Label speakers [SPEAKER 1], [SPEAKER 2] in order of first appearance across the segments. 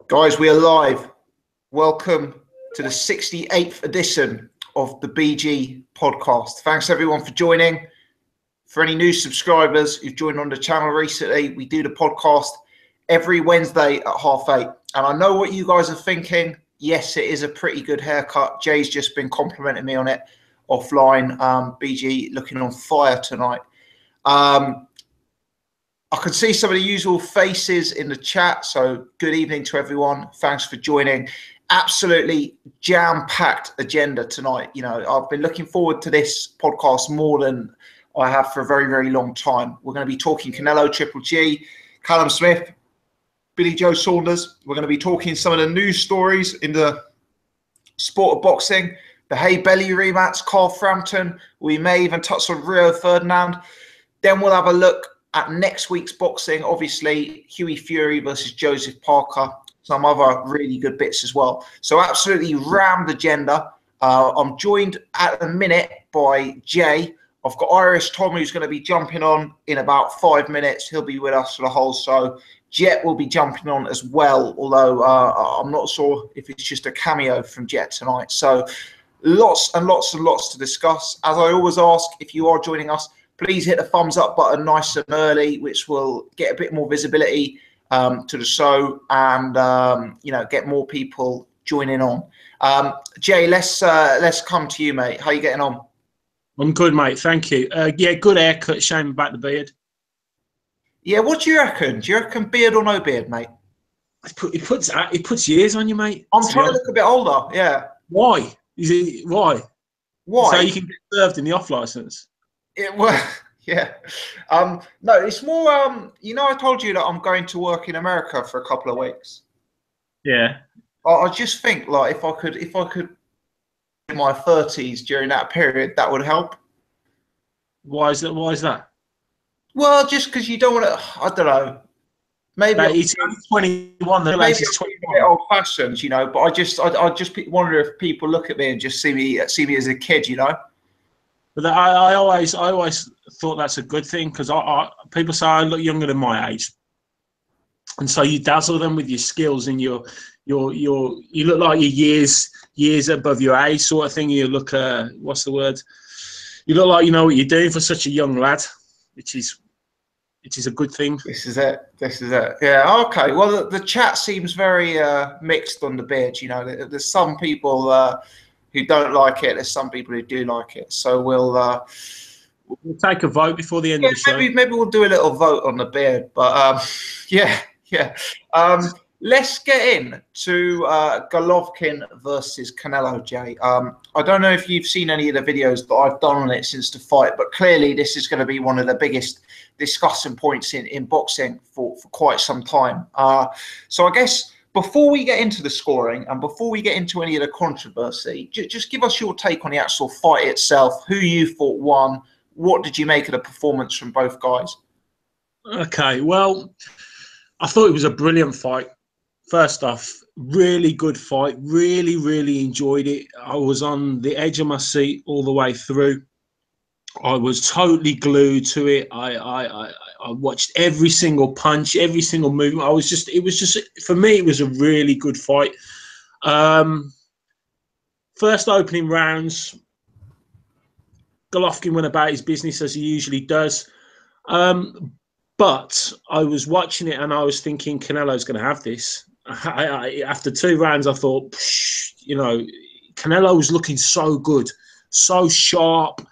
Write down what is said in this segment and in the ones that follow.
[SPEAKER 1] Guys, we are live. Welcome to the 68th edition of the BG podcast. Thanks everyone for joining. For any new subscribers who've joined on the channel recently, we do the podcast every Wednesday at 8:30. And I know what you guys are thinking. Yes, it is a pretty good haircut. Jay's just been complimenting me on it offline. BG looking on fire tonight. I can see some of the usual faces in the chat, so good evening to everyone. Thanks for joining. Absolutely jam-packed agenda tonight. You know, I've been looking forward to this podcast more than I have for a very, very long time. We're going to be talking Canelo, Triple G, Callum Smith, Joe Saunders. We're going to be talking some of the news stories in the sport of boxing, the Haye Bellew rematch, Carl Frampton. We may even touch on Rio Ferdinand. Then we'll have a look at next week's boxing, obviously, Hughie Fury versus Joseph Parker, some other really good bits as well. So absolutely rammed agenda. I'm joined at the minute by Jay. I've got Irish Tom, who's going to be jumping on in about 5 minutes. He'll be with us for the whole show. Jet will be jumping on as well, although I'm not sure if it's just a cameo from Jet tonight. So lots and lots and lots to discuss. As I always ask, if you are joining us, please hit the thumbs up button nice and early, which will get a bit more visibility to the show and, get more people joining on. Jay, let's come to you, mate. How are you getting on?
[SPEAKER 2] I'm good, mate. Thank you. Yeah, good haircut. Shame about the beard.
[SPEAKER 1] Yeah, what do you reckon? Do you reckon beard or no beard, mate?
[SPEAKER 2] It puts years on you, mate.
[SPEAKER 1] I'm trying to look a bit older, yeah.
[SPEAKER 2] Why? Why?
[SPEAKER 1] Why?
[SPEAKER 2] So you can get served in the off license.
[SPEAKER 1] Yeah. No, it's more. I told you that I'm going to work in America for a couple of weeks.
[SPEAKER 2] Yeah.
[SPEAKER 1] I just think like if I could in my 30s during that period, that would help.
[SPEAKER 2] Why is that?
[SPEAKER 1] Well, just because you don't want to. I don't know. Maybe
[SPEAKER 2] he's 21. The
[SPEAKER 1] maybe
[SPEAKER 2] he's 21.
[SPEAKER 1] A bit old-fashioned, but I just wonder if people look at me and just see me as a kid,
[SPEAKER 2] But I always thought that's a good thing because people say I look younger than my age, and so you dazzle them with your skills and you look like you're years above your age sort of thing. You look what's the word? You look like you know what you're doing for such a young lad, which is a good thing.
[SPEAKER 1] This is it. Yeah. Okay. Well, the chat seems very mixed on the beard. There's some people who don't like it. There's some people who do like it. So we'll
[SPEAKER 2] take a vote before the end of the show.
[SPEAKER 1] Maybe we'll do a little vote on the beard. But yeah. Let's get in to Golovkin versus Canelo, Jay. I don't know if you've seen any of the videos that I've done on it since the fight, but clearly this is going to be one of the biggest discussion points in boxing for quite some time. So I guess before we get into the scoring and before we get into any of the controversy, just give us your take on the actual fight itself, who you thought won, what did you make of the performance from both guys?
[SPEAKER 2] Okay, well, I thought it was a brilliant fight. First off, really good fight. Really, really enjoyed it. I was on the edge of my seat all the way through. I was totally glued to it. I watched every single punch, every single movement. For me, it was a really good fight. First opening rounds, Golovkin went about his business as he usually does. But I was watching it and I was thinking Canelo's going to have this. After 2 rounds, I thought, Canelo was looking so good, so sharp,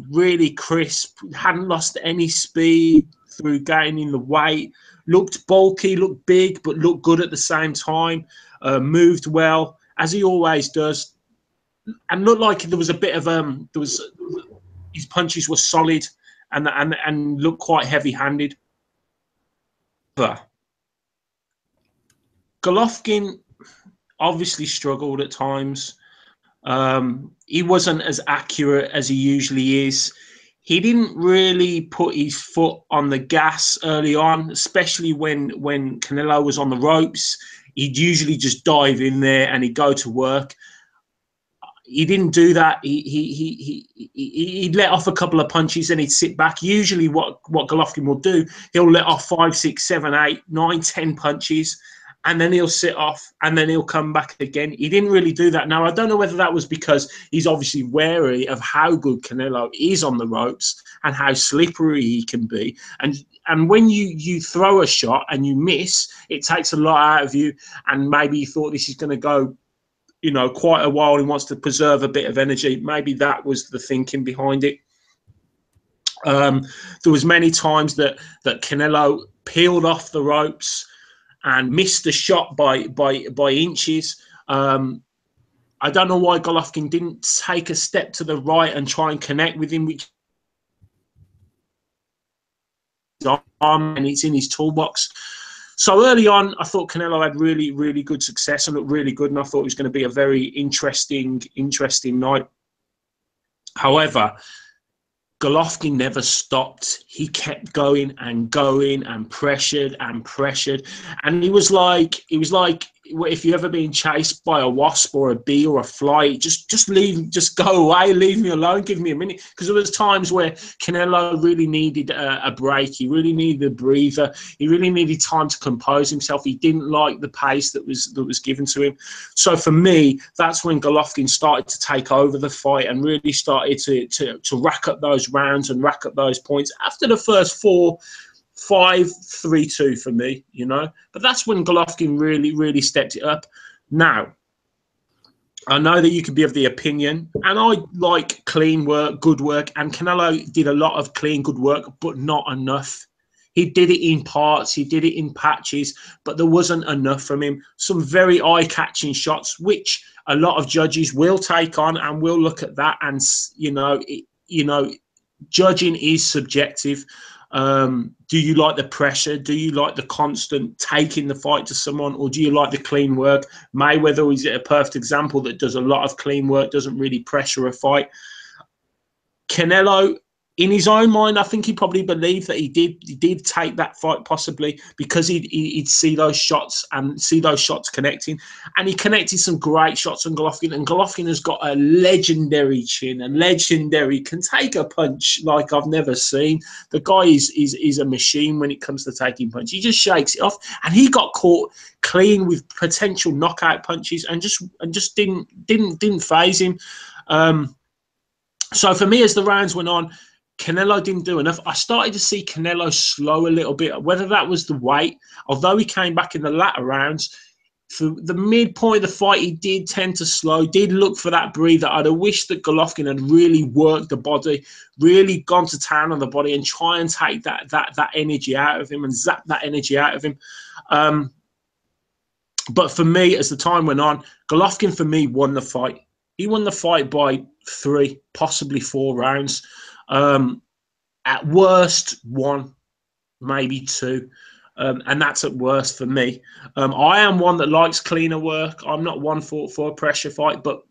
[SPEAKER 2] really crisp, hadn't lost any speed through gaining the weight, looked bulky, looked big, but looked good at the same time, moved well, as he always does, and looked like there was a bit of his punches were solid and looked quite heavy-handed. But Golovkin obviously struggled at times. He wasn't as accurate as he usually is. He didn't really put his foot on the gas early on, especially when Canelo was on the ropes. He'd usually just dive in there and he'd go to work. He didn't do that. He'd let off a couple of punches and he'd sit back. Usually what Golovkin will do, he'll let off 5, 6, 7, 8, 9, 10 punches and then he'll sit off, and then he'll come back again. He didn't really do that. Now, I don't know whether that was because he's obviously wary of how good Canelo is on the ropes and how slippery he can be. And when you throw a shot and you miss, it takes a lot out of you. And maybe you thought this is going to go, you know, quite a while. He wants to preserve a bit of energy. Maybe that was the thinking behind it. There was many times that Canelo peeled off the ropes and missed the shot by inches. I don't know why Golovkin didn't take a step to the right and try and connect with him, which arm, and it's in his toolbox. So early on, I thought Canelo had really, really good success and looked really good, and I thought it was going to be a very interesting night. However, Golovkin never stopped. He kept going and going and pressured, and he was like if you ever been chased by a wasp or a bee or a fly, just go away, leave me alone, give me a minute. Because there was times where Canelo really needed a break. He really needed a breather. He really needed time to compose himself. He didn't like the pace that was given to him. So for me, that's when Golovkin started to take over the fight and really started to rack up those rounds and rack up those points. After the first 4, 5, 3, 2 for me, you know. But that's when Golovkin really, really stepped it up. Now, I know that you could be of the opinion, and I like clean work, good work, and Canelo did a lot of clean, good work, but not enough. He did it in parts, he did it in patches, but there wasn't enough from him. Some very eye-catching shots, which a lot of judges will take on and will look at that, and judging is subjective. Do you like the pressure? Do you like the constant taking the fight to someone, or do you like the clean work? Mayweather is a perfect example that does a lot of clean work, doesn't really pressure a fight. Canelo, in his own mind, I think he probably believed that he did take that fight possibly because he'd see those shots and see those shots connecting. And he connected some great shots on Golovkin. And Golovkin has got a legendary chin, can take a punch like I've never seen. The guy is a machine when it comes to taking punches. He just shakes it off. And he got caught clean with potential knockout punches and just didn't faze him. So for me, as the rounds went on, Canelo didn't do enough. I started to see Canelo slow a little bit, whether that was the weight. Although he came back in the latter rounds, for the midpoint of the fight, he did tend to slow, did look for that breather. I'd have wished that Golovkin had really worked the body, really gone to town on the body and try and take that energy out of him and zap that energy out of him. But for me, as the time went on, Golovkin, for me, won the fight. He won the fight by 3, possibly 4 rounds. At worst, 1, maybe 2. And that's at worst for me. I am one that likes cleaner work. I'm not one for a pressure fight, but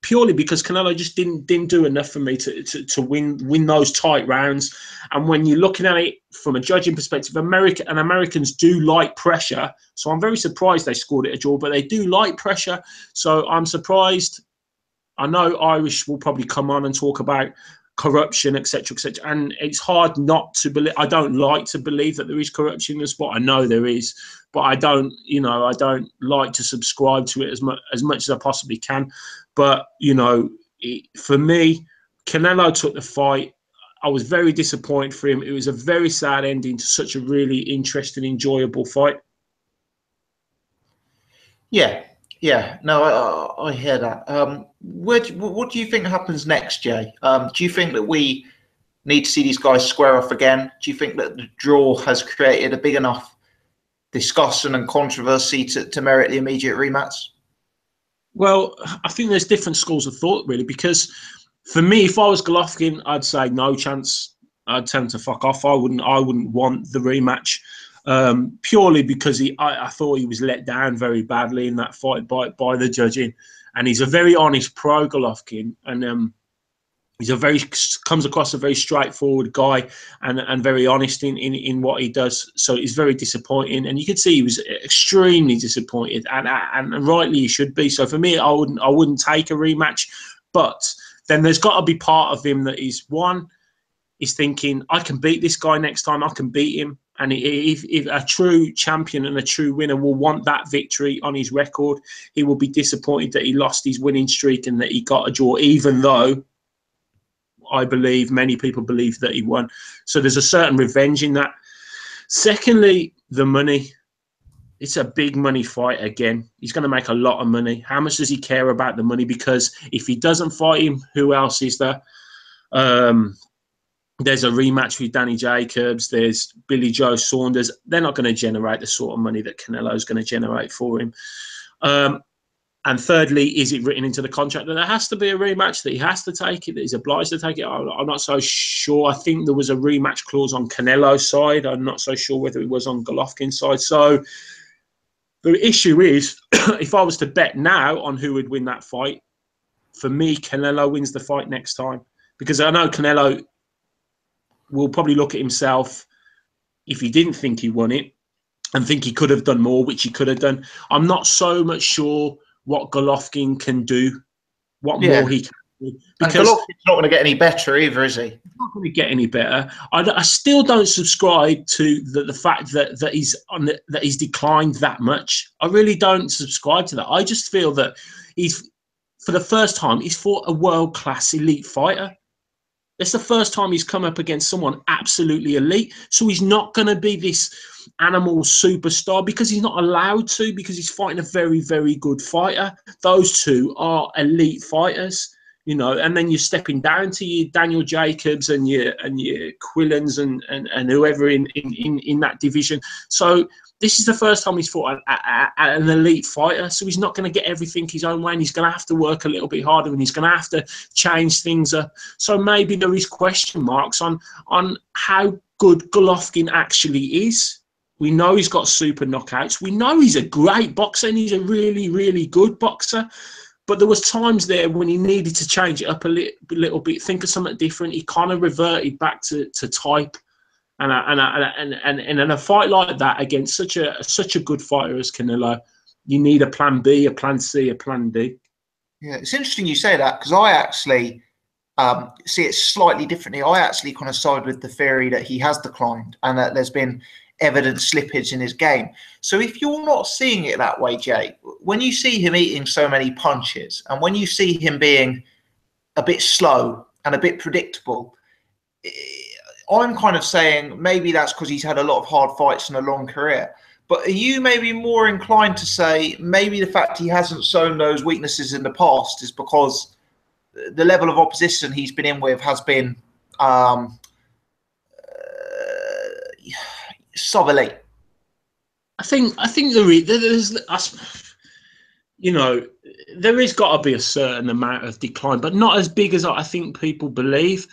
[SPEAKER 2] purely because Canelo just didn't do enough for me to win those tight rounds. And when you're looking at it from a judging perspective, Americans do like pressure. So I'm very surprised they scored it a draw, but they do like pressure. So I'm surprised. I know Irish will probably come on and talk about corruption, etc., etc. And it's hard not to believe. I don't like to believe that there is corruption in the sport. I know there is, but I don't like to subscribe to it as much as I possibly can. But for me, Canelo took the fight. I was very disappointed for him. It was a very sad ending to such a really interesting, enjoyable fight.
[SPEAKER 1] Yeah, no, I hear that. What do you think happens next, Jay? Do you think that we need to see these guys square off again? Do you think that the draw has created a big enough discussion and controversy to merit the immediate rematch?
[SPEAKER 2] Well, I think there's different schools of thought, really, because for me, if I was Golovkin, I'd say no chance. I'd tell him to fuck off. I wouldn't want the rematch. Purely because I thought he was let down very badly in that fight by the judging, and he's a very honest pro, Golovkin, and comes across a very straightforward guy and very honest in what he does. So it's very disappointing, and you could see he was extremely disappointed, and rightly he should be. So for me, I wouldn't take a rematch, but then there's got to be part of him that is thinking, I can beat this guy next time. I can beat him. And if a true champion and a true winner will want that victory on his record, he will be disappointed that he lost his winning streak and that he got a draw, even though I believe many people believe that he won. So there's a certain revenge in that. Secondly, the money. It's a big money fight again. He's going to make a lot of money. How much does he care about the money? Because if he doesn't fight him, who else is there? There's a rematch with Danny Jacobs. There's Joe Saunders. They're not going to generate the sort of money that Canelo is going to generate for him. And thirdly, is it written into the contract that there has to be a rematch, that he has to take it, that he's obliged to take it? I'm not so sure. I think there was a rematch clause on Canelo's side. I'm not so sure whether it was on Golovkin's side. So the issue is, if I was to bet now on who would win that fight, for me, Canelo wins the fight next time. Because I know Canelo will probably look at himself, if he didn't think he won it, and think he could have done more, which he could have done. I'm not so much sure what Golovkin can do, what more he can do.
[SPEAKER 1] Because Golovkin's not going to get any better either, is he?
[SPEAKER 2] He's not going to get any better. I still don't subscribe to the fact that he's declined that much. I really don't subscribe to that. I just feel that for the first time, he's fought a world-class elite fighter. It's the first time he's come up against someone absolutely elite. So he's not going to be this animal superstar because he's not allowed to, because he's fighting a very, very good fighter. Those two are elite fighters, you know, and then you're stepping down to your Daniel Jacobs and your Quillans and whoever in that division. So this is the first time he's fought an elite fighter, so he's not going to get everything his own way, and he's going to have to work a little bit harder, and he's going to have to change things up. So maybe there is question marks on how good Golovkin actually is. We know he's got super knockouts. We know he's a great boxer, and he's a really, really good boxer. But there was times there when he needed to change it up a little bit, think of something different. He kind of reverted back to type. And in a fight like that against such a good fighter as Canelo, you need a plan B, a plan C, a plan D.
[SPEAKER 1] Yeah, it's interesting you say that, because I actually see it slightly differently. I actually kind of side with the theory that he has declined and that there's been evident slippage in his game. So if you're not seeing it that way, Jay, when you see him eating so many punches and when you see him being a bit slow and a bit predictable, I'm kind of saying maybe that's because he's had a lot of hard fights and a long career. But are you maybe more inclined to say maybe the fact he hasn't shown those weaknesses in the past is because the level of opposition he's been in with has been sub-elite?
[SPEAKER 2] I think there's, you know, there has got to be a certain amount of decline, but not as big as I think people believe.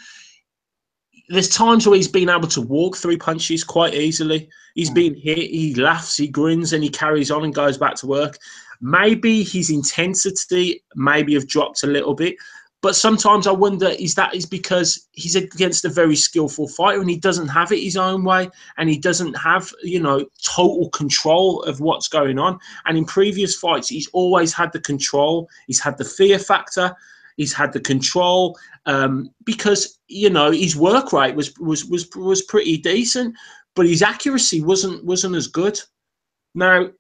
[SPEAKER 2] There's times where he's been able to walk through punches quite easily. He's been hit, he laughs, he grins, and he carries on and goes back to work. Maybe his intensity maybe have dropped a little bit, but sometimes I wonder is because he's against a very skillful fighter and he doesn't have it his own way, and he doesn't have, you know, total control of what's going on. And in previous fights, he's always had the control. He's had the fear factor. He's had the control because, you know, his work rate was pretty decent, but his accuracy wasn't as good. Now,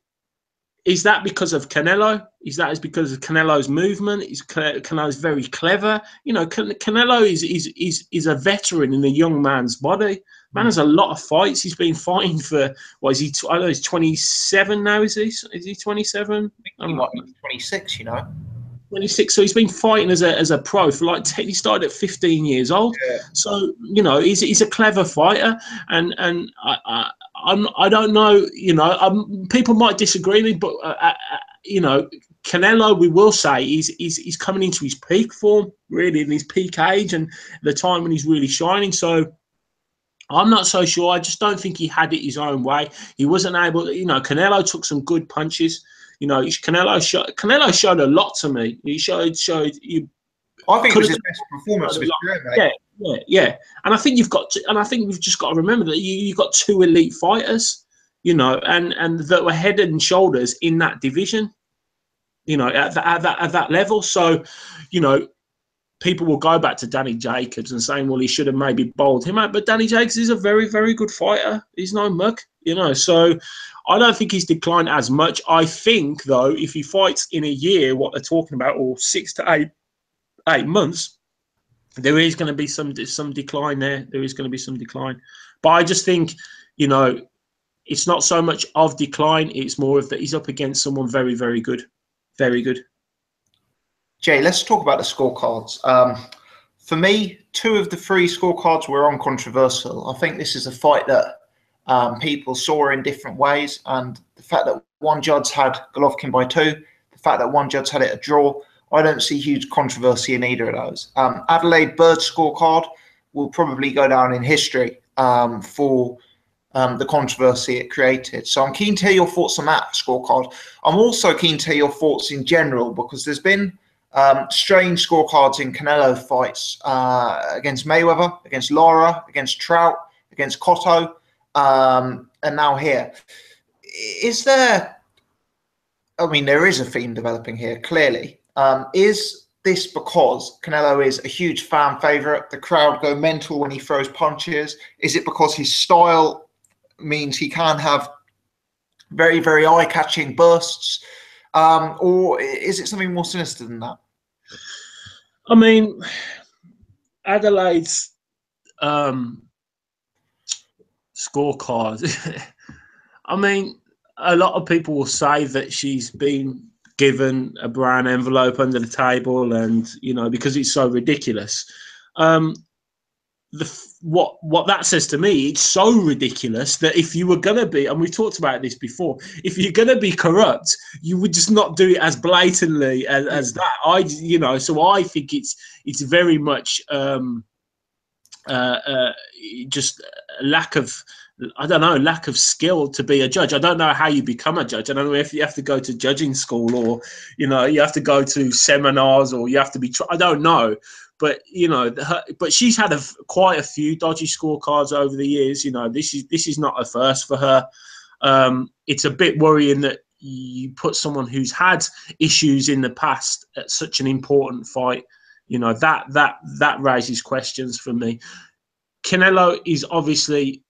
[SPEAKER 2] is that because of Canelo? Is because of Canelo's movement? Canelo's very clever? You know, Canelo is a veteran in a young man's body. Man has a lot of fights. He's been fighting for, what is he? I don't know, he's 27 now. Is he? Is he 27?
[SPEAKER 1] I think he might be 26. You know.
[SPEAKER 2] 26, so he's been fighting as a pro for like he started at 15 years old.
[SPEAKER 1] Yeah.
[SPEAKER 2] So, you know, he's a clever fighter, and I don't know, you know, people might disagree with me, but you know, Canelo, we will say he's coming into his peak form, really, in his peak age and the time when he's really shining. So I'm not so sure. I just don't think he had it his own way. He wasn't able, you know, Canelo took some good punches. You know, Canelo showed a lot to me. He showed.
[SPEAKER 1] I think it was his best performance of his career, mate.
[SPEAKER 2] Yeah. And I think we've just got to remember that you've got two elite fighters, you know, and that were head and shoulders in that division, you know, at that level. So, you know, people will go back to Danny Jacobs and saying, well, he should have maybe bowled him out. But Danny Jacobs is a very, very good fighter. He's no mug, you know. So I don't think he's declined as much. I think, though, if he fights in a year, what they're talking about, or 6 to 8 months, there is going to be some decline there. There is going to be some decline. But I just think, you know, it's not so much of decline. It's more of that he's up against someone very, very good. Very good.
[SPEAKER 1] Jay, let's talk about the scorecards. For me, 2 of the 3 scorecards were uncontroversial. I think this is a fight that people saw in different ways. And the fact that one judge had Golovkin by 2, the fact that one judge had it a draw, I don't see huge controversy in either of those. Adelaide Bird's scorecard will probably go down in history for the controversy it created. So I'm keen to hear your thoughts on that scorecard. I'm also keen to hear your thoughts in general, because there's been strange scorecards in Canelo fights against Mayweather, against Lara, against Trout, against Cotto, and now here. Is there, I mean, there is a theme developing here, clearly. Is this because Canelo is a huge fan favourite? The crowd go mental when he throws punches. Is it because his style means he can have very, very eye-catching bursts? Or is it something more sinister than that?
[SPEAKER 2] I mean, Adelaide's scorecard. I mean, a lot of people will say that she's been given a brown envelope under the table, and you know, because it's so ridiculous. What that says to me, it's so ridiculous that if you were gonna be, and we talked about this before, if you're gonna be corrupt, you would just not do it as blatantly as that. So I think it's very much just a lack of, I don't know, lack of skill to be a judge. I don't know how you become a judge. I don't know if you have to go to judging school, or, you know, you have to go to seminars, or you have to be, I don't know. But, you know, but she's had quite a few dodgy scorecards over the years. You know, this is not a first for her. It's a bit worrying that you put someone who's had issues in the past at such an important fight. You know, that raises questions for me. Canelo is obviously,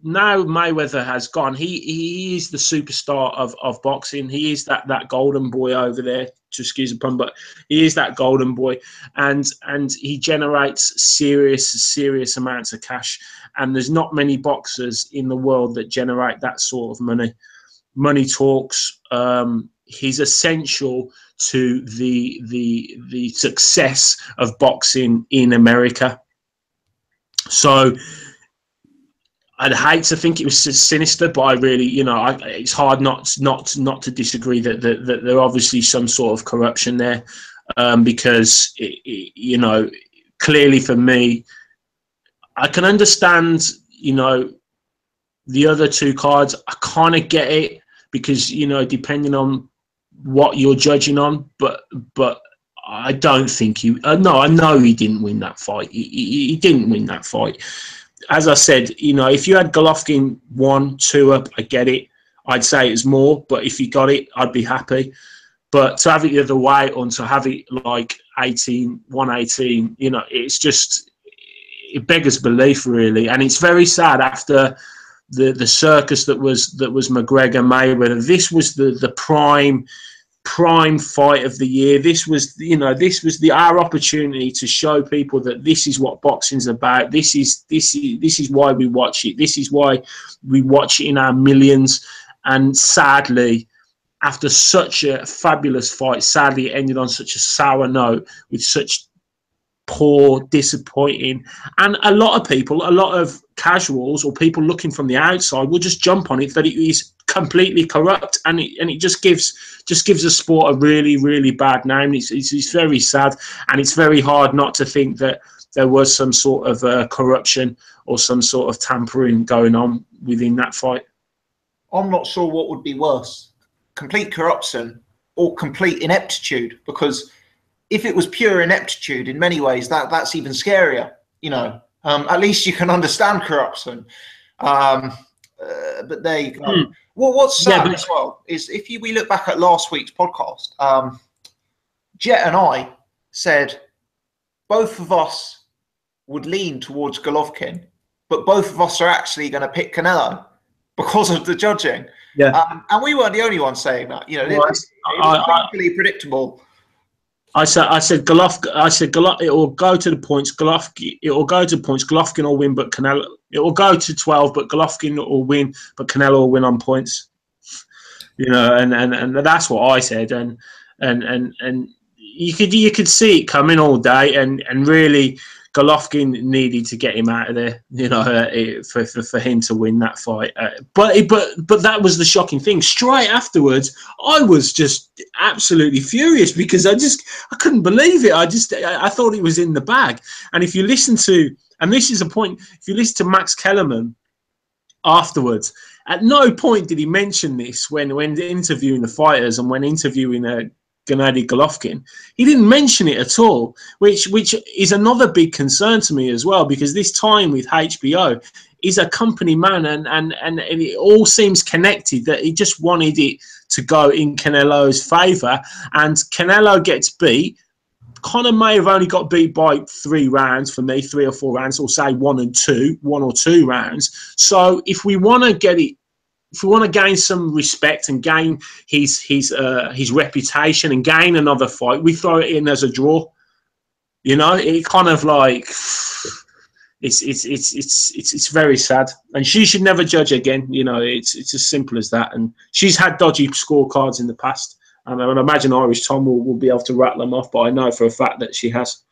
[SPEAKER 2] now Mayweather has gone. He is the superstar of boxing. He is that golden boy over there. To excuse the pun, but he is that golden boy, and he generates serious amounts of cash. And there's not many boxers in the world that generate that sort of money. Money talks. He's essential to the success of boxing in America. So I'd hate to think it was sinister, but I really, you know, it's hard not to disagree that there obviously some sort of corruption there, because you know, clearly for me, I can understand, you know, the other 2 cards. I kind of get it, because, you know, depending on what you're judging on, but I don't think I know he didn't win that fight. He didn't win that fight. As I said, you know, if you had Golovkin 1-2 up, I get it. I'd say it's more, but if you got it, I'd be happy. But to have it the other way, or to have it like 118, you know, it's just, it beggars belief, really. And it's very sad after the circus that was McGregor Mayweather. This was the prime fight of the year. This was, you know, our opportunity to show people that this is what boxing's about. This is why we watch it. This is why we watch it in our millions. And sadly, after such a fabulous fight, sadly it ended on such a sour note, with such poor, disappointing, and a lot of casuals or people looking from the outside will just jump on it that it is completely corrupt, and it just gives the sport a really, really bad name. It's very sad, and it's very hard not to think that there was some sort of corruption or some sort of tampering going on within that fight.
[SPEAKER 1] I'm not sure what would be worse, complete corruption or complete ineptitude, because if it was pure ineptitude, in many ways, that's even scarier. You know, at least you can understand corruption. But there you go. Well, what's sad as well is we look back at last week's podcast, Jet and I said both of us would lean towards Golovkin, but both of us are actually going to pick Canelo because of the judging.
[SPEAKER 3] Yeah.
[SPEAKER 1] And we weren't the only ones saying that. You know,
[SPEAKER 2] Well,
[SPEAKER 1] it was pretty predictable.
[SPEAKER 2] I said Golovkin. It will go to the points. Golovkin. It will go to points. Golovkin will win, but Canelo. It will go to 12, but Golovkin will win, but Canelo will win on points. You know, and that's what I said, and you could see it coming all day, and really Golovkin needed to get him out of there, you know, for him to win that fight. But that was the shocking thing. Straight afterwards, I was just absolutely furious because I couldn't believe it. I thought it was in the bag. And if you listen to, and this is a point, if you listen to Max Kellerman afterwards, at no point did he mention this when interviewing the fighters and when interviewing Gennady Golovkin. He didn't mention it at all, which is another big concern to me as well, because this time with HBO, he's a company man, and it all seems connected, that he just wanted it to go in Canelo's favour, and Canelo gets beat. Conor may have only got beat by 3 rounds for me, 3 or 4 rounds, or say 1 or 2 rounds. So if we want to get it, if we want to gain some respect and gain his reputation and gain another fight, we throw it in as a draw. You know, it kind of like it's very sad, and she should never judge again. You know, it's as simple as that. And she's had dodgy scorecards in the past. And I imagine Irish Tom will be able to rattle them off, but I know for a fact that she has.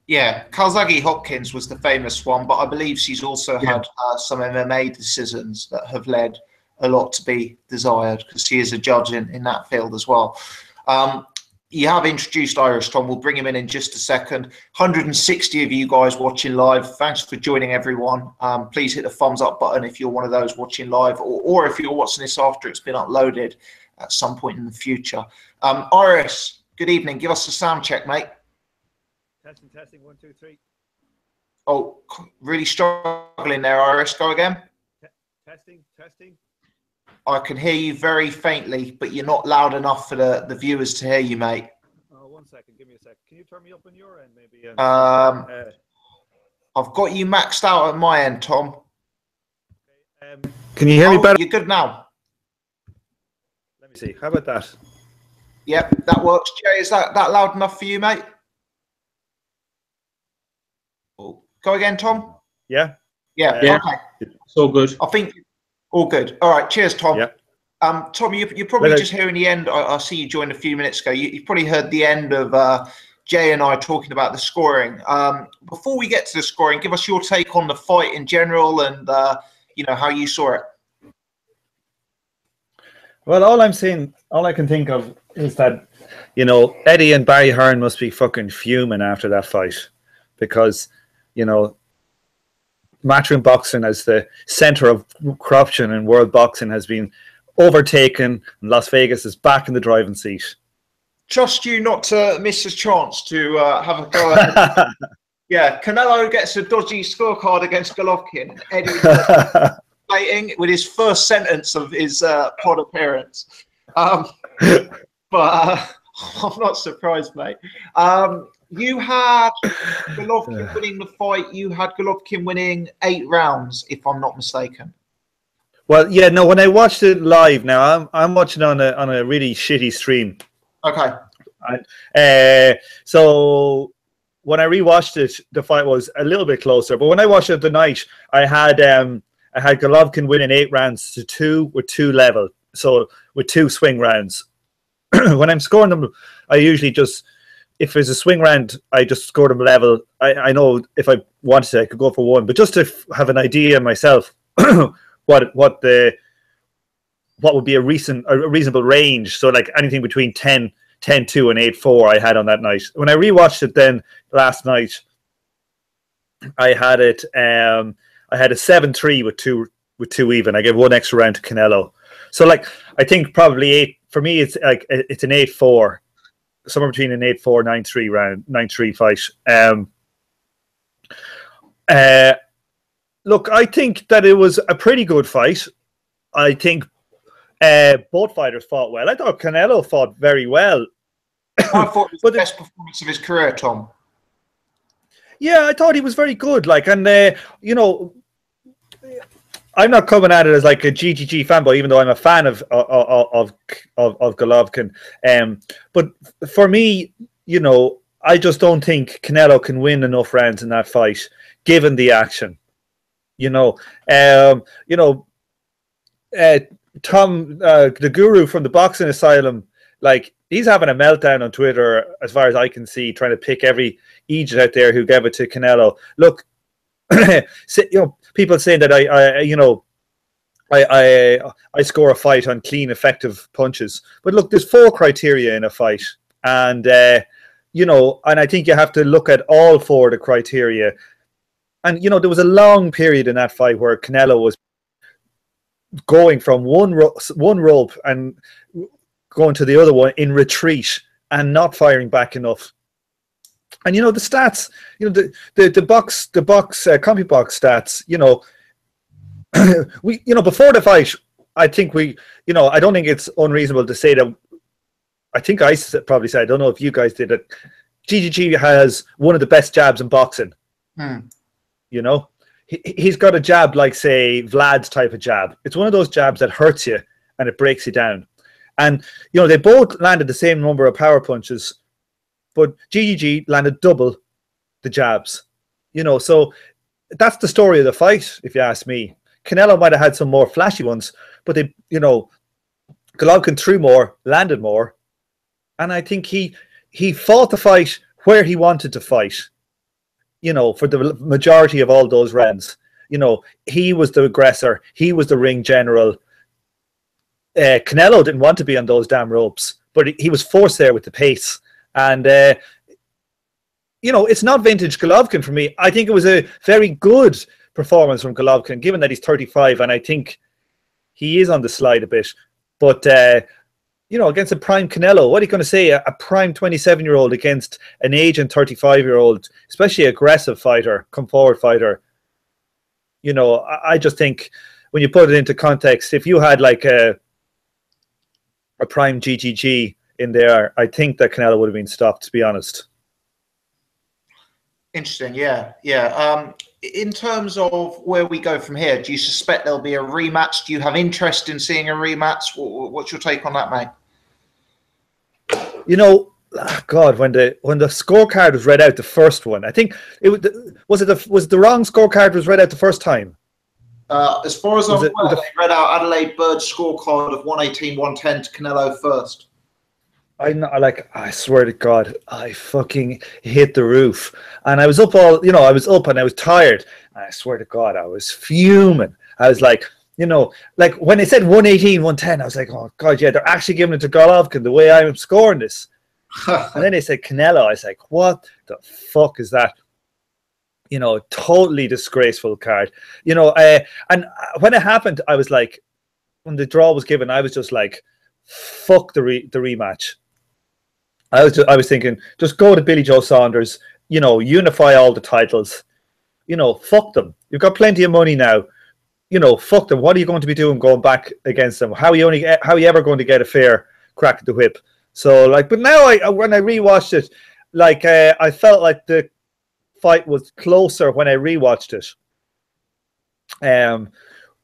[SPEAKER 1] Yeah, Calzaghe Hopkins was the famous one, but I believe she's also had some MMA decisions that have led a lot to be desired, because she is a judge in that field as well. You have introduced Irish Tom. We'll bring him in just a second. 160 of you guys watching live. Thanks for joining, everyone. Please hit the thumbs up button if you're one of those watching live, or if you're watching this after it's been uploaded at some point in the future. Iris, good evening. Give us a sound check, mate.
[SPEAKER 4] Testing, 1, 2, 3.
[SPEAKER 1] Oh, really struggling there, Iris. Go again.
[SPEAKER 4] Testing.
[SPEAKER 1] I can hear you very faintly, but you're not loud enough for the viewers to hear you, mate.
[SPEAKER 4] Oh, 1 second. Give me a sec. Can you turn me up on your end, maybe?
[SPEAKER 1] I've got you maxed out at my end, Tom.
[SPEAKER 4] Can you hear me better?
[SPEAKER 1] You're good now.
[SPEAKER 4] Let me see. How about that?
[SPEAKER 1] Yep, that works. Jay, is that loud enough for you, mate? Oh, go again, Tom.
[SPEAKER 4] Yeah.
[SPEAKER 1] Okay.
[SPEAKER 2] It's all good.
[SPEAKER 1] I think all good. All right. Cheers, Tom.
[SPEAKER 4] Yeah.
[SPEAKER 1] Tom, you're probably just hearing the end. I see you joined a few minutes ago. You've probably heard the end of Jay and I talking about the scoring. Before we get to the scoring, give us your take on the fight in general and how you saw it.
[SPEAKER 4] Well, all I can think of is that, Eddie and Barry Hearn must be fucking fuming after that fight, because, matchroom boxing as the center of corruption in world boxing has been overtaken, and Las Vegas is back in the driving seat.
[SPEAKER 1] Trust you not to miss a chance to have a go at Yeah, Canelo gets a dodgy scorecard against Golovkin. Eddie fighting with his first sentence of his pod appearance. But I'm not surprised, mate. You had Golovkin winning the fight. You had Golovkin winning 8 rounds, if I'm not mistaken.
[SPEAKER 4] Well, yeah, no. When I watched it live, now I'm watching on a really shitty stream.
[SPEAKER 1] Okay.
[SPEAKER 4] So when I rewatched it, the fight was a little bit closer. But when I watched it the night, I had Golovkin winning 8 rounds to 2 with 2 level. So with 2 swing rounds. When I'm scoring them, I usually just, if there's a swing round, I just score them level. I know if I wanted to, I could go for 1, but just to have an idea myself, what would be a reasonable range. So like anything between 10-2 and 8-4 I had on that night. When I rewatched it then last night, I had a 7-3 with 2 even. I gave 1 extra round to Canelo. So like I think probably 8 for me. It's like it's an 8-4, somewhere between an 8-4 9-3 round, 9-3 fight. Look, I think that it was a pretty good fight. I think both fighters fought well. I thought Canelo fought very well.
[SPEAKER 1] I thought it was the best performance of his career, Tom.
[SPEAKER 4] Yeah, I thought he was very good. Like, and you know, I'm not coming at it as like a GGG fanboy, even though I'm a fan of Golovkin. But for me, you know, I just don't think Canelo can win enough rounds in that fight, given the action. You know, Tom, the guru from the Boxing Asylum, like, he's having a meltdown on Twitter, as far as I can see, trying to pick every idiot out there who gave it to Canelo. Look, you know, people saying that I score a fight on clean, effective punches. But look, there's 4 criteria in a fight, and you know, and I think you have to look at all 4 of the criteria. And you know, there was a long period in that fight where Canelo was going from one rope and going to the other one in retreat and not firing back enough. And you know, the stats, you know, the box CompuBox stats, you know, we, you know, before the fight, I think we, you know, I don't think it's unreasonable to say that, I think I probably said, I don't know if you guys did it, GGG has one of the best jabs in boxing. You know, he's got a jab like, say, Vlad's type of jab. It's one of those jabs that hurts you and it breaks you down. And, you know, they both landed the same number of power punches, but GGG landed double the jabs. You know, so that's the story of the fight, if you ask me. Canelo might have had some more flashy ones, but they, you know, Golovkin threw more, landed more. And I think he fought the fight where he wanted to fight, you know, for the majority of all those rounds. You know, he was the aggressor. He was the ring general. Canelo didn't want to be on those damn ropes, but he was forced there with the pace. And, you know, it's not vintage Golovkin for me. I think it was a very good performance from Golovkin, given that he's 35, and I think he is on the slide a bit. But, you know, against a prime Canelo, what are you going to say? A prime 27-year-old against an aging 35-year-old, especially aggressive fighter, come forward fighter. You know, I just think when you put it into context, if you had like a prime GGG in there, I think that Canelo would have been stopped, to be honest.
[SPEAKER 1] Interesting, yeah. In terms of where we go from here, do you suspect there'll be a rematch? Do you have interest in seeing a rematch? What's your take on that, mate?
[SPEAKER 4] You know, God, when the scorecard was read out, the first one, I think it was the wrong scorecard was read out the first time.
[SPEAKER 1] As far as I'm aware, they read out Adelaide Bird's scorecard of 118-110 to Canelo first.
[SPEAKER 4] I swear to God, I fucking hit the roof. And I was up and I was tired. And I swear to God, I was fuming. I was like, you know, like when they said 118-110, I was like, oh God, yeah, they're actually giving it to Golovkin the way I'm scoring this. And then they said Canelo. I was like, what the fuck is that? You know, totally disgraceful card. You know, and when it happened, I was like, when the draw was given, I was just like, fuck the rematch. I was thinking, just go to Billy Joe Saunders, you know, unify all the titles. You know, fuck them. You've got plenty of money now. You know, fuck them. What are you going to be doing going back against them? How are you ever going to get a fair crack at the whip? So, like, but now when I rewatched it, like, I felt like the fight was closer when I rewatched it.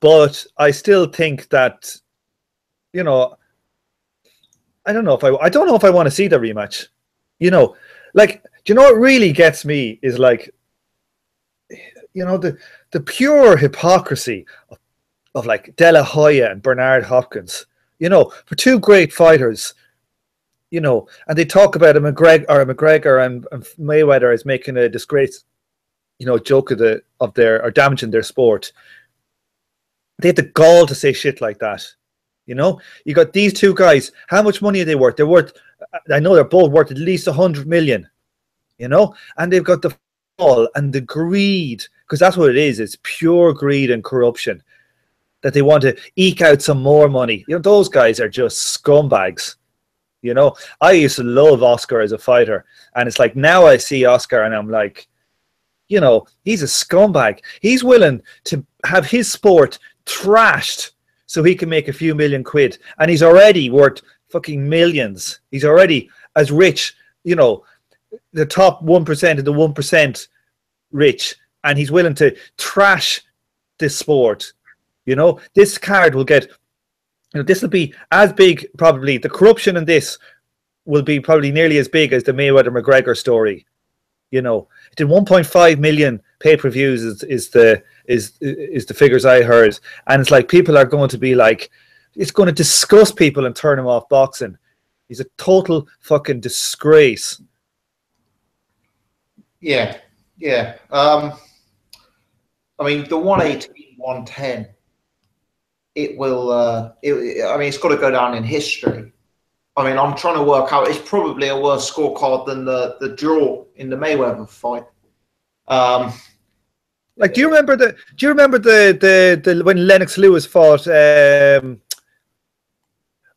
[SPEAKER 4] But I still think that, you know, I don't know if I want to see the rematch. You know, like, do you know what really gets me is like, you know, the pure hypocrisy of like De La Hoya and Bernard Hopkins. You know, for two great fighters, you know, and they talk about McGregor and Mayweather as making a disgrace, you know, joke of their damaging their sport. They had the gall to say shit like that. You know, you got these two guys. How much money are they worth? They're worth, I know they're both worth at least 100 million, you know, and they've got the fall and the greed, because that's what it is. It's pure greed and corruption that they want to eke out some more money. You know, those guys are just scumbags. You know, I used to love Oscar as a fighter, and it's like now I see Oscar and I'm like, you know, he's a scumbag. He's willing to have his sport trashed so he can make a few million quid, and he's already worth fucking millions. He's already as rich, you know, the top 1% of the 1% rich, and he's willing to trash this sport. You know, this card will get, you know, this will be as big, probably. The corruption in this will be probably nearly as big as the Mayweather-McGregor story. You know, it did 1.5 million pay-per-views is the figures I heard, and it's like people are going to be like, it's going to disgust people and turn him off boxing. He's a total fucking disgrace.
[SPEAKER 1] Yeah, yeah. I mean, the 118, 110. It will. I mean, it's got to go down in history. I mean, I'm trying to work out. It's probably a worse scorecard than the draw in the Mayweather fight.
[SPEAKER 4] Like, do you remember the when Lennox Lewis fought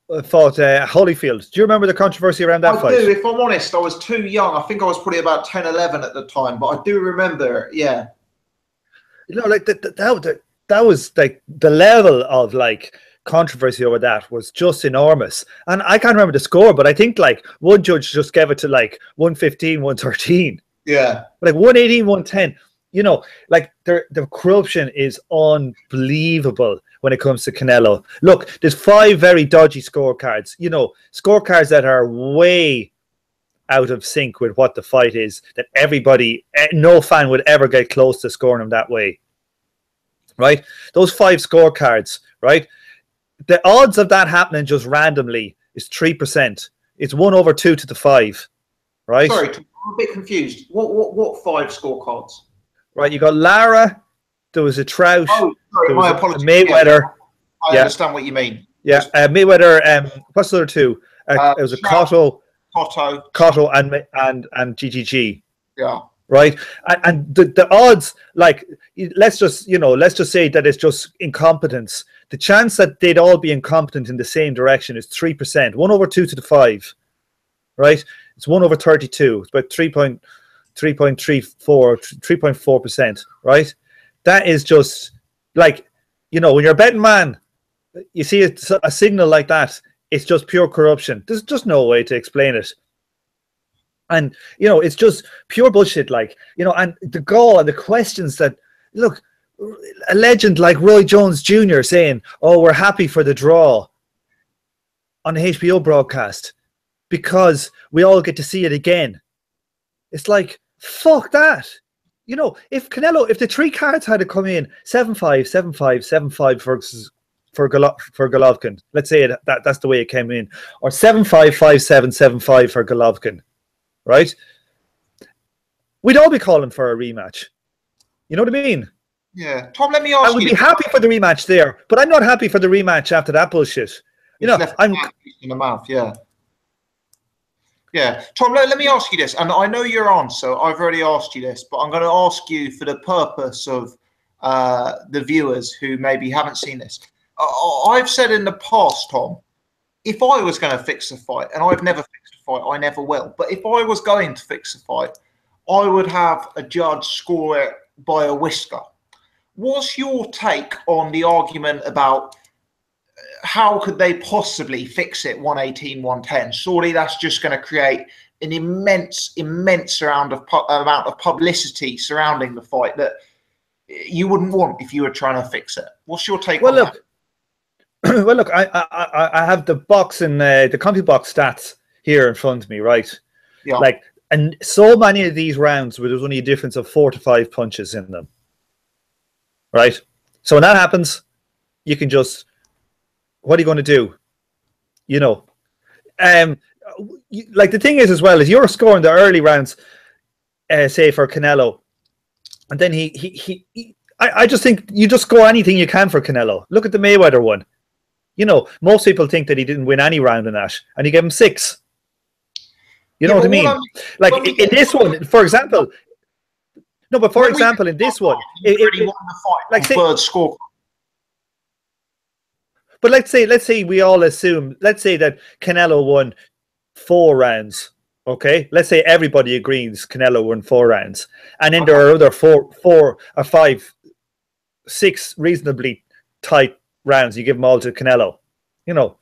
[SPEAKER 4] Holyfield? Do you remember the controversy around that fight?
[SPEAKER 1] I do. If I'm honest, I was too young. I think I was probably about 10, 11 at the time, but I do remember it. Yeah.
[SPEAKER 4] You know, like that was like the level of like controversy over that was just enormous. And I can't remember the score, but I think like one judge just gave it to like 115, 113.
[SPEAKER 1] Yeah.
[SPEAKER 4] Like 118, 110. You know, like the corruption is unbelievable when it comes to Canelo. Look, there's 5 very dodgy scorecards. You know, scorecards that are way out of sync with what the fight is, that everybody, no fan would ever get close to scoring them that way. Right? Those 5 scorecards, right? The odds of that happening just randomly is 3%. It's 1/2 to the 5. Right?
[SPEAKER 1] Sorry, I'm a bit confused. What 5 scorecards?
[SPEAKER 4] Right, you got Lara, there was a Trout,
[SPEAKER 1] oh, sorry,
[SPEAKER 4] there
[SPEAKER 1] my
[SPEAKER 4] was
[SPEAKER 1] apologies.
[SPEAKER 4] Mayweather.
[SPEAKER 1] I understand what you mean.
[SPEAKER 4] Yeah, Mayweather. What's the other 2? It was a Cotto and GGG.
[SPEAKER 1] Yeah.
[SPEAKER 4] Right, and the odds, like, let's just say that it's just incompetence. The chance that they'd all be incompetent in the same direction is 3%. 1/2 to the 5. Right, it's 1/32. It's about 3.4%, right? That is just like, you know, when you're a betting man, you see a signal like that, it's just pure corruption. There's just no way to explain it. And, you know, it's just pure bullshit, like, you know, and the gall and the questions that, look, a legend like Roy Jones Jr. saying, oh, we're happy for the draw on the HBO broadcast because we all get to see it again. It's like, fuck that. You know, if the 3 cards had to come in 7-5, 7-5, 7-5 for Golovkin, let's say that's the way it came in, or 7-5, 5-7, 7-5 for Golovkin, right? We'd all be calling for a rematch. You know what I mean?
[SPEAKER 1] Yeah. Tom, let me ask you.
[SPEAKER 4] I would be happy for the rematch there, but I'm not happy for the rematch after that bullshit. You know, I'm
[SPEAKER 1] in the mouth, yeah. Yeah, Tom, let me ask you this, and I know your answer. I've already asked you this, but I'm going to ask you for the purpose of the viewers who maybe haven't seen this. I've said in the past, Tom, if I was going to fix a fight, and I've never fixed a fight, I never will, but if I was going to fix a fight, I would have a judge score it by a whisker. What's your take on the argument about how could they possibly fix it 118, 110? Surely that's just going to create an immense amount of publicity surrounding the fight that you wouldn't want if you were trying to fix it. What's your take on that?
[SPEAKER 4] Well, look, I have the boxing, the CompuBox stats here in front of me, right?
[SPEAKER 1] Yeah.
[SPEAKER 4] Like, and so many of these rounds where there's only a difference of 4 to 5 punches in them, right? So when that happens, you can just, what are you going to do? You know, like the thing is as well is you're scoring the early rounds, say for Canelo, and then I just think you just score anything you can for Canelo. Look at the Mayweather one. You know, most people think that he didn't win any round in that, and he gave him 6. You know what I mean? Like in this one, for example. No, but for example, in this one,
[SPEAKER 1] like third score.
[SPEAKER 4] But let's say we all assume, let's say that Canelo won 4 rounds. Okay, let's say everybody agrees Canelo won 4 rounds, and then there are other 4 or 5, 6 reasonably tight rounds. You give them all to Canelo. You know,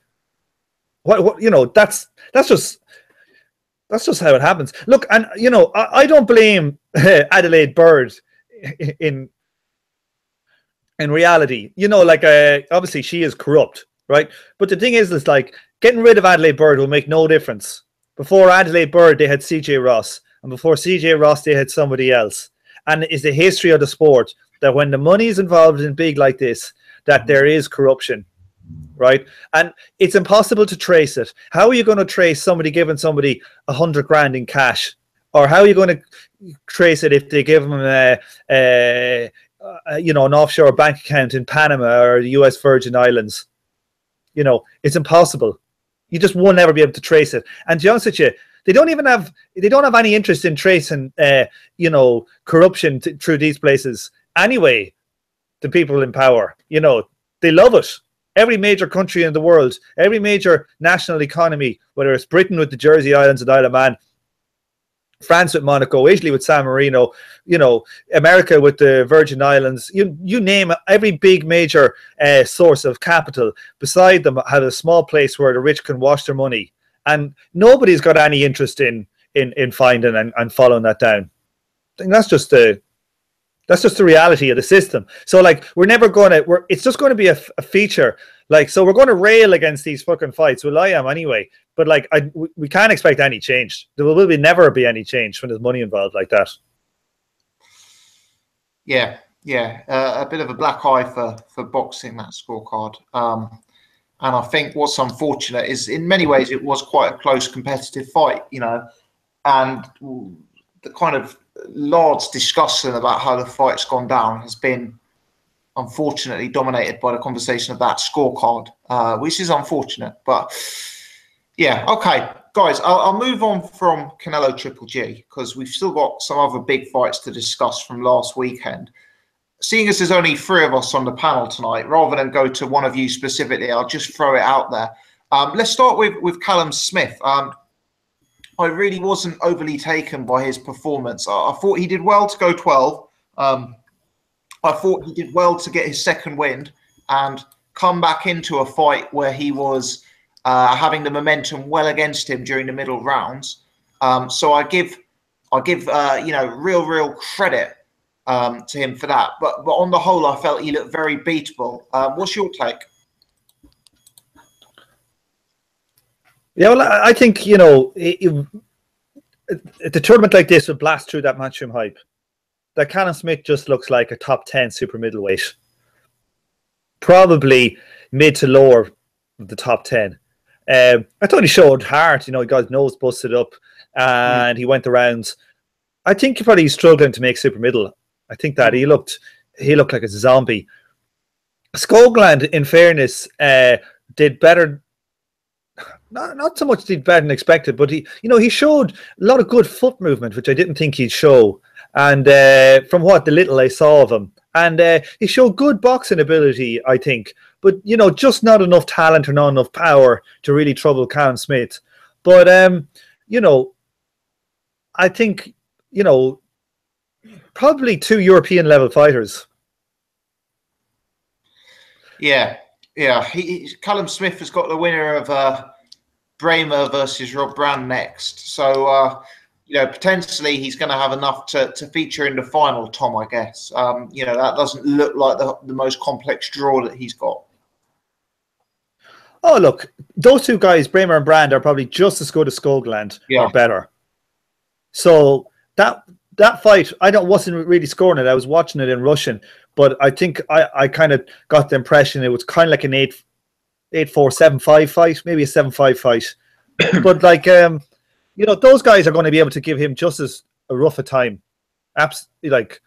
[SPEAKER 4] What you know, that's just how it happens. Look, and you know, I don't blame Adelaide Bird in reality. You know, like obviously she is corrupt, right? But the thing is like getting rid of Adelaide Bird will make no difference. Before Adelaide Bird, they had CJ Ross, and before CJ Ross, they had somebody else. And it's the history of the sport that when the money is involved in big like this, that there is corruption, right? And it's impossible to trace it. How are you going to trace somebody giving somebody 100 grand in cash? Or how are you going to trace it if they give them you know, an offshore bank account in Panama or the US Virgin Islands? You know, it's impossible. You just won't ever be able to trace it. And to be honest with you, they don't have any interest in tracing, you know, corruption through these places anyway. The people in power, you know, they love it. Every major country in the world, every major national economy, whether it's Britain with the Jersey Islands and Isle of Man, France with Monaco, Italy with San Marino, you know, America with the Virgin Islands, you name it, every big major source of capital beside them had a small place where the rich can wash their money. And nobody's got any interest in finding and following that down. I think that's just the reality of the system. So like it's just going to be a feature. Like, so we're going to rail against these fucking fights. Well, I am anyway. But like, we can't expect any change. There will never be any change when there's money involved like that.
[SPEAKER 1] Yeah. A bit of a black eye for boxing, that scorecard. And I think what's unfortunate is in many ways it was quite a close competitive fight, you know, and the kind of large discussion about how the fight's gone down has been unfortunately dominated by the conversation of that scorecard, which is unfortunate. But yeah, okay, guys, I'll move on from Canelo Triple G because we've still got some other big fights to discuss from last weekend. Seeing as there's only 3 of us on the panel tonight, rather than go to one of you specifically, I'll just throw it out there. Let's start with Callum Smith. I really wasn't overly taken by his performance. I thought he did well to go 12. I thought he did well to get his second win and come back into a fight where he was having the momentum well against him during the middle rounds. So I give you know, real credit to him for that. But on the whole, I felt he looked very beatable. What's your take?
[SPEAKER 4] Yeah, well, I think, you know, the tournament like this would blast through that matchroom hype. That Callum Smith just looks like a top 10 super middleweight. Probably mid to lower of the top 10. I thought he showed Hart, you know, he got his nose busted up and he went around. I think he probably struggling to make super middle. I think that he looked like a zombie. Skoglund, in fairness, did better. Not so much did better than expected, but he showed a lot of good foot movement, which I didn't think he'd show. And from what the little I saw of him, and he showed good boxing ability, I think, but you know, just not enough talent or not enough power to really trouble Callum Smith. But you know, I think, you know, probably 2 European level fighters.
[SPEAKER 1] Yeah. Callum Smith has got the winner of Bramer versus Rob Brand next. So, you know, potentially he's going to have enough to feature in the final, Tom, I guess. You know, that doesn't look like the most complex draw that he's got.
[SPEAKER 4] Oh, look, those 2 guys, Bramer and Brand, are probably just as good as Skoglund or better. So that fight, wasn't really scoring it. I was watching it in Russian, but I think I kind of got the impression it was kind of like an 8-4, 7-5 fight, maybe a 7-5 fight. But like, you know, those guys are going to be able to give him just as rough a time. Absolutely, like,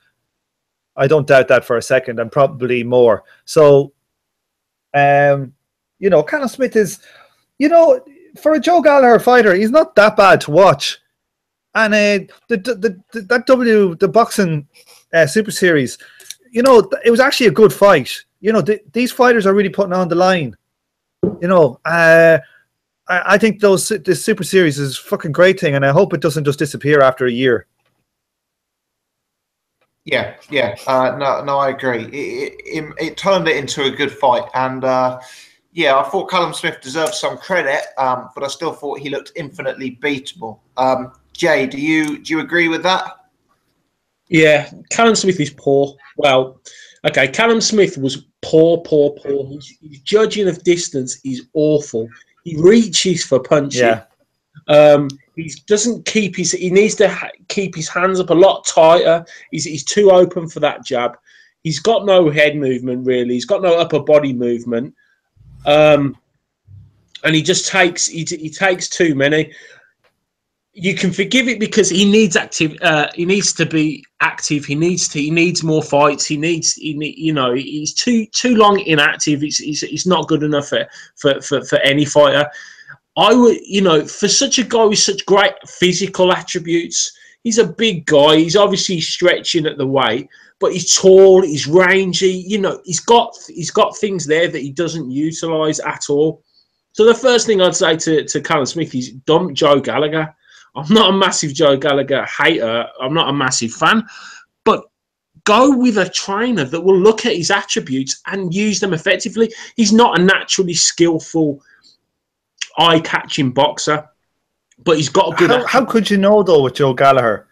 [SPEAKER 4] I don't doubt that for a second, and probably more. So, you know, Callum Smith is, you know, for a Joe Gallagher fighter, he's not that bad to watch. And the boxing Super Series, you know, it was actually a good fight. You know, these fighters are really putting on the line. You know, I think this Super Series is a fucking great thing, and I hope it doesn't just disappear after a year.
[SPEAKER 1] Yeah. No, I agree. It turned it into a good fight, and Yeah, I thought Callum Smith deserved some credit, but I still thought he looked infinitely beatable. Jay, do you agree with that?
[SPEAKER 2] Yeah, Callum Smith is poor. Well, okay, Callum Smith was poor. His judging of distance is awful. He reaches for punches.
[SPEAKER 4] Yeah.
[SPEAKER 2] He doesn't keep his. He needs to keep his hands up a lot tighter. He's too open for that jab. He's got no head movement really. He's got no upper body movement, and he just takes. He takes too many. You can forgive it because he needs active. He needs to be active. He needs more fights. He's too long inactive. It's not good enough for any fighter. I would, for such a guy with such great physical attributes, he's a big guy. He's obviously stretching at the weight, but he's tall, he's rangy. He's got things there that he doesn't utilize at all. So the first thing I'd say to Callum Smith is dump Joe Gallagher. I'm not a massive Joe Gallagher hater. I'm not a massive fan, but go with a trainer that will look at his attributes and use them effectively. He's not a naturally skillful, eye-catching boxer, but he's got a good.
[SPEAKER 4] How could you know though with Joe Gallagher?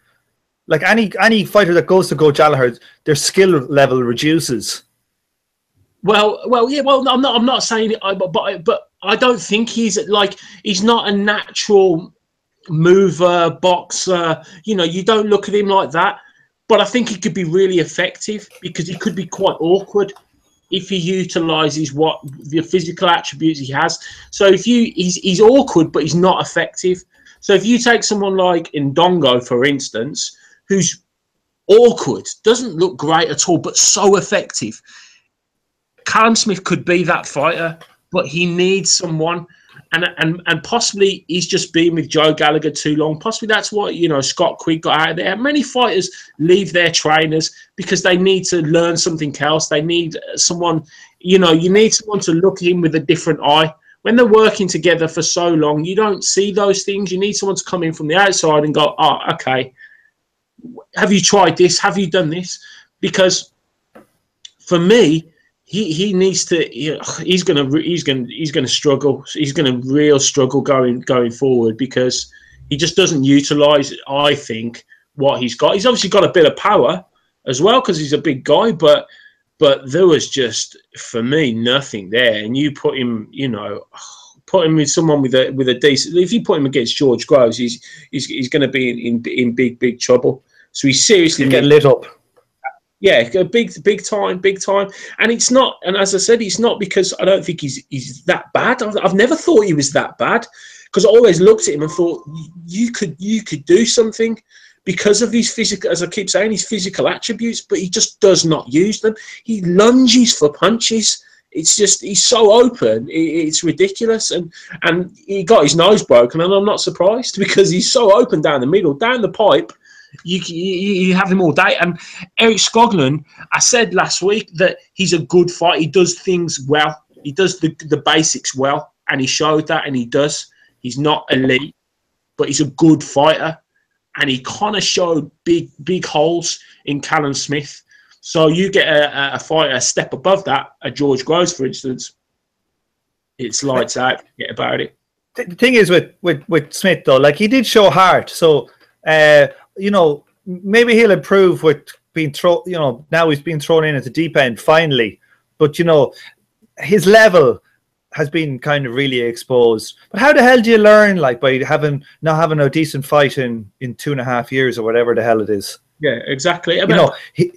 [SPEAKER 4] Like any fighter that goes to go Gallagher, their skill level reduces.
[SPEAKER 2] Well, yeah. Well, I'm not saying it, but I don't think he's not a natural mover boxer. You don't look at him like that. But I think he could be really effective because he could be quite awkward if he utilises what the physical attributes he has. So he's awkward, but he's not effective. So if you take someone like Ndongo, for instance, who's awkward, doesn't look great at all, but so effective, Callum Smith could be that fighter, but he needs someone. And possibly he's just been with Joe Gallagher too long. Possibly that's what, Scott Quigg got out of there. Many fighters leave their trainers because they need to learn something else. They need someone, you need someone to look at him with a different eye. When they're working together for so long, you don't see those things. You need someone to come in from the outside and go, oh, okay, have you tried this? Have you done this? Because for me, he needs to. He's gonna struggle. He's gonna real struggle going forward because he just doesn't utilize, I think, what he's got. He's obviously got a bit of power as well because he's a big guy, but there was just, for me, nothing there. And you put him, put him with someone with a decent. If you put him against George Groves, he's going to be in big trouble. So he's seriously
[SPEAKER 4] get lit up.
[SPEAKER 2] Yeah, big time. And it's not, and as I said, it's not because I don't think he's that bad. I've never thought he was that bad because I always looked at him and thought you could do something because of his physical, as I keep saying, his physical attributes, but he just does not use them. He lunges for punches. It's just, he's so open. It's ridiculous. And he got his nose broken, and I'm not surprised because he's so open down the middle, down the pipe. You have him all day. And Eric Skoglund, I said last week that he's a good fighter. He does things well. He does the basics well, and he showed that, and he does. He's not elite, but he's a good fighter, and he kind of showed big holes in Callum Smith. So you get a fighter a step above that, a George Groves, for instance, it's lights out. Forget about it.
[SPEAKER 4] The thing is with Smith though, like he did show Hart, so maybe he'll improve with being thrown. Now he's being thrown in at the deep end finally, but his level has been kind of really exposed. But how the hell do you learn, like, by not having a decent fight in 2.5 years or whatever the hell it is? Yeah,
[SPEAKER 2] exactly.
[SPEAKER 4] He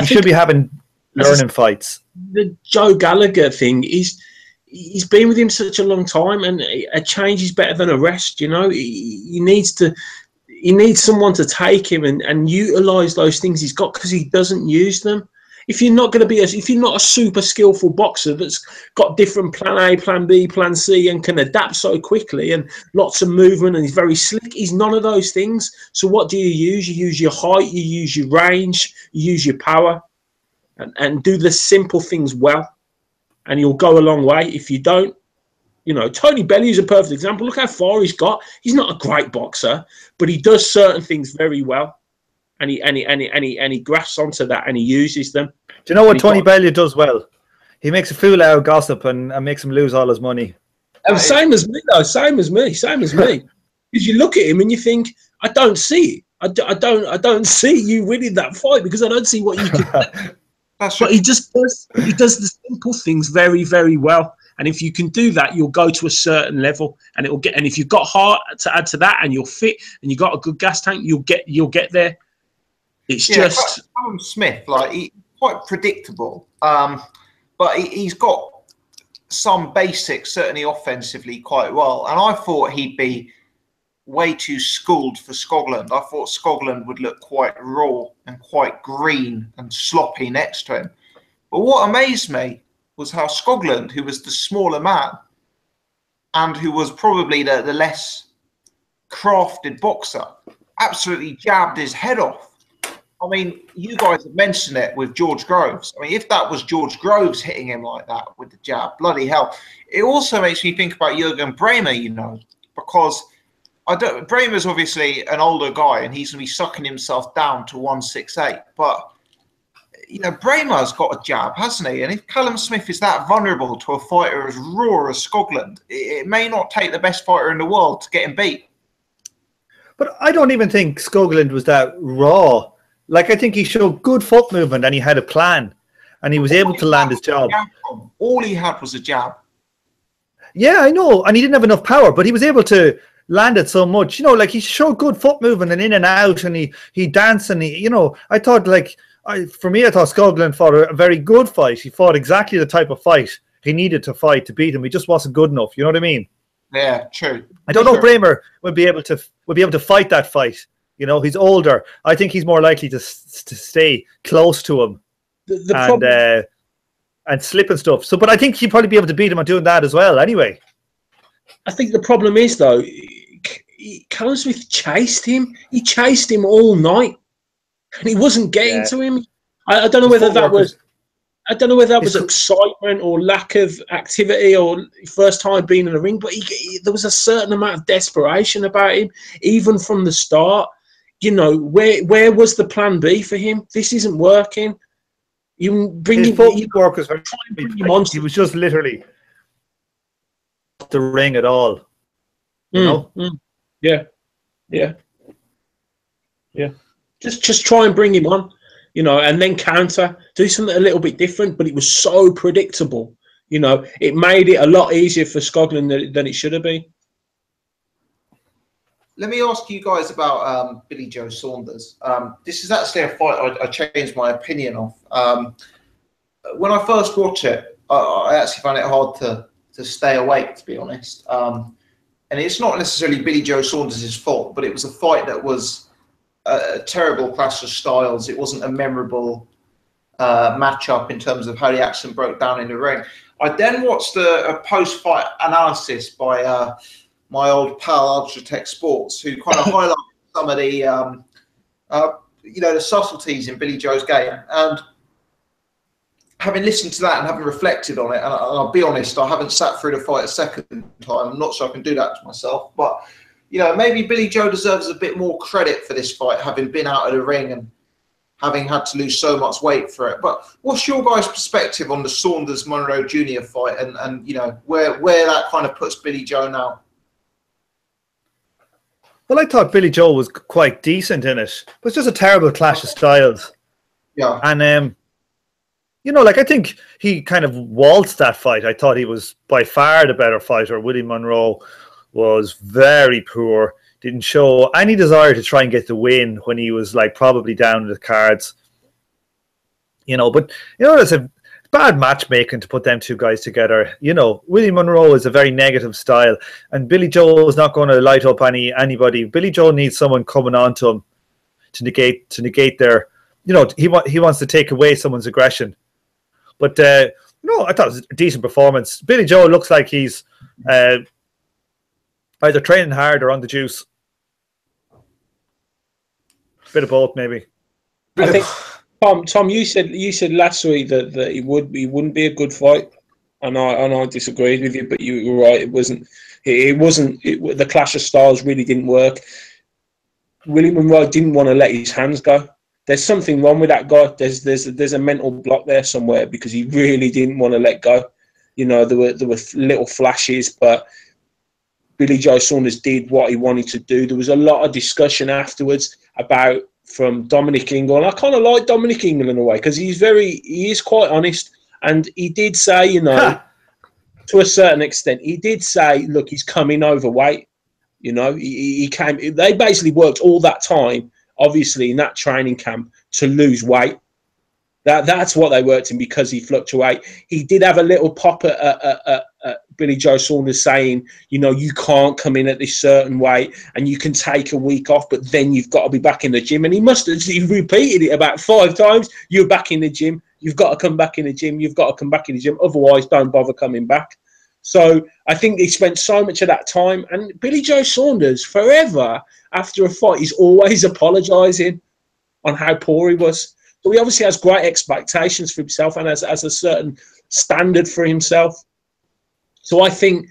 [SPEAKER 4] should be having learning fights.
[SPEAKER 2] The Joe Gallagher thing is, he's been with him such a long time, and a change is better than a rest. He needs someone to take him and utilize those things he's got, because he doesn't use them. If you're not a super skillful boxer that's got different plan A, plan B, plan C, and can adapt so quickly and lots of movement and he's very slick, he's none of those things. So what do you use? You use your height, you use your range, you use your power, and do the simple things well, and you'll go a long way. If you don't, Tony Bellew is a perfect example. Look how far he's got. He's not a great boxer, but he does certain things very well. And he grasps onto that and he uses them.
[SPEAKER 4] Do you know what Tony Bellew does well? He makes a fool out of gossip and makes him lose all his money.
[SPEAKER 2] And same as me, though. Same as me. Because you look at him and you think, I don't see it. I don't see you winning that fight because I don't see what you can. But he just does. He does the simple things very, very well. And if you can do that, you'll go to a certain level, and it will get. And if you've got heart to add to that, and you're fit, and you've got a good gas tank, you'll get there. It's just
[SPEAKER 1] Callum Smith, like he's quite predictable, but he's got some basics, certainly offensively, quite well. And I thought he'd be way too schooled for Skoglund. I thought Skoglund would look quite raw and quite green and sloppy next to him. But what amazed me was how Skoglund, who was the smaller man and who was probably the less crafted boxer, absolutely jabbed his head off. I mean, you guys have mentioned it with George Groves. I mean, if that was George Groves hitting him like that with the jab, bloody hell. It also makes me think about Jürgen Bremer, you know, because Bremer's obviously an older guy and he's going to be sucking himself down to 168. But, you know, Bremer's got a jab, hasn't he? And if Callum Smith is that vulnerable to a fighter as raw as Skoglund, it may not take the best fighter in the world to get him beat.
[SPEAKER 4] But I don't even think Skoglund was that raw. Like, I think he showed good foot movement and he had a plan and he was able to land his job.
[SPEAKER 1] All he had was a jab.
[SPEAKER 4] Yeah, I know. And he didn't have enough power, but he was able to land it so much. You know, like he showed good foot movement and in and out and he danced and he, you know, I thought for me, I thought Skoglund fought a very good fight. He fought exactly the type of fight he needed to fight to beat him. He just wasn't good enough. You know what I mean?
[SPEAKER 1] Yeah, true.
[SPEAKER 4] I don't know if Bremer would be able to fight that fight. You know, he's older. I think he's more likely to stay close to him and slip and stuff. So, but I think he'd probably be able to beat him on doing that as well. Anyway,
[SPEAKER 2] I think the problem is though, Callum Smith chased him. He chased him all night, and he wasn't getting to him. I don't know whether that was. I don't know whether that was excitement or lack of activity or first time being in the ring, but there was a certain amount of desperation about him, even from the start. You know, where was the plan B for him? This isn't working. You bring him.
[SPEAKER 4] He was just literally off the ring at all. You know?
[SPEAKER 2] Yeah. Just try and bring him on. You know, and then counter, do something a little bit different, but it was so predictable. You know, it made it a lot easier for Skoglund than it should have been.
[SPEAKER 1] Let me ask you guys about Billy Joe Saunders. This is actually a fight I changed my opinion of. When I first watched it, I actually found it hard to stay awake, to be honest. And it's not necessarily Billy Joe Saunders' fault, but it was a fight that was a terrible clash of styles. It wasn't a memorable matchup in terms of how the action broke down in the ring. I then watched a post-fight analysis by my old pal Ultratech Sports, who kind of highlighted some of the, you know, the subtleties in Billy Joe's game. And having listened to that and having reflected on it, and I'll be honest, I haven't sat through the fight a second time. I'm not sure I can do that to myself, but you know, maybe Billy Joe deserves a bit more credit for this fight, having been out of the ring and having had to lose so much weight for it. But what's your guys' perspective on the Saunders-Monroe Jr. fight and you know, where that kind of puts Billy Joe now?
[SPEAKER 4] Well, I thought Billy Joe was quite decent in it. It was just a terrible clash of styles.
[SPEAKER 1] Yeah.
[SPEAKER 4] And, you know, like I think he kind of waltzed that fight. I thought he was by far the better fighter. Willie Monroe was very poor, didn't show any desire to try and get the win when he was like probably down in the cards. You know, but you know, it's a bad matchmaking to put them two guys together. You know, Willie Monroe is a very negative style and Billy Joe is not going to light up anybody. Billy Joe needs someone coming on to him to negate their, you know, he wants to take away someone's aggression. But no, I thought it was a decent performance. Billy Joe looks like he's either training hard or on the juice. Bit of both, maybe.
[SPEAKER 2] I think, Tom, you said last week that it wouldn't be a good fight, and I disagreed with you, but you were right. It wasn't. The clash of styles really didn't work. Willie Monroe didn't want to let his hands go. there's something wrong with that guy. There's a mental block there somewhere because he really didn't want to let go. You know, there were little flashes, but Billy Joe Saunders did what he wanted to do. There was a lot of discussion afterwards from Dominic Ingle, and I kind of like Dominic Ingle in a way because he is quite honest, and he did say, you know, to a certain extent, he did say, look, he's coming overweight. You know, he came. They basically worked all that time, obviously in that training camp, to lose weight. That's what they worked in because he fluctuated. He did have a little pop at Billy Joe Saunders saying, you know, you can't come in at this certain weight and you can take a week off, but then you've got to be back in the gym. And he repeated it about 5 times. You're back in the gym. You've got to come back in the gym. You've got to come back in the gym. Otherwise, don't bother coming back. So I think he spent so much of that time. And Billy Joe Saunders, forever after a fight, he's always apologising on how poor he was. So he obviously has great expectations for himself and has a certain standard for himself. So I think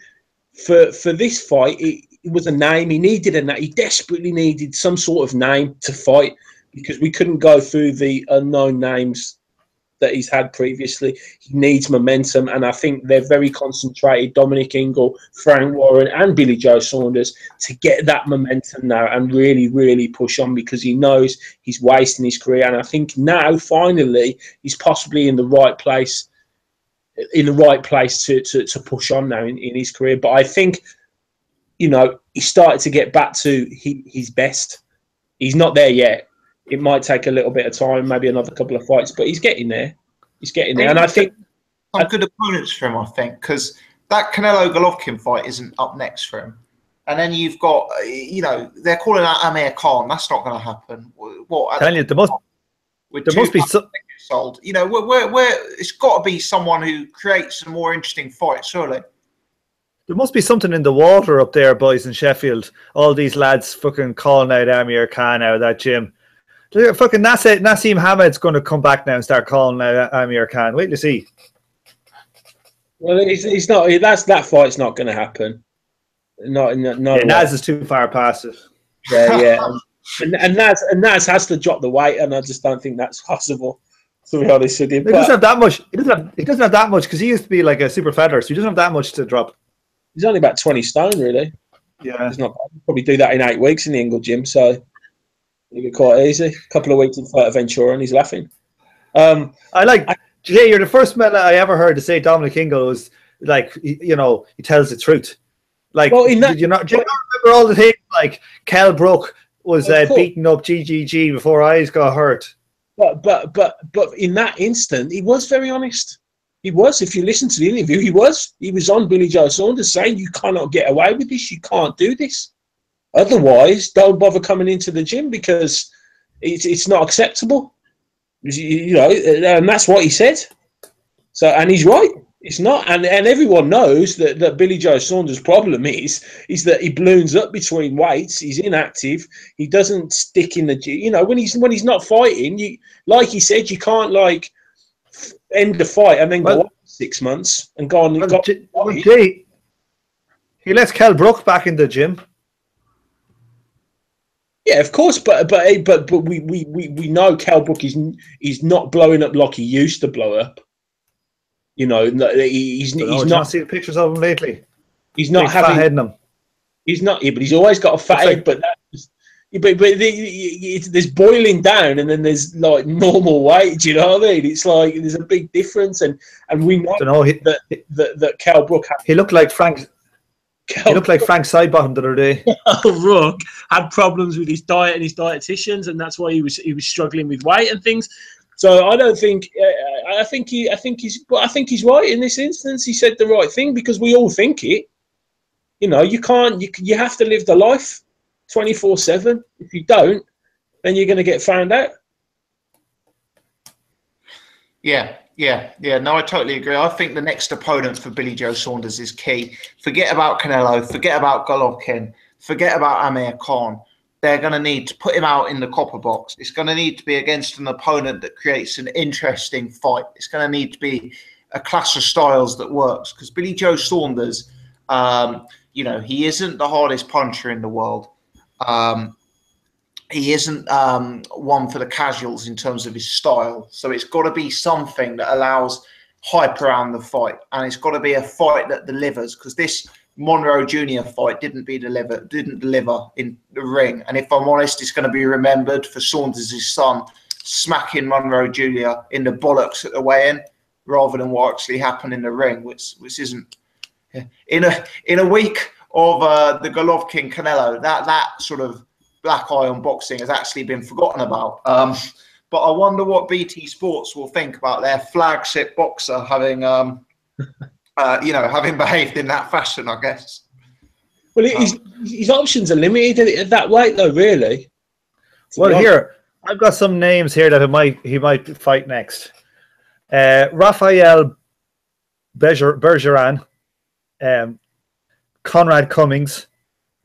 [SPEAKER 2] for this fight, it was a name. He needed a name. He desperately needed some sort of name to fight because we couldn't go through the unknown names that he's had previously. He needs momentum, and I think they're very concentrated, Dominic Ingle, Frank Warren, and Billy Joe Saunders, to get that momentum now and really, really push on because he knows he's wasting his career. And I think now, finally, he's possibly in the right place to push on now in his career. But I think, you know, he started to get back to his best. He's not there yet. It might take a little bit of time, maybe another couple of fights, but he's getting there. He's getting there. And I think
[SPEAKER 1] some good opponents for him, I think, because that Canelo Golovkin fight isn't up next for him. And then you've got, you know, they're calling out Amir Khan. That's not going to happen. What?
[SPEAKER 4] Telling you, there must be some
[SPEAKER 1] sold. You know, where it's got to be someone who creates a more interesting fight, surely.
[SPEAKER 4] There must be something in the water up there, boys, in Sheffield. All these lads fucking calling out Amir Khan out of that gym. Fucking Nassim Hamed's going to come back now and start calling out Amir Khan. Wait to see.
[SPEAKER 2] Well, he's not. That fight's not going to happen. Not.
[SPEAKER 4] Naz is too far past it.
[SPEAKER 2] Yeah. and Naz has to drop the weight, and I just don't think that's possible. To be honest with you,
[SPEAKER 4] he doesn't have that much. He doesn't have that much because he used to be like a super feather, so he doesn't have that much to drop.
[SPEAKER 2] He's only about 20 stone, really.
[SPEAKER 4] Yeah,
[SPEAKER 2] it's not. He'll probably do that in 8 weeks in the Ingle gym, so. It'll be quite easy. A couple of weeks in Fuerteventura and he's laughing.
[SPEAKER 4] Jay, you're the first man I ever heard to say Dominic Ingle was like, you know, he tells the truth. Like, do you not remember all the things like Kell Brook was beating up GGG before eyes got hurt?
[SPEAKER 2] But in that instant, he was very honest. He was. If you listen to the interview, he was on Billy Joe Saunders saying, you cannot get away with this. You can't do this. Otherwise, don't bother coming into the gym because it's not acceptable. You know, and that's what he said. So, and he's right. It's not, and everyone knows that Billy Joe Saunders' problem is that he balloons up between weights. He's inactive. He doesn't stick in the gym. You know, when he's not fighting, like he said, you can't like end the fight and then go on for 6 months and go on.
[SPEAKER 4] He lets Kell Brook back in the gym.
[SPEAKER 2] Yeah, of course, but we know Kell Brook is not blowing up like he used to blow up. You know, he's not
[SPEAKER 4] seen pictures of him lately.
[SPEAKER 2] He's not having
[SPEAKER 4] fat head in him.
[SPEAKER 2] He's not, but he's always got a fat head. But there's boiling down, and then there's like normal weight. Do you know what I mean? It's like there's a big difference, and we know that Kell Brook.
[SPEAKER 4] He looked like Frank. He looked like Frank Sidebottom the other day.
[SPEAKER 2] Rook had problems with his diet and his dietitians, and that's why he was struggling with weight and things. So I don't think. I think he's right in this instance. He said the right thing because we all think it. You know, you can't. You have to live the life 24/7. If you don't, then you're going to get found out.
[SPEAKER 1] Yeah. No, I totally agree. I think the next opponent for Billy Joe Saunders is key. Forget about Canelo. Forget about Golovkin. Forget about Amir Khan. They're going to need to put him out in the copper box. It's going to need to be against an opponent that creates an interesting fight. It's going to need to be a clash of styles that works. Because Billy Joe Saunders, you know, he isn't the hardest puncher in the world. he isn't one for the casuals in terms of his style. So it's got to be something that allows hype around the fight, and it's got to be a fight that delivers, because this Monroe Jr. fight didn't deliver in the ring. And if I'm honest, it's going to be remembered for Saunders' son smacking Monroe Jr. in the bollocks at the weigh-in, rather than what actually happened in the ring, which isn't in a week of the Golovkin Canelo, that sort of black eye on boxing has actually been forgotten about. But I wonder what BT Sports will think about their flagship boxer having having behaved in that fashion, I guess.
[SPEAKER 2] Well, his options are limited at that weight, though, really.
[SPEAKER 4] Well, here, I've got some names here that he might fight next. Rafael Bergeron, Conrad Cummings,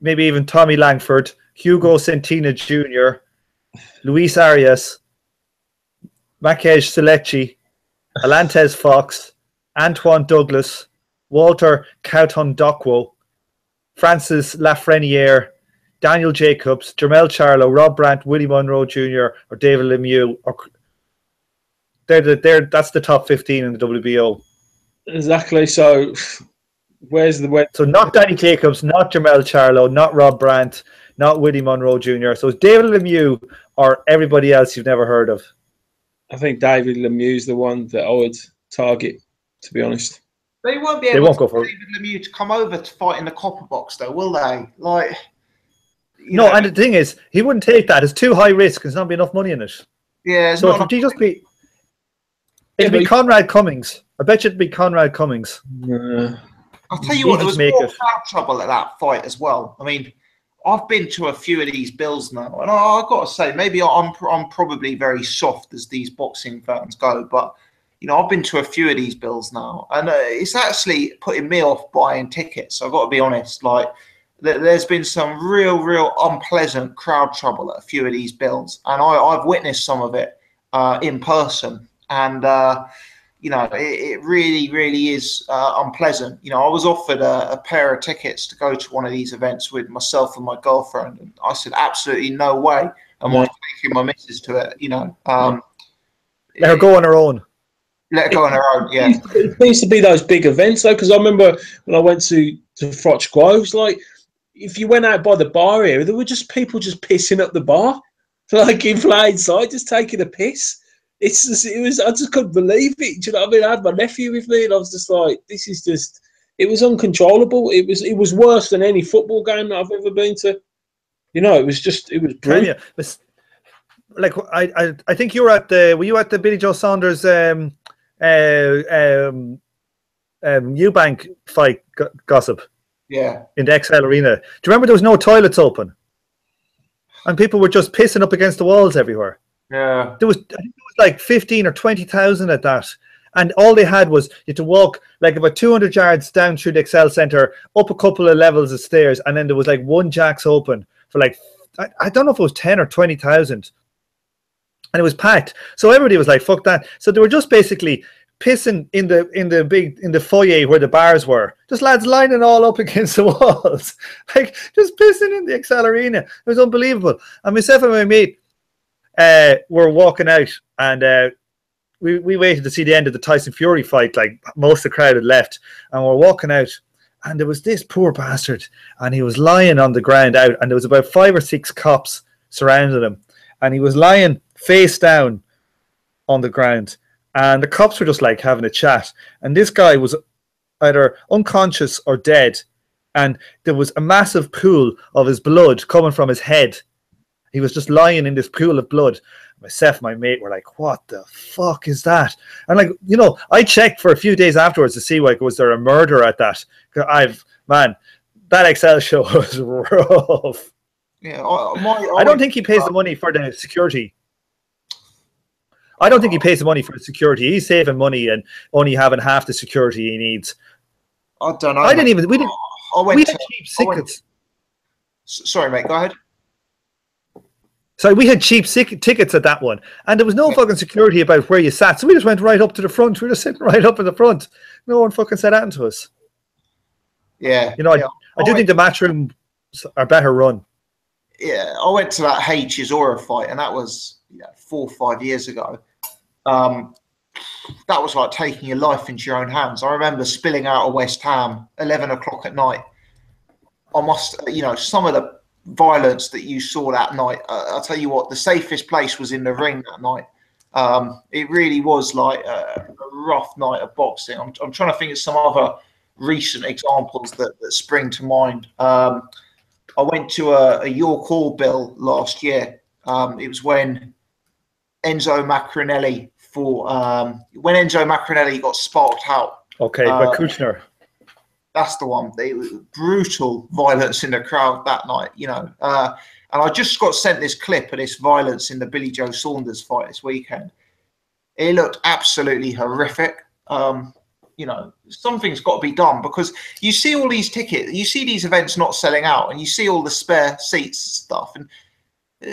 [SPEAKER 4] maybe even Tommy Langford, Hugo Centina Jr., Luis Arias, Makej Selechi, Alantez Fox, Antoine Douglas, Walter Cowton Docwo, Francis Lafreniere, Daniel Jacobs, Jermel Charlo, Rob Brandt, Willie Monroe Jr., or David Lemieux. That's the top 15 in the WBO.
[SPEAKER 2] Exactly. So where's the way?
[SPEAKER 4] So not Danny Jacobs, not Jermel Charlo, not Rob Brandt, not Willie Monroe Jr. So it's David Lemieux or everybody else you've never heard of.
[SPEAKER 2] I think David Lemieux's the one that I would target, to be honest.
[SPEAKER 1] They won't be able to get David Lemieux to come over to fight in the copper box, though, will they? Like,
[SPEAKER 4] no, and the thing is, he wouldn't take that. It's too high risk. There's not be enough money in it.
[SPEAKER 1] Yeah,
[SPEAKER 4] so it'd be Conrad Cummings. I bet you it'd be Conrad Cummings.
[SPEAKER 1] I'll tell you what, there was more crowd trouble at that fight as well. I mean, I've been to a few of these bills now, and I've got to say, maybe I'm probably very soft as these boxing fans go, but I've been to a few of these bills now, and it's actually putting me off buying tickets. I've got to be honest. Like, there's been some real unpleasant crowd trouble at a few of these bills, and I've witnessed some of it in person, and it really is unpleasant. I was offered a pair of tickets to go to one of these events with myself and my girlfriend, and I said, absolutely no way am I taking my missus to it.
[SPEAKER 4] Let her go on her own.
[SPEAKER 1] Let her go on her own, yeah.
[SPEAKER 2] It used to be those big events, though, because I remember when I went to Froch Groves, like, if you went out by the bar area, there were just people just pissing up the bar, like in plain sight, just taking a piss. I just couldn't believe it. Do you know what I mean? I had my nephew with me, and I was just like, it was uncontrollable. It was worse than any football game that I've ever been to. It was brilliant.
[SPEAKER 4] Like, I think you were were you at the Billy Joe Saunders Eubank fight gossip?
[SPEAKER 1] Yeah. In
[SPEAKER 4] the XL Arena. Do you remember there was no toilets open? And people were just pissing up against the walls everywhere.
[SPEAKER 1] Yeah.
[SPEAKER 4] I think there was like 15 or 20,000 at that. And all they had was you had to walk like about 200 yards down through the Excel Centre, up a couple of levels of stairs, and then there was like one Jack's open for like, I don't know if it was 10 or 20,000. And it was packed. So everybody was like, fuck that. So they were just basically pissing in the foyer where the bars were. Just lads lining all up against the walls. Like, just pissing in the Excel Arena. It was unbelievable. And myself and my mate were walking out, and we waited to see the end of the Tyson Fury fight. Like, most of the crowd had left, and we're walking out, and there was this poor bastard, and he was lying on the ground out, and there was about 5 or 6 cops surrounding him, and he was lying face down on the ground, and the cops were just like having a chat, and this guy was either unconscious or dead, and there was a massive pool of his blood coming from his head. He was just lying in this pool of blood. Myself and my mate were like, what the fuck is that? And like, I checked for a few days afterwards to see, like, was there a murder at that? That Excel show was rough.
[SPEAKER 1] Yeah,
[SPEAKER 4] I don't think he pays the money for the security. I don't think he pays the money for the security. He's saving money and only having half the security he needs.
[SPEAKER 1] I don't know.
[SPEAKER 4] We had cheap tickets.
[SPEAKER 1] Sorry, mate, go ahead.
[SPEAKER 4] So we had cheap tickets at that one, and there was no fucking security about where you sat. So we just went right up to the front. We were just sitting right up in the front. No one fucking said that to us.
[SPEAKER 1] Yeah.
[SPEAKER 4] I do think the matchroom are better run.
[SPEAKER 1] yeah, I went to that Haye Chisora fight, and that was 4 or 5 years ago. That was like taking your life into your own hands. I remember spilling out of West Ham 11 o'clock at night. I must, some of the violence that you saw that night. I'll tell you what, the safest place was in the ring that night. It really was like a rough night of boxing. I'm trying to think of some other recent examples that spring to mind. I went to a York Hall bill last year. It was when Enzo Macronelli when Enzo Macronelli got sparked out.
[SPEAKER 4] Okay, but Kuchner.
[SPEAKER 1] That's the one. It was brutal violence in the crowd that night, and I just got sent this clip of this violence in the Billy Joe Saunders fight this weekend. It looked absolutely horrific. Something's got to be done, because you see all these tickets, you see these events not selling out, and you see all the spare seats stuff, and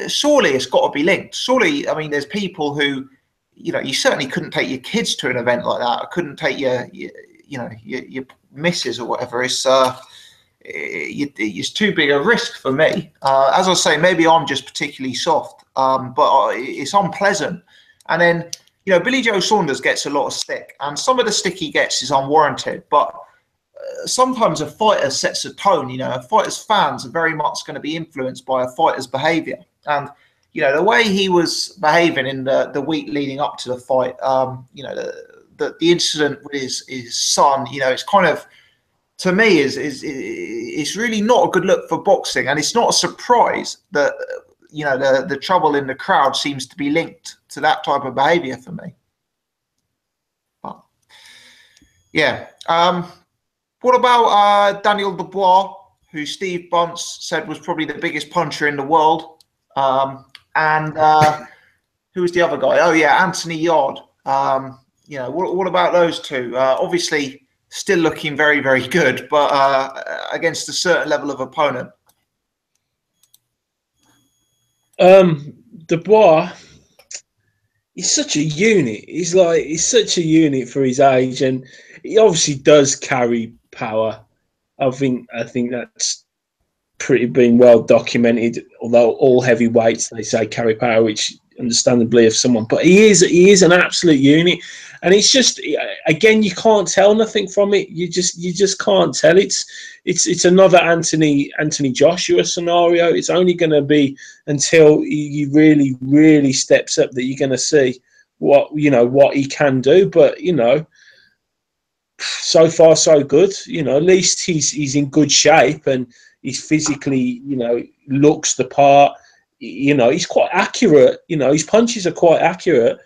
[SPEAKER 1] surely it's got to be linked. Surely, I mean, there's people who, you certainly couldn't take your kids to an event like that. I couldn't take your missus or whatever. It's too big a risk for me. As I say, maybe I'm just particularly soft, but it's unpleasant. And then, Billy Joe Saunders gets a lot of stick, and some of the stick he gets is unwarranted, but sometimes a fighter sets a tone. A fighter's fans are very much going to be influenced by a fighter's behaviour. And the way he was behaving in the week leading up to the fight, the incident with his son, it's kind of, to me, is really not a good look for boxing. And it's not a surprise that the trouble in the crowd seems to be linked to that type of behaviour for me. But, yeah. What about Daniel Dubois, who Steve Bunce said was probably the biggest puncher in the world? And who was the other guy? Oh, yeah, Anthony Yarde. What about those two? Obviously, still looking very, very good, but against a certain level of opponent.
[SPEAKER 2] Dubois, he's such a unit. He's such a unit for his age, and he obviously does carry power. I think that's pretty been well documented. Although all heavyweights, they say, carry power, which understandably of someone, but he is an absolute unit, and it's just, again, you can't tell nothing from it. You just can't tell. It's another Anthony Joshua scenario. It's only going to be until he really, really steps up that you're going to see what he can do. But so far so good. At least he's in good shape, and he's physically, looks the part. He's quite accurate. His punches are quite accurate.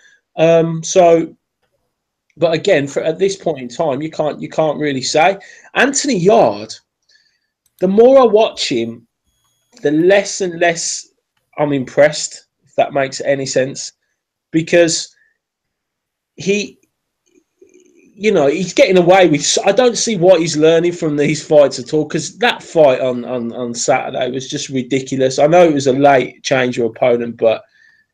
[SPEAKER 2] But again, at this point in time, you can't really say. Anthony Yarde, the more I watch him, the less and less I'm impressed, if that makes any sense, because he's getting away with. I don't see what he's learning from these fights at all, because that fight on Saturday was just ridiculous. I know it was a late change of opponent, but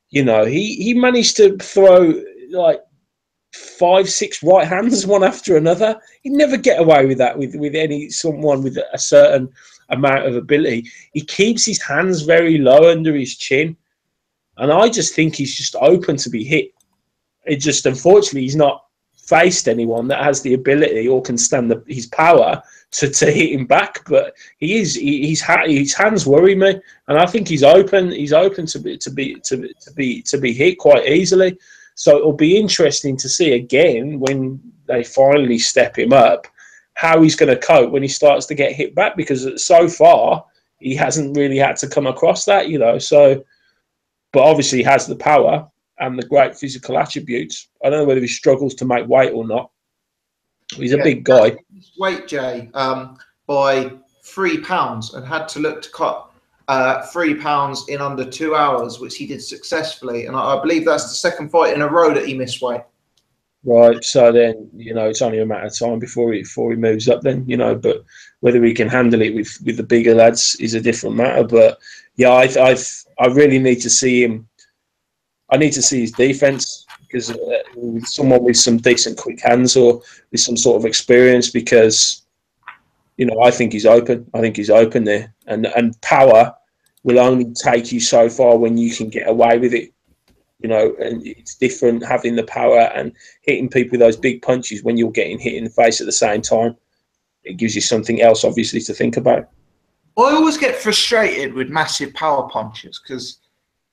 [SPEAKER 2] he managed to throw like 5-6 right hands one after another. He'd never get away with that with someone with a certain amount of ability. He keeps his hands very low under his chin, and I just think he's just open to be hit. It just, unfortunately, he's not faced anyone that has the ability or can stand his power to hit him back. But his hands worry me, and I think he's open to be hit quite easily. So it'll be interesting to see again when they finally step him up how he's going to cope when he starts to get hit back, because so far he hasn't really had to come across that, So, but obviously he has the power and the great physical attributes. I don't know whether he struggles to make weight or not. He's a big guy.
[SPEAKER 1] Weight, Jay, by 3 pounds, and had to look to cut 3 pounds in under 2 hours, which he did successfully. And I believe that's the second fight in a row that he missed weight.
[SPEAKER 2] Right. So then, it's only a matter of time before he moves up then, but whether he can handle it with the bigger lads is a different matter. But yeah, I really need to see him. I need to see his defense, because with someone with some decent quick hands or with some sort of experience, because I think he's open. I think he's open there, and power. will only take you so far when you can get away with it. You know, and it's different having the power and hitting people with those big punches when you're getting hit in the face at the same time. It gives you something else, obviously, to think about.
[SPEAKER 1] I always get frustrated with massive power punches because,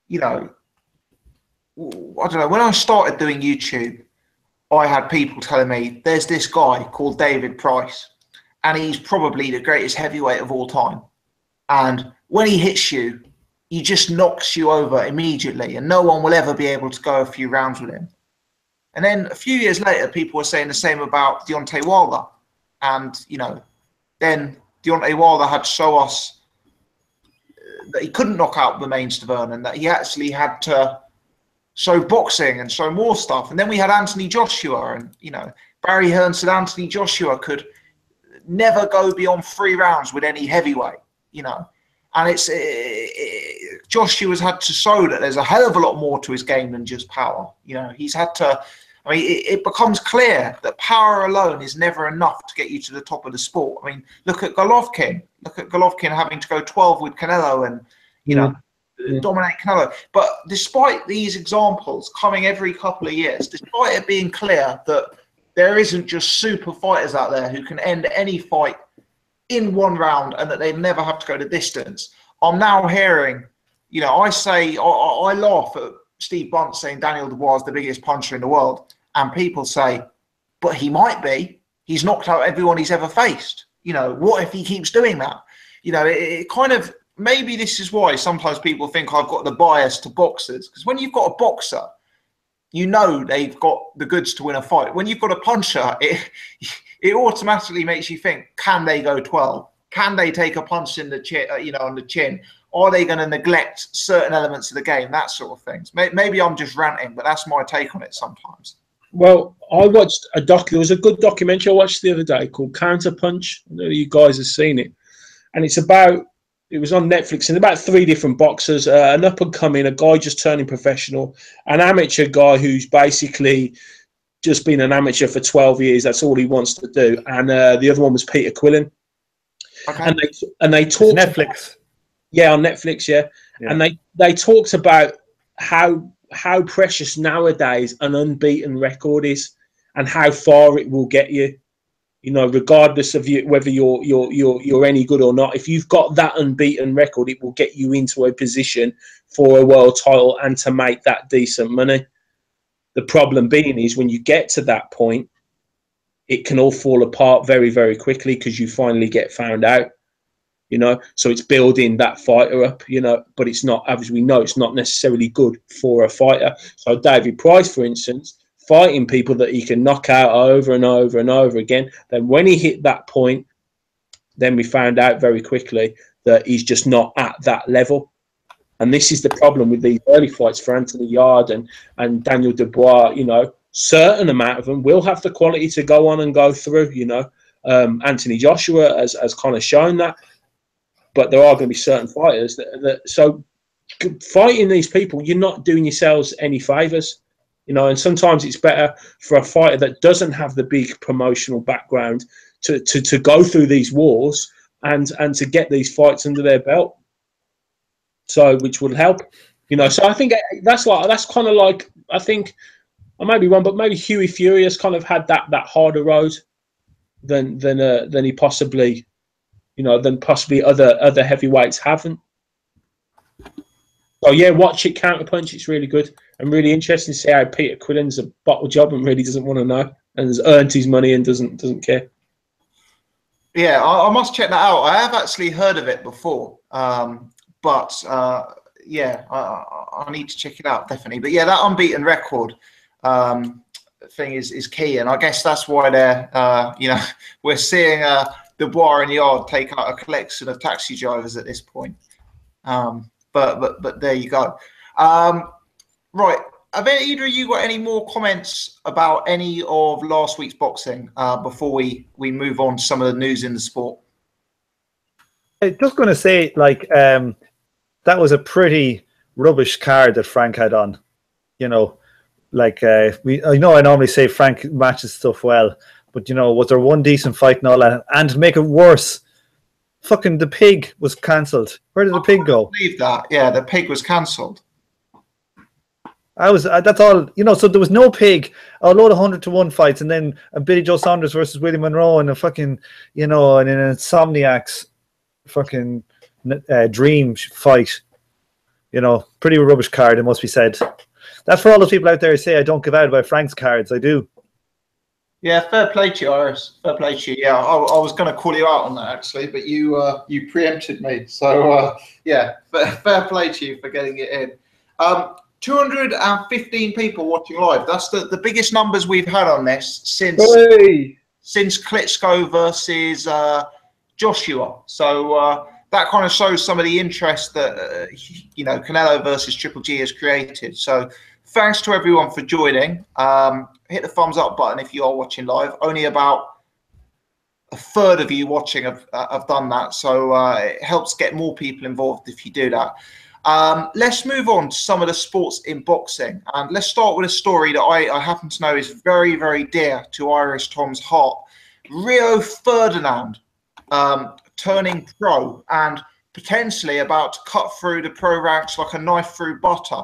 [SPEAKER 1] you know, I don't know, when I started doing YouTube, I had people telling me there's this guy called David Price and he's probably the greatest heavyweight of all time. And when he hits you, he just knocks you over immediately and no one will ever be able to go a few rounds with him. And then a few years later, people were saying the same about Deontay Wilder. And, you know, then Deontay Wilder had to show us that he couldn't knock out the Mainster Vernon, that he actually had to show boxing and show more stuff. And then we had Anthony Joshua, and, you know, Barry Hearn said Anthony Joshua could never go beyond 3 rounds with any heavyweight, you know. And Joshua's had to show that there's a hell of a lot more to his game than just power. You know, he's had to, I mean, it becomes clear that power alone is never enough to get you to the top of the sport. I mean, look at Golovkin. Look at Golovkin having to go 12 with Canelo and, you know, dominate Canelo. But despite these examples coming every couple of years, despite it being clear that there isn't just super fighters out there who can end any fight in 1 round and that they never have to go the distance, I'm now hearing, you know, I laugh at Steve Blunt saying Daniel Dubois is the biggest puncher in the world. And people say, but he might be. He's knocked out everyone he's ever faced. You know, what if he keeps doing that? You know, it kind of, maybe this is why sometimes people think I've got the bias to boxers. Because when you've got a boxer, you know they've got the goods to win a fight. When you've got a puncher, it automatically makes you think, can they go 12? Can they take a punch in the chin, you know, on the chin? Are they going to neglect certain elements of the game? That sort of things. Maybe I'm just ranting, but that's my take on it sometimes.
[SPEAKER 2] Well, I watched there was a good documentary I watched the other day called Counter Punch. I know you guys have seen it. And it was on Netflix, and about 3 different boxers, an up-and-coming, a guy just turning professional, an amateur guy who's basically just been an amateur for 12 years. That's all he wants to do. And the other one was Peter Quillen. Okay. And they talked
[SPEAKER 4] Netflix.
[SPEAKER 2] Yeah, on Netflix, yeah. And they talked about how precious nowadays an unbeaten record is and how far it will get you. You know, regardless of whether you're any good or not, if you've got that unbeaten record, it will get you into a position for a world title and to make that decent money. The problem being is when you get to that point, it can all fall apart very, very quickly because you finally get found out. You know, so it's building that fighter up, you know, but it's not, as we know, it's not necessarily good for a fighter. So David Price, for instance, fighting people that he can knock out over and over and over again. Then when he hit that point, then we found out very quickly that he's just not at that level. And this is the problem with these early fights for Anthony Yarde and Daniel Dubois. You know, certain amount of them will have the quality to go on and go through, you know. Anthony Joshua has kind of shown that. But there are going to be certain fighters so fighting these people, you're not doing yourselves any favours, you know. And sometimes it's better for a fighter that doesn't have the big promotional background to go through these wars and to get these fights under their belt. So, which would help, you know. So I think that's kind of like, I think I may be wrong, but maybe Hughie Fury has kind of had that harder road than he possibly. You know, than possibly other heavyweights haven't. So yeah, watch it, Counterpunch. It's really good and really interesting to see how Peter Quillen's a bottle job and really doesn't want to know and has earned his money and doesn't care.
[SPEAKER 1] Yeah, I must check that out. I have actually heard of it before, but yeah, I need to check it out definitely. But yeah, that unbeaten record thing is key, and I guess that's why they're you know, we're seeing Dubois and Yarde take out a collection of taxi drivers at this point. But there you go. Right. Have either of you got any more comments about any of last week's boxing before we move on to some of the news in the sport?
[SPEAKER 4] I'm just going to say, like, that was a pretty rubbish card that Frank had on. You know, like, I know I normally say Frank matches stuff well, but, you know, was there one decent fight and all that? And to make it worse, fucking the pig was cancelled. Where did the pig go?
[SPEAKER 1] I believe that. Yeah, the pig was cancelled.
[SPEAKER 4] That's all, you know, so there was no pig, a load of 100-to-1 fights, and then a Billy Joe Saunders versus Willie Monroe and a fucking, you know, and an Insomniac's fucking dream fight. You know, pretty rubbish card, it must be said. That's for all those people out there who say I don't give out about Frank's cards. I do.
[SPEAKER 1] Yeah, fair play to you, Iris. Fair play to you. Yeah, I was going to call you out on that actually, but you preempted me. So yeah, fair play to you for getting it in. 215 people watching live. That's the biggest numbers we've had on this since Klitschko versus Joshua. So that kind of shows some of the interest that you know, Canelo versus Triple G has created. So thanks to everyone for joining. Hit the thumbs up button if you are watching live. Only about a third of you watching have done that, so it helps get more people involved if you do that. Let's move on to some of the sports in boxing, and let's start with a story that I happen to know is very, very dear to Irish Tom's heart. Rio Ferdinand turning pro and potentially about to cut through the pro ranks like a knife through butter.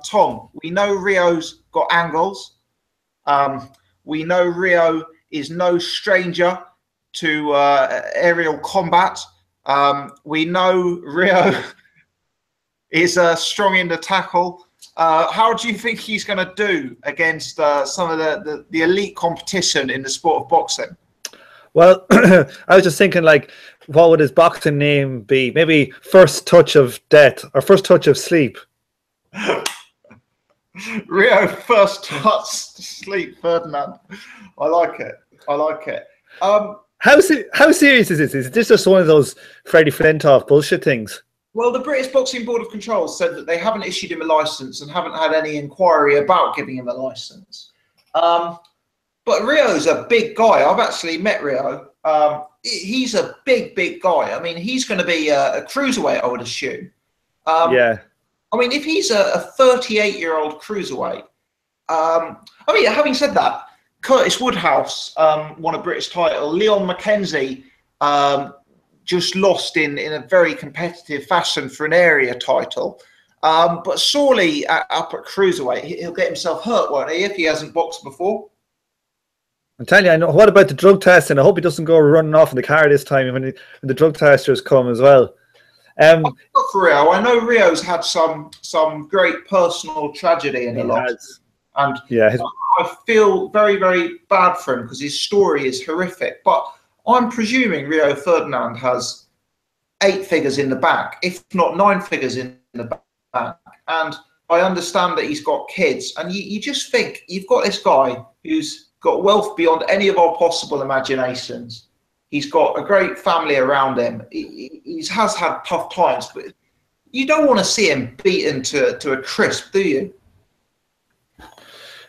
[SPEAKER 1] Tom, we know Rio's got angles. We know Rio is no stranger to aerial combat. We know Rio is strong in the tackle. How do you think he's going to do against some of the elite competition in the sport of boxing?
[SPEAKER 4] Well, I was just thinking, like, what would his boxing name be? Maybe First Touch of Death or First Touch of Sleep.
[SPEAKER 1] Rio First Touch Sleep Ferdinand. I like it. I like it.
[SPEAKER 4] How serious is this? Is this just one of those Freddie Flintoff bullshit things?
[SPEAKER 1] Well, the British Boxing Board of Control said that they haven't issued him a licence and haven't had any inquiry about giving him a licence. But Rio's a big guy. I've actually met Rio. He's a big guy. I mean, he's going to be a cruiserweight, I would assume.
[SPEAKER 4] Yeah.
[SPEAKER 1] I mean, if he's a 38-year-old cruiserweight, I mean, having said that, Curtis Woodhouse won a British title. Leon Mackenzie just lost in a very competitive fashion for an area title. But surely up at cruiserweight, he'll get himself hurt, won't he, if he hasn't boxed before?
[SPEAKER 4] I'm telling you, I know. What about the drug test? And I hope he doesn't go running off in the car this time when the drug testers come as well.
[SPEAKER 1] Not for Rio. I know Rio's had some great personal tragedy in his life, and
[SPEAKER 4] yeah,
[SPEAKER 1] I feel very, very bad for him because his story is horrific. But I'm presuming Rio Ferdinand has 8 figures in the bank, if not 9 figures in the bank. And I understand that he's got kids, and you just think you've got this guy who's got wealth beyond any of our possible imaginations. He's got a great family around him. He has had tough times, but you don't want to see him beaten to a crisp, do you?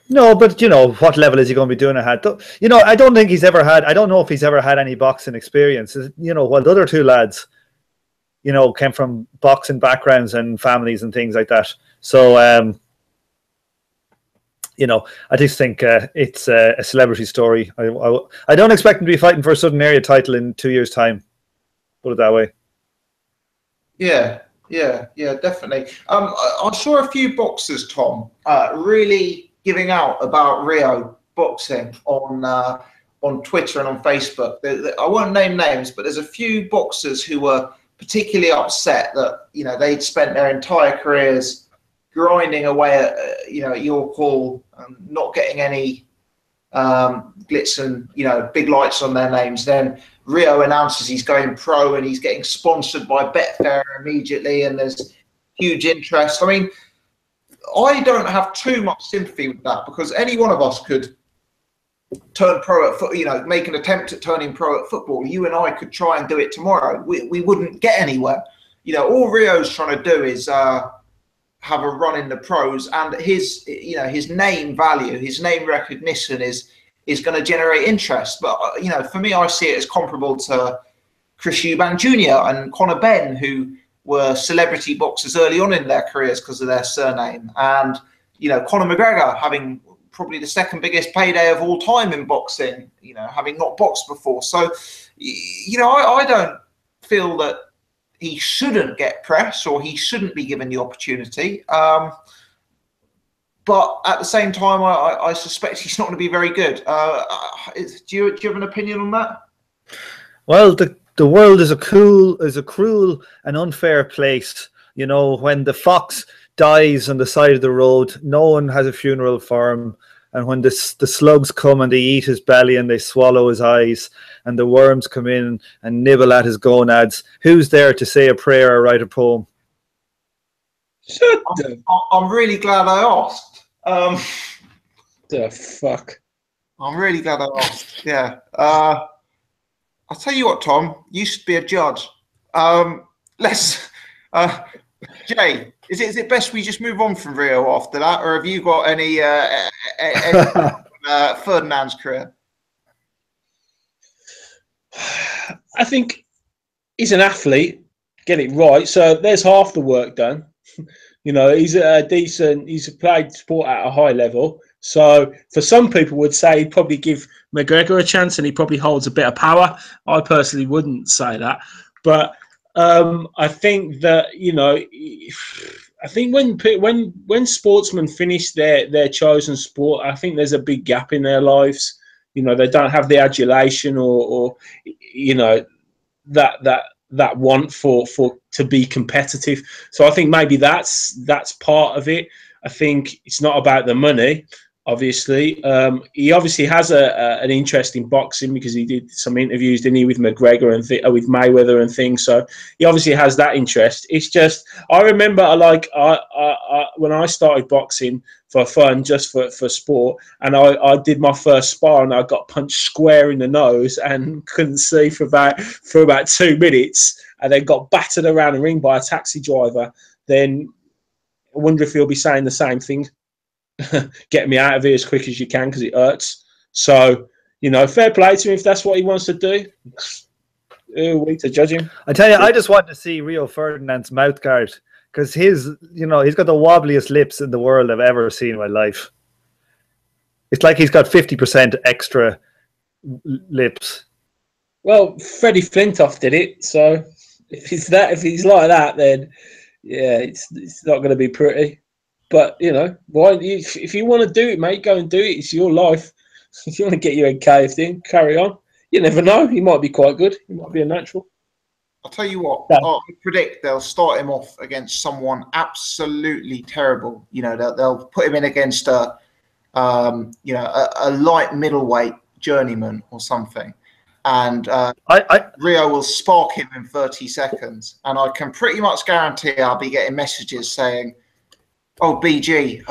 [SPEAKER 4] No, but, you know, what level is he going to be doing it at? You know, I don't think he's ever had, I don't know if he's ever had any boxing experience. You know, while the other 2 lads, you know, came from boxing backgrounds and families and things like that. So, you know, I just think it's a celebrity story. I don't expect him to be fighting for a Southern Area title in 2 years' time. Put it that way.
[SPEAKER 1] Yeah, definitely. I saw a few boxers, Tom, really giving out about Rio boxing on Twitter and on Facebook. I won't name names, but there's a few boxers who were particularly upset that, you know, they'd spent their entire careers grinding away at, you know, at your call, not getting any glitz and, you know, big lights on their names. Then Rio announces he's going pro and he's getting sponsored by Betfair immediately, and there's huge interest. I mean, I don't have too much sympathy with that, because any one of us could turn pro at you know, make an attempt at turning pro at football. You and I could try and do it tomorrow. We wouldn't get anywhere. You know, all Rio's trying to do is have a run in the pros, and his, you know, his name value, his name recognition is going to generate interest. But you know, for me, I see it as comparable to Chris Eubank Jr. and Conor Benn, who were celebrity boxers early on in their careers because of their surname, and you know, Conor McGregor having probably the 2nd biggest payday of all time in boxing, you know, having not boxed before. So, you know, I don't feel that he shouldn't get press or he shouldn't be given the opportunity. But at the same time, I suspect he's not going to be very good. Do you have an opinion on that?
[SPEAKER 4] Well, the world is a cruel and unfair place. You know, when the fox dies on the side of the road, no one has a funeral for him. And when the slugs come and they eat his belly and they swallow his eyes, and the worms come in and nibble at his gonads, who's there to say a prayer or write a poem?
[SPEAKER 1] I'm really glad I asked.
[SPEAKER 2] The fuck?
[SPEAKER 1] I'm really glad I asked. Yeah. I'll tell you what, Tom. You should be a judge. Jay, is it best we just move on from Rio after that, or have you got any Ferdinand's career?
[SPEAKER 2] I think he's an athlete. Get it right. So there's half the work done. You know, he's played sport at a high level. So for some people would say he'd probably give McGregor a chance and he probably holds a bit of power. I personally wouldn't say that. But I think that, you know, I think when sportsmen finish their chosen sport, I think there's a big gap in their lives. You know, they don't have the adulation or you know, that want for to be competitive. So I think maybe that's part of it. I think it's not about the money. Obviously, he obviously has an interest in boxing because he did some interviews, didn't he, with McGregor and with Mayweather and things. So he obviously has that interest. It's just I remember when I started boxing for fun, just for sport, and I did my first spar and I got punched square in the nose and couldn't see for about 2 minutes, and then got battered around the ring by a taxi driver. Then I wonder if he'll be saying the same thing. Get me out of here as quick as you can because it hurts. So, you know, fair play to him if that's what he wants to do. Who are we to judge him?
[SPEAKER 4] I tell you, I just want to see Rio Ferdinand's mouth guard because he's got the wobbliest lips in the world I've ever seen in my life. It's like he's got 50% extra lips.
[SPEAKER 2] Well, Freddie Flintoff did it, so if he's like that, then yeah, it's not going to be pretty. But, you know, if you want to do it, mate, go and do it. It's your life. If you want to get your head caved in, carry on. You never know. He might be quite good. He might be a natural.
[SPEAKER 1] I'll tell you what.
[SPEAKER 2] Yeah.
[SPEAKER 1] I predict they'll start him off against someone absolutely terrible. You know, they'll put him in against a light middleweight journeyman or something. And Rio will spark him in 30 seconds. And I can pretty much guarantee I'll be getting messages saying, "Oh, BG,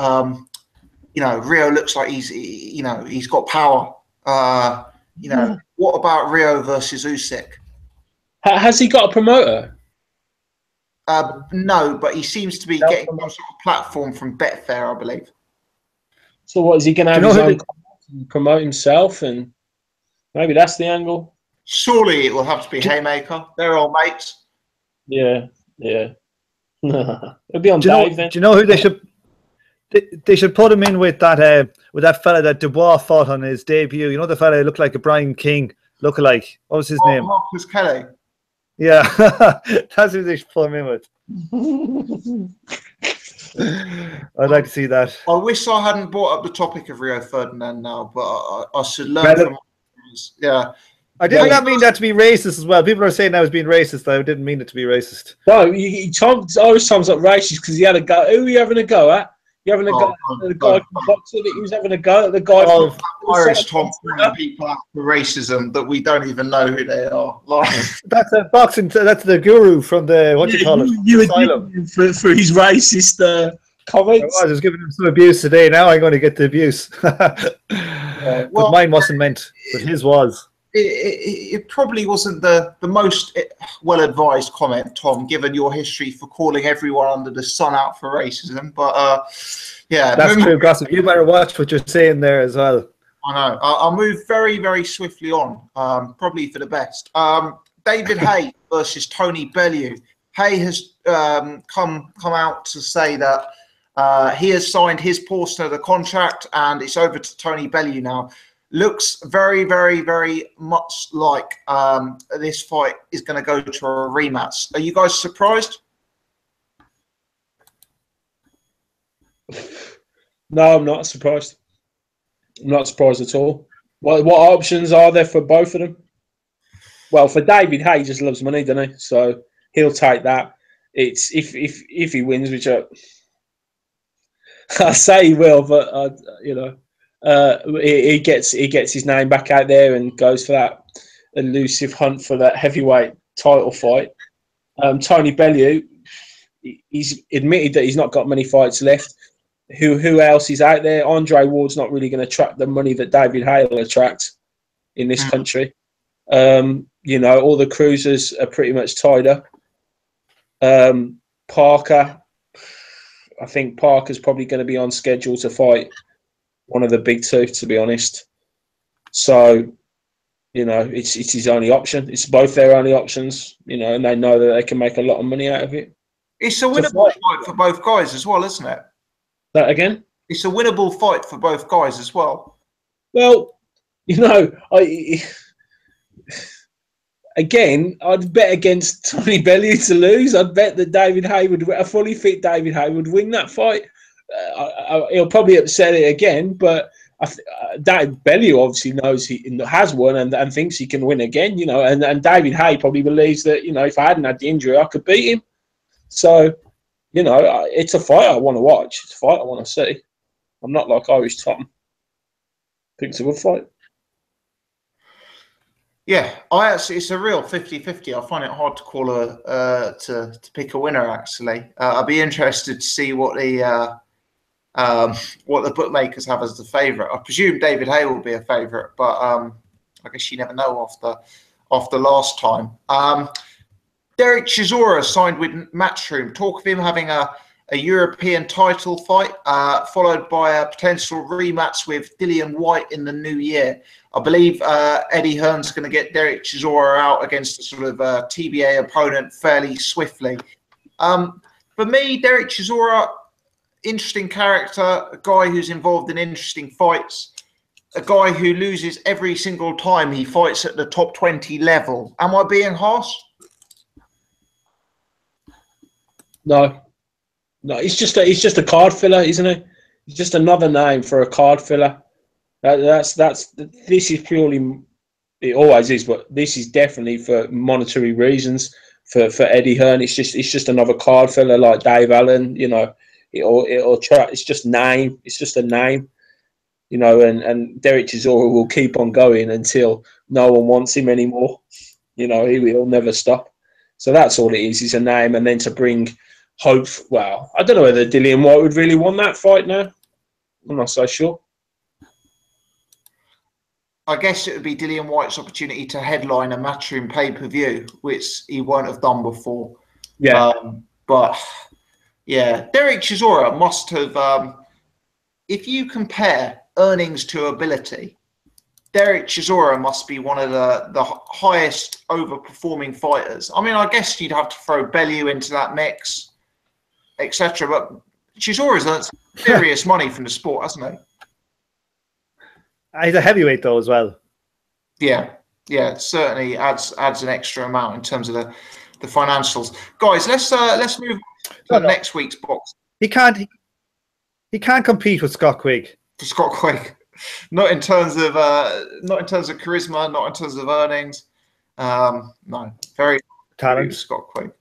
[SPEAKER 1] you know, Rio looks like he's got power. What about Rio versus Usyk?"
[SPEAKER 2] Has he got a promoter?
[SPEAKER 1] No, but he seems to be getting some sort of platform from Betfair, I believe.
[SPEAKER 2] So what, is he going to have his own and promote himself? And maybe that's the angle.
[SPEAKER 1] Surely it will have to be Haymaker. They're all mates.
[SPEAKER 2] Yeah. It'll be on Dave then.
[SPEAKER 4] Do you know who they should? They should put him in with that fella that Dubois fought on his debut. You know, the fella who looked like a Brian King lookalike. What was his name?
[SPEAKER 1] Marcus Kelly.
[SPEAKER 4] Yeah, that's who they should put him in with. I'd like to see that.
[SPEAKER 1] I wish I hadn't brought up the topic of Rio Ferdinand now, but I should learn from his. Yeah.
[SPEAKER 4] I did not mean that to be racist as well. People are saying I was being racist. I didn't mean it to be racist.
[SPEAKER 2] No, Irish Tom's not racist because he had a go. Who are you having a go at? You having a go at the guy from boxing? He was having a go at the guy from
[SPEAKER 1] Irish Tom calling people out for racism that we don't even know who they are. Like
[SPEAKER 4] that's a boxing. That's the guru from the what do you call it?
[SPEAKER 2] You Asylum for his racist comments.
[SPEAKER 4] I was giving him some abuse today. Now I'm going to get the abuse. But mine wasn't meant, but his was.
[SPEAKER 1] It probably wasn't the most well-advised comment, Tom, given your history for calling everyone under the sun out for racism. But, yeah.
[SPEAKER 4] That's true, Gossip. You better watch what you're saying there as well.
[SPEAKER 1] I know. I'll move very, very swiftly on, probably for the best. David Haye versus Tony Bellew. Haye has come out to say that he has signed his portion of the contract and it's over to Tony Bellew now. looks very, very, very much like this fight is going to go to a rematch. Are you guys surprised?
[SPEAKER 2] No, I'm not surprised. I'm not surprised at all. What options are there for both of them? Well, for David Haye, he just loves money, doesn't he? So he'll take that. It's if he wins, which I say he will, but he gets his name back out there and goes for that elusive hunt for that heavyweight title fight. Tony Bellew, he's admitted that he's not got many fights left. Who else is out there? Andre Ward's not really going to attract the money that David Haye will attract in this country. All the cruisers are pretty much tied up. Parker, I think Parker's probably going to be on schedule to fight one of the big two, to be honest. So, it's his only option. It's both their only options, and they know that they can make a lot of money out of it.
[SPEAKER 1] It's a winnable fight for both guys as well, isn't it?
[SPEAKER 2] That again?
[SPEAKER 1] It's a winnable fight for both guys as well.
[SPEAKER 2] Well, again, I'd bet against Tony Bellew to lose. I'd bet that David Haye a fully fit David Haye would win that fight. He'll probably upset it again, but Bellew obviously knows he has won and thinks he can win again. And David Haye probably believes that if I hadn't had the injury, I could beat him. So, it's a fight I want to watch. It's a fight I want to see. I'm not like Irish Tom. I think it's a good fight.
[SPEAKER 1] Yeah, it's a real 50-50. I find it hard to call to pick a winner. Actually, I'd be interested to see what the bookmakers have as the favourite. I presume David Haye will be a favourite, but I guess you never know after last time. Derek Chisora signed with Matchroom. Talk of him having a European title fight, followed by a potential rematch with Dillian Whyte in the new year. I believe Eddie Hearn's going to get Derek Chisora out against a sort of TBA opponent fairly swiftly. For me, Derek Chisora, interesting character, a guy who's involved in interesting fights, a guy who loses every single time he fights at the top 20 level. Am I being harsh?
[SPEAKER 2] No, he's just a card filler, isn't he? He's just another name for a card filler. This is purely, it always is, but this is definitely for monetary reasons for Eddie Hearn. It's just another card filler like Dave Allen. It's just name. It's just a name. And Derek Chisora will keep on going until no one wants him anymore. He'll never stop. So that's all it is. It's a name, and then to bring hope. Well, I don't know whether Dillian Whyte would really want that fight now. I'm not so sure.
[SPEAKER 1] I guess it would be Dillian Whyte's opportunity to headline a Matchroom pay-per-view, which he won't have done before.
[SPEAKER 2] Yeah.
[SPEAKER 1] But, yeah, Derek Chisora must have, if you compare earnings to ability, Derek Chisora must be one of the highest overperforming fighters. I mean, I guess you'd have to throw Bellew into that mix, etc. But Chisora's earned serious money from the sport, hasn't he?
[SPEAKER 4] He's a heavyweight though as well.
[SPEAKER 1] Yeah, certainly adds an extra amount in terms of the financials. Guys, let's move to next week's box.
[SPEAKER 4] He can't compete with Scott Quigg.
[SPEAKER 1] For Scott Quigg, not in terms of charisma, not in terms of earnings. No, very
[SPEAKER 4] talent.
[SPEAKER 1] Scott Quigg.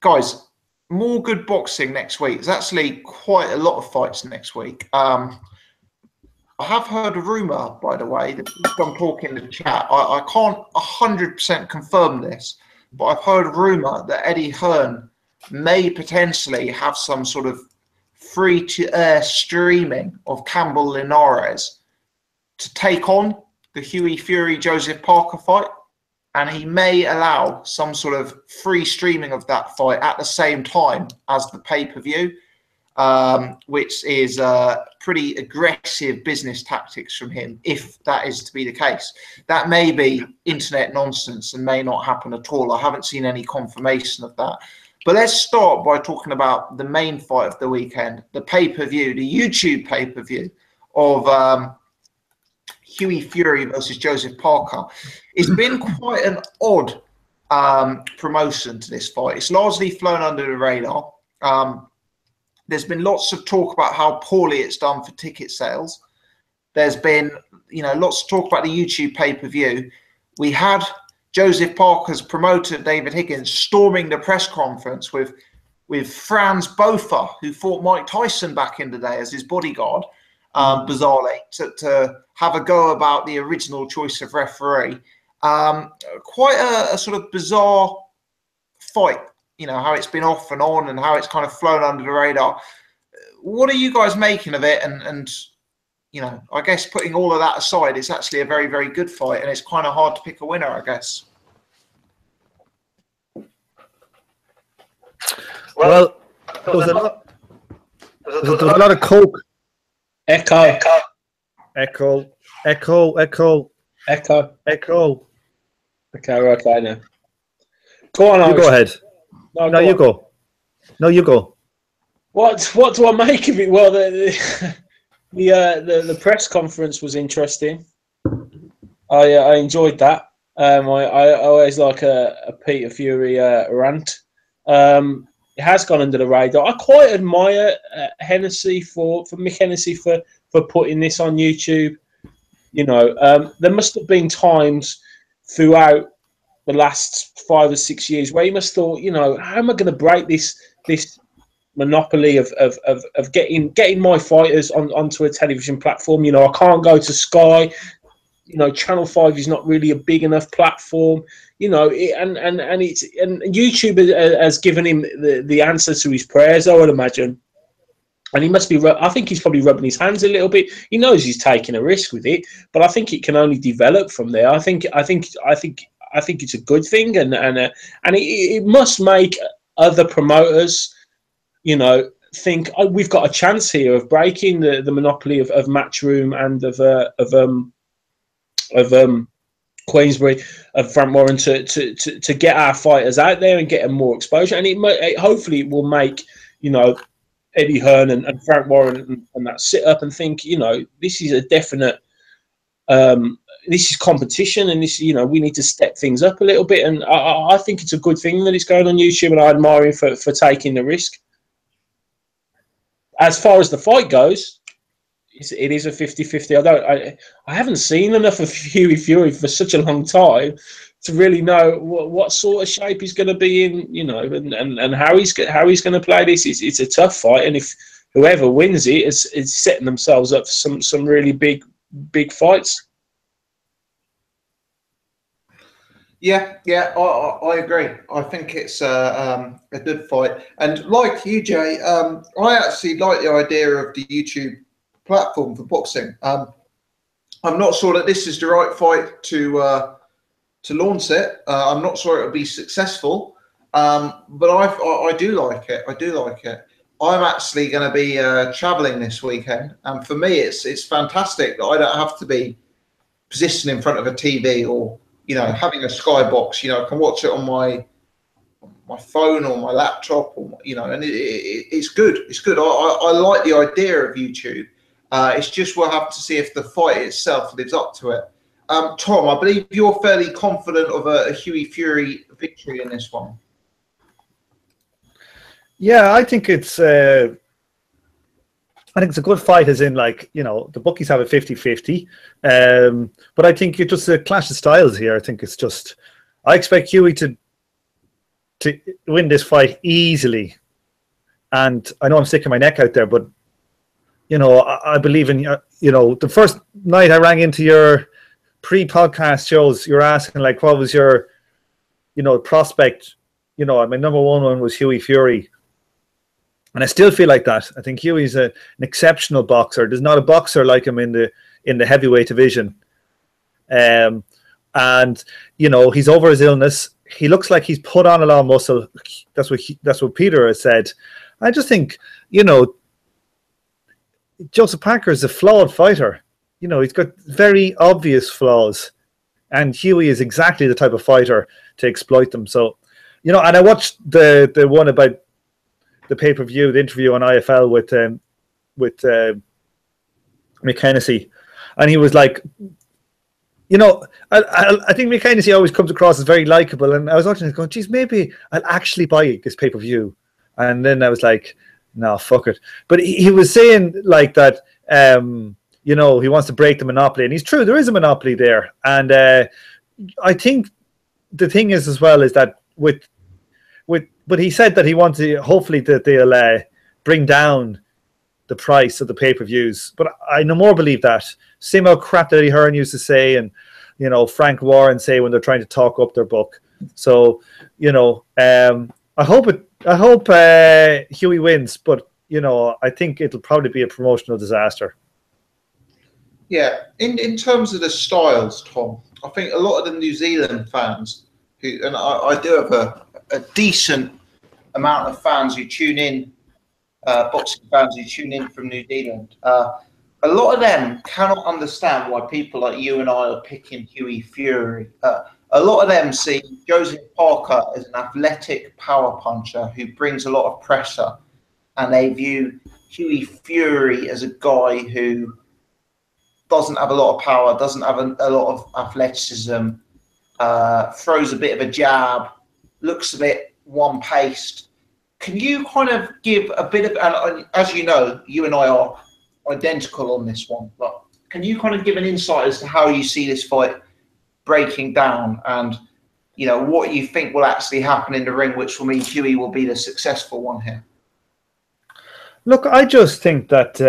[SPEAKER 1] Guys, more good boxing next week. There's actually quite a lot of fights next week. I have heard a rumour, by the way, that I'm talking in the chat. I can't 100% confirm this, but I've heard a rumour that Eddie Hearn may potentially have some sort of free-to-air streaming of Campbell Linares to take on the Hughie Fury-Joseph Parker fight. And he may allow some sort of free streaming of that fight at the same time as the pay-per-view, which is pretty aggressive business tactics from him, if that is to be the case. That may be internet nonsense and may not happen at all. I haven't seen any confirmation of that. But let's start by talking about the main fight of the weekend, the pay-per-view, the YouTube pay-per-view of Hughie Fury versus Joseph Parker. It's been quite an odd promotion to this fight. It's largely flown under the radar. There's been lots of talk about how poorly it's done for ticket sales. There's been, lots of talk about the YouTube pay-per-view. We had Joseph Parker's promoter, David Higgins, storming the press conference with Franz Bofer, who fought Mike Tyson back in the day as his bodyguard, bizarrely, to have a go about the original choice of referee. Quite a sort of bizarre fight, how it's been off and on and how it's kind of flown under the radar. What are you guys making of it? And I guess putting all of that aside, it's actually a very, very good fight, and it's kind of hard to pick a winner, I guess.
[SPEAKER 4] Well, there was a lot of coke.
[SPEAKER 2] Echo. Okay, right, okay now. Go on,
[SPEAKER 4] you go ahead. No, you go. No, you go.
[SPEAKER 2] What do I make of it? Well, the press conference was interesting. I enjoyed that. I always like a Peter Fury rant. It has gone under the radar. I quite admire Hennessy for Mick Hennessy for putting this on YouTube. There must have been times throughout the last 5 or 6 years where he must have thought, how am I going to break this monopoly of getting my fighters onto a television platform? I can't go to Sky. Channel 5 is not really a big enough platform. And YouTube has given him the answer to his prayers, I would imagine. And he must be. I think he's probably rubbing his hands a little bit. He knows he's taking a risk with it, but I think it can only develop from there. I think it's a good thing, and it must make other promoters, think we've got a chance here of breaking the monopoly of Matchroom and of Queensbury, of Frank Warren to get our fighters out there and get them more exposure, and it hopefully it will make Eddie Hearn and Frank Warren and that sit up and think, this is a definite, this is competition, and this, we need to step things up a little bit. And I think it's a good thing that it's going on YouTube, and I admire him for taking the risk. As far as the fight goes, it is a 50-50. I haven't seen enough of Hughie Fury for such a long time to really know what sort of shape he's going to be in, and how he's going to play this. It's a tough fight, and if whoever wins it is setting themselves up for some really big fights.
[SPEAKER 1] Yeah, I agree. I think it's a good fight, and like you, Jay, I actually like the idea of the YouTube platform for boxing. I'm not sure that this is the right fight to launch it. I'm not sure it'll be successful, but I do like it. I'm actually going to be traveling this weekend, and for me, it's fantastic that I don't have to be positioned in front of a TV or having a skybox. I can watch it on my phone or my laptop, or and it's good. It's good. I like the idea of YouTube. It's just we'll have to see if the fight itself lives up to it. Tom, I believe you're fairly confident of a Hughie Fury victory in this one.
[SPEAKER 4] Yeah, I think it's a good fight, as in, the bookies have a 50-50. But I think it's just a clash of styles here. I think it's just, I expect Hughie to win this fight easily. And I know I'm sticking my neck out there, but I believe in, the first night I rang into your pre-podcast shows, you're asking, what was your, prospect? My number one was Hughie Fury. And I still feel like that. I think Hughie's an exceptional boxer. There's not a boxer like him in the heavyweight division. And, he's over his illness. He looks like he's put on a lot of muscle. That's what Peter has said. I just think, Joseph Parker is a flawed fighter. He's got very obvious flaws, and Hughie is exactly the type of fighter to exploit them. So, and I watched the one about the pay-per-view, the interview on IFL with Mick Hennessy, and he was like, you know, I think McKenzie always comes across as very likable, and I was watching it going, geez, maybe I'll actually buy this pay-per-view. And then I was like, no, fuck it. But he was saying like that, you know, he wants to break the monopoly, and he's true, there is a monopoly there. And I think the thing is as well is that but he said that he wants to, hopefully that they'll bring down the price of the pay-per-views. But I no more believe that. Same old crap that Eddie Hearn used to say, and, you know, Frank Warren say when they're trying to talk up their book. So, you know, I hope Hughie wins, but, you know, I think it'll probably be a promotional disaster.
[SPEAKER 1] Yeah, in terms of the styles, Tom, I think a lot of the New Zealand fans, and I do have a decent amount of fans who tune in, boxing fans who tune in from New Zealand. A lot of them cannot understand why people like you and I are picking Hughie Fury. A lot of them see Joseph Parker as an athletic power puncher who brings a lot of pressure, and they view Hughie Fury as a guy who doesn't have a lot of power, doesn't have a lot of athleticism, throws a bit of a jab, looks a bit one-paced. Can you kind of give a bit of, and as you know, you and I are identical on this one, but can you kind of give an insight as to how you see this fight breaking down, and, you know, what you think will actually happen in the ring, which will mean Hughie will be the successful one here?
[SPEAKER 4] Look, I just think that,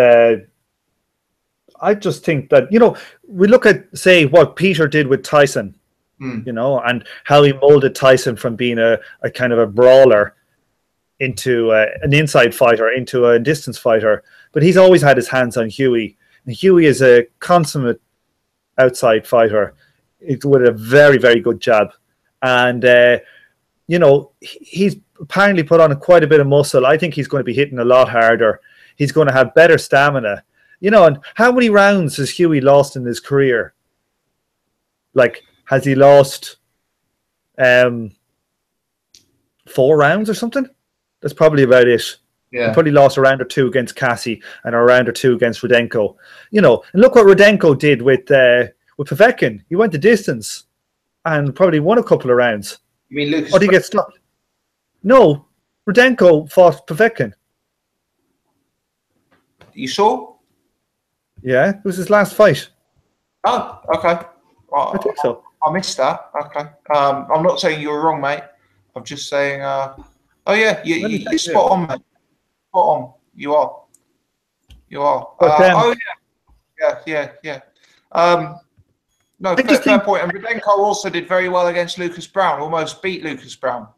[SPEAKER 4] you know, we look at, say, what Peter did with Tyson, you know, and how he molded Tyson from being a kind of a brawler into an inside fighter, into a distance fighter. But he's always had his hands on Hughie. And Hughie is a consummate outside fighter with a very, very good jab. And, you know, he's apparently put on quite a bit of muscle. I think he's going to be hitting a lot harder. He's going to have better stamina. You know, and how many rounds has Hughie lost in his career? Like, has he lost 4 rounds or something? That's probably about it. Yeah. He probably lost a round or 2 against Cassie and a round or 2 against Rudenko. You know, and look what Rudenko did with Povetkin. He went the distance and probably won a couple of rounds.
[SPEAKER 1] You mean Lucas?
[SPEAKER 4] Or did he get stopped? No, Rudenko fought Povetkin.
[SPEAKER 1] You saw?
[SPEAKER 4] Yeah, it was his last fight.
[SPEAKER 1] Oh, okay.
[SPEAKER 4] I think so.
[SPEAKER 1] I missed that. Okay. I'm not saying you were wrong, mate. I'm just saying. Oh yeah, you're spot on, mate. Spot on. You are. You are. Oh yeah. No, fair point. And Rudenko also did very well against Lucas Brown. Almost beat Lucas Brown.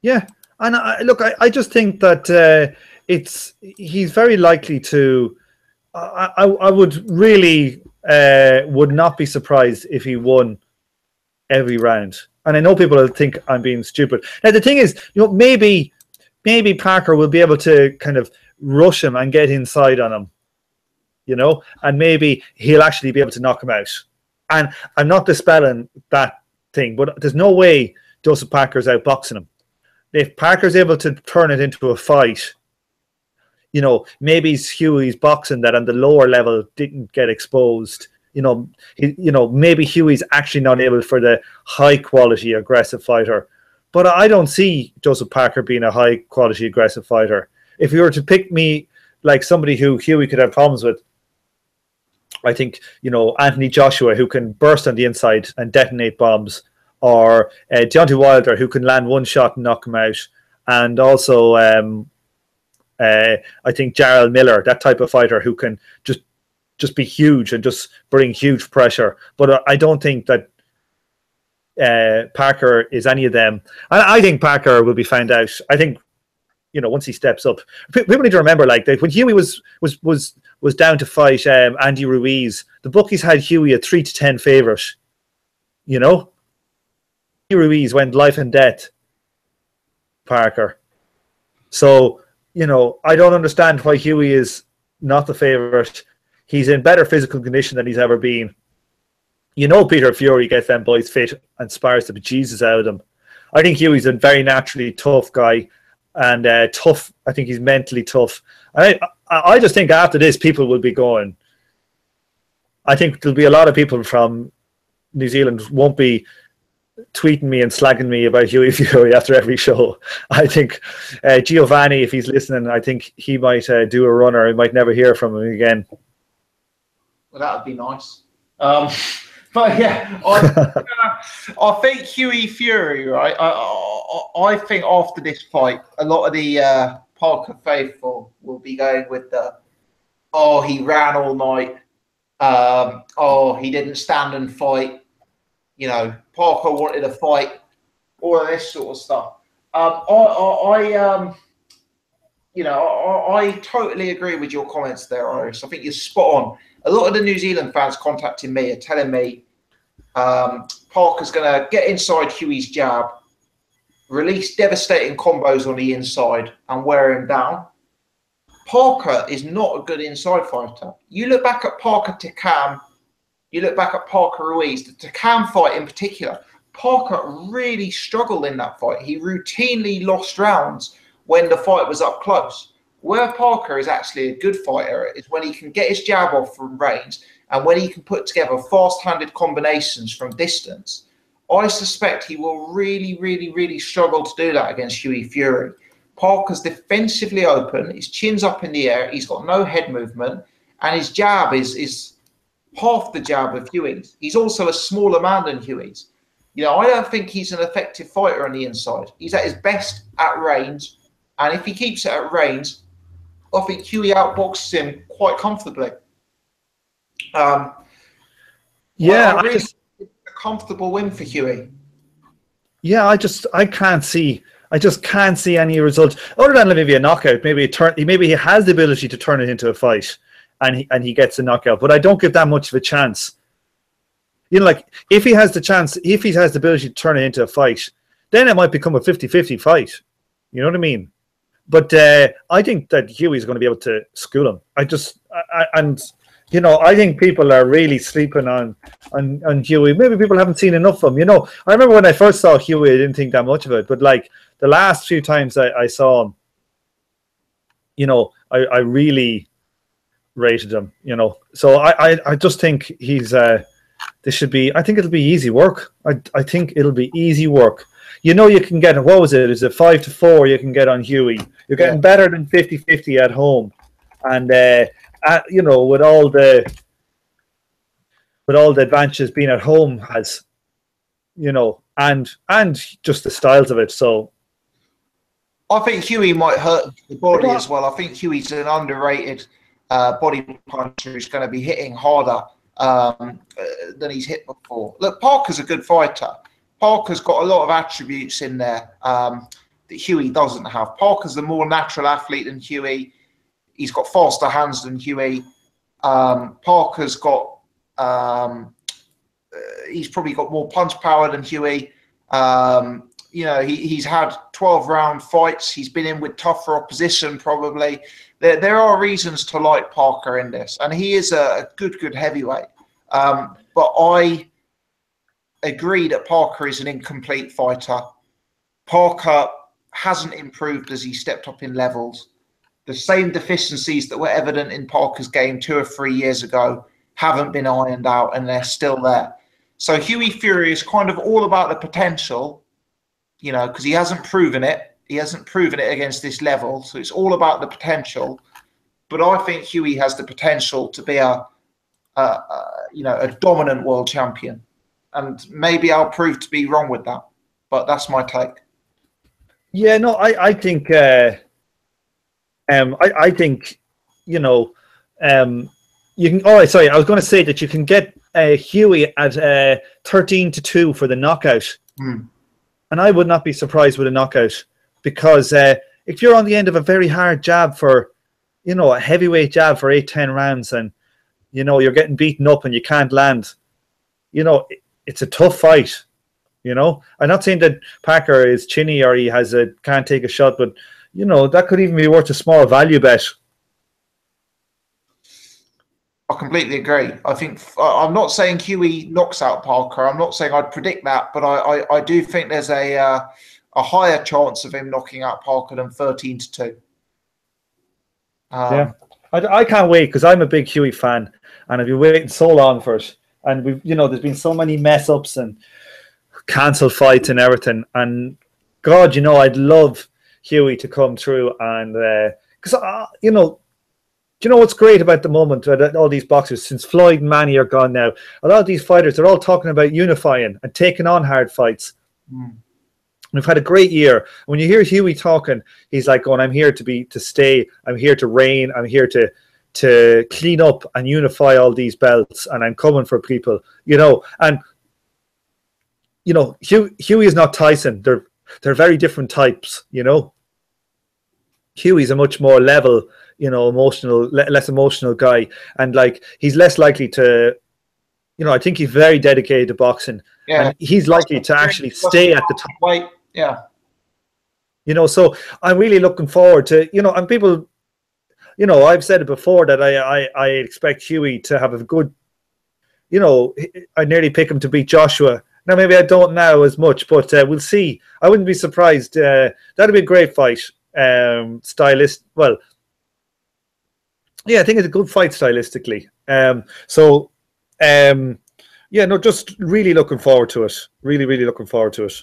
[SPEAKER 4] Yeah, and I just think that he's very likely to. I would really would not be surprised if he won every round. And I know people will think I'm being stupid. Now the thing is, you know, maybe Parker will be able to kind of rush him and get inside on him, you know, and maybe he'll actually be able to knock him out. And I'm not dispelling that thing, but there's no way Joseph Parker's outboxing him. If Parker's able to turn it into a fight, you know, maybe it's Hughie's boxing that on the lower level didn't get exposed. You know, maybe Hughie's actually not able for the high quality aggressive fighter. But I don't see Joseph Parker being a high quality aggressive fighter. If you were to pick me like somebody who Hughie could have problems with, I think, you know, Anthony Joshua, who can burst on the inside and detonate bombs, or Deontay Wilder, who can land one shot and knock him out, and also I think Jarrell Miller, that type of fighter who can just be huge and just bring huge pressure. But I don't think that Parker is any of them. I think Parker will be found out. I think, you know, once he steps up. People need to remember, like, that when Hughie was down to fight Andy Ruiz, the bookies had Hughie a 3-10 favourite. You know, Ruiz went life and death. Parker. So, you know, I don't understand why Hughie is not the favourite. He's in better physical condition than he's ever been. You know, Peter Fury gets them boys fit and spars the bejesus out of them. I think Hughie's a very naturally tough guy, and tough. I think he's mentally tough. I just think after this, people will be going. I think there'll be a lot of people from New Zealand won't be tweeting me and slagging me about Hughie Fury after every show. I think Giovanni, if he's listening, I think he might do a runner. I might never hear from him again.
[SPEAKER 1] Well, that would be nice. But yeah, I think Hughie Fury, right? I think after this fight, a lot of the Parker faithful will be going with the, oh, he ran all night. Oh, he didn't stand and fight. You know, Parker wanted a fight. All of this sort of stuff. I totally agree with your comments there, Iris. I think you're spot on. A lot of the New Zealand fans contacting me are telling me Parker's going to get inside Hughie's jab, release devastating combos on the inside and wear him down. Parker is not a good inside fighter. You look back at Parker Takam, you look back at Parker Ruiz, the Takam fight in particular, Parker really struggled in that fight. He routinely lost rounds when the fight was up close. Where Parker is actually a good fighter is when he can get his jab off from range and when he can put together fast-handed combinations from distance. I suspect he will really, really, really struggle to do that against Hughie Fury. Parker's defensively open, his chin's up in the air, he's got no head movement, and his jab is half the jab of Hughie's. He's also a smaller man than Hughie's. You know, I don't think he's an effective fighter on the inside. He's at his best at range, and if he keeps it at range, I think Hughie outboxes him quite comfortably. It's a comfortable win for Hughie.
[SPEAKER 4] Yeah, I just can't see any result other than maybe a knockout. Maybe he has the ability to turn it into a fight, and he gets a knockout. But I don't give that much of a chance. You know, like if he has the chance, if he has the ability to turn it into a fight, then it might become a 50-50 fight. You know what I mean? But I think that Hughie's going to be able to school him. I think people are really sleeping on Hughie. Maybe people haven't seen enough of him. You know, I remember when I first saw Hughie, I didn't think that much of it. But like the last few times I saw him, you know, I really rated him. You know, so I just think he's this should be. I think it'll be easy work. I think it'll be easy work. You know, you can get, what was it? Is it 5-4 you can get on Hughie? You're getting better than 50-50 at home. And, you know, with all the advantages being at home has, you know, and just the styles of it. So
[SPEAKER 1] I think Hughie might hurt the body as well. I think Hughie's an underrated body puncher who's going to be hitting harder than he's hit before. Look, Parker's a good fighter. Parker's got a lot of attributes in there that Hughie doesn't have. Parker's the more natural athlete than Hughie. He's got faster hands than Hughie. Parker's got, he's probably got more punch power than Hughie. You know, he's had 12-round fights. He's been in with tougher opposition probably. There are reasons to like Parker in this. And he is a good heavyweight. But I agree that Parker is an incomplete fighter. Parker hasn't improved as he stepped up in levels. The same deficiencies that were evident in Parker's game 2 or 3 years ago haven't been ironed out, and they're still there. So Hughie Fury is kind of all about the potential, you know, because he hasn't proven it. He hasn't proven it against this level. So it's all about the potential. But I think Hughie has the potential to be a dominant world champion. And maybe I'll prove to be wrong with that. But that's my take.
[SPEAKER 4] Yeah, no, I think I think, you know, you can. Oh, sorry, I was going to say that you can get Hughie at 13-2 for the knockout, and I would not be surprised with a knockout because if you're on the end of a very hard jab for, you know, a heavyweight jab for 8-10 rounds, and you know you're getting beaten up and you can't land, you know, it's a tough fight. You know, I'm not saying that Parker is chinny or he can't take a shot, but you know, that could even be worth a small value bet.
[SPEAKER 1] I completely agree. I think I'm not saying Hughie knocks out Parker. I'm not saying I'd predict that, but I do think there's a higher chance of him knocking out Parker than 13-2.
[SPEAKER 4] Yeah, I can't wait because I'm a big Hughie fan, and I've been waiting so long for it. and we've, you know, there's been so many mess ups and cancelled fights and everything. And God, you know, I'd love Hughie to come through and because you know. Do you know what's great about the moment? All these boxers, since Floyd and Manny are gone now, a lot of these fighters, they're all talking about unifying and taking on hard fights. We've had a great year. When you hear Hughie talking, he's like going, I'm here to stay. I'm here to reign. I'm here to clean up and unify all these belts. And I'm coming for people, you know. And, you know, Hughie is not Tyson. They're very different types, you know. Hughie's a much more level, you know, less emotional guy, and like he's less likely to, you know, I think he's very dedicated to boxing, and he's likely to actually stay at the top.
[SPEAKER 1] Wait, yeah,
[SPEAKER 4] you know, so I'm really looking forward to, you know, and people, you know, I've said it before that I expect Hughie to have a good, you know, I nearly pick him to beat Joshua. Now maybe I don't now as much, but we'll see. I wouldn't be surprised. That'd be a great fight. Well, yeah, I think it's a good fight stylistically. Yeah, no, just really looking forward to it. Really, really looking forward to it.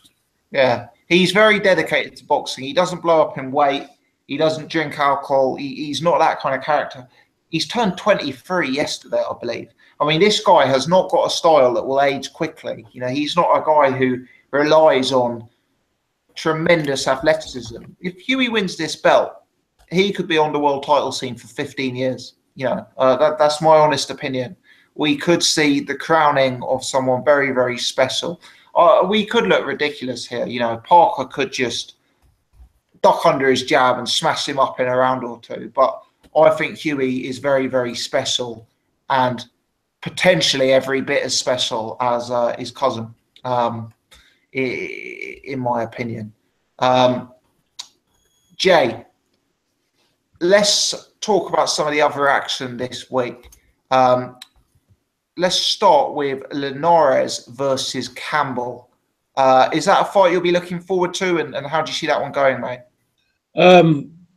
[SPEAKER 1] Yeah, he's very dedicated to boxing. He doesn't blow up in weight. He doesn't drink alcohol. He's not that kind of character. He's turned 23 yesterday, I believe. I mean, this guy has not got a style that will age quickly. You know, he's not a guy who relies on tremendous athleticism. If Hughie wins this belt, he could be on the world title scene for 15 years. You know, that's my honest opinion. We could see the crowning of someone very, very special. We could look ridiculous here. You know, Parker could just duck under his jab and smash him up in a round or two. But I think Hughie is very, very special and potentially every bit as special as his cousin, in my opinion. Jay, let's talk about some of the other action this week. Let's start with Linares versus Campbell. Is that a fight you'll be looking forward to, and how do you see that one going, mate?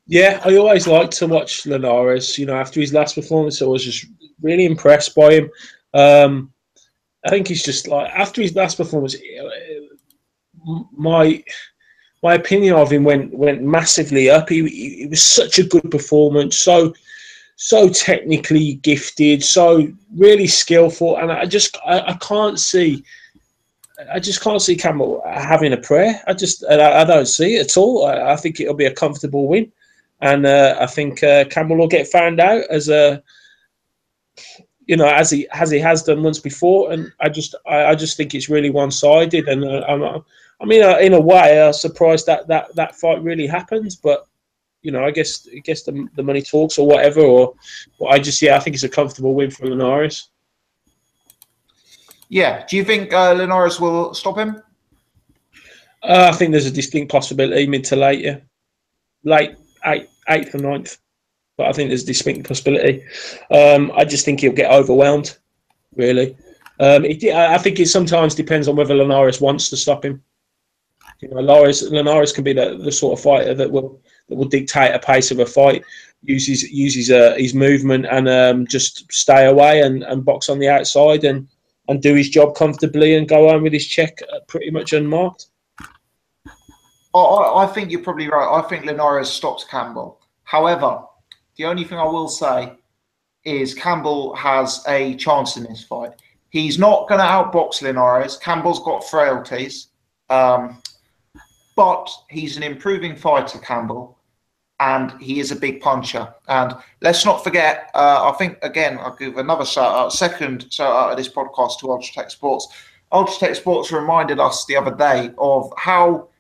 [SPEAKER 2] Yeah, I always like to watch Linares. You know, after his last performance, I was just really impressed by him. I think he's just like, after his last performance, my opinion of him went massively up. He was such a good performance, so technically gifted, so really skillful, and I just can't see Campbell having a prayer. I don't see it at all. I think it'll be a comfortable win, and I think Campbell will get found out as he has done once before, and I just think it's really one-sided, and I mean, in a way, I'm surprised that fight really happens, but you know, I guess the money talks or whatever, or I think it's a comfortable win for Linares.
[SPEAKER 1] Yeah. Do you think Linares will stop him?
[SPEAKER 2] I think there's a distinct possibility, mid to late, yeah. Late, 8th or 9th. But I think there's a distinct possibility. I just think he'll get overwhelmed, really. I think it sometimes depends on whether Linares wants to stop him. You know, Linares can be the sort of fighter that will dictate a pace of a fight, uses his movement and just stay away and box on the outside and do his job comfortably and go home with his check pretty much unmarked.
[SPEAKER 1] I think you're probably right. I think Linares stops Campbell. However, the only thing I will say is Campbell has a chance in this fight. He's not going to outbox Linares. Campbell's got frailties. But he's an improving fighter, Campbell, and he is a big puncher. And let's not forget, I think, again, I'll give another second shout out of this podcast to Ultratech Sports. Ultratech Sports reminded us the other day of how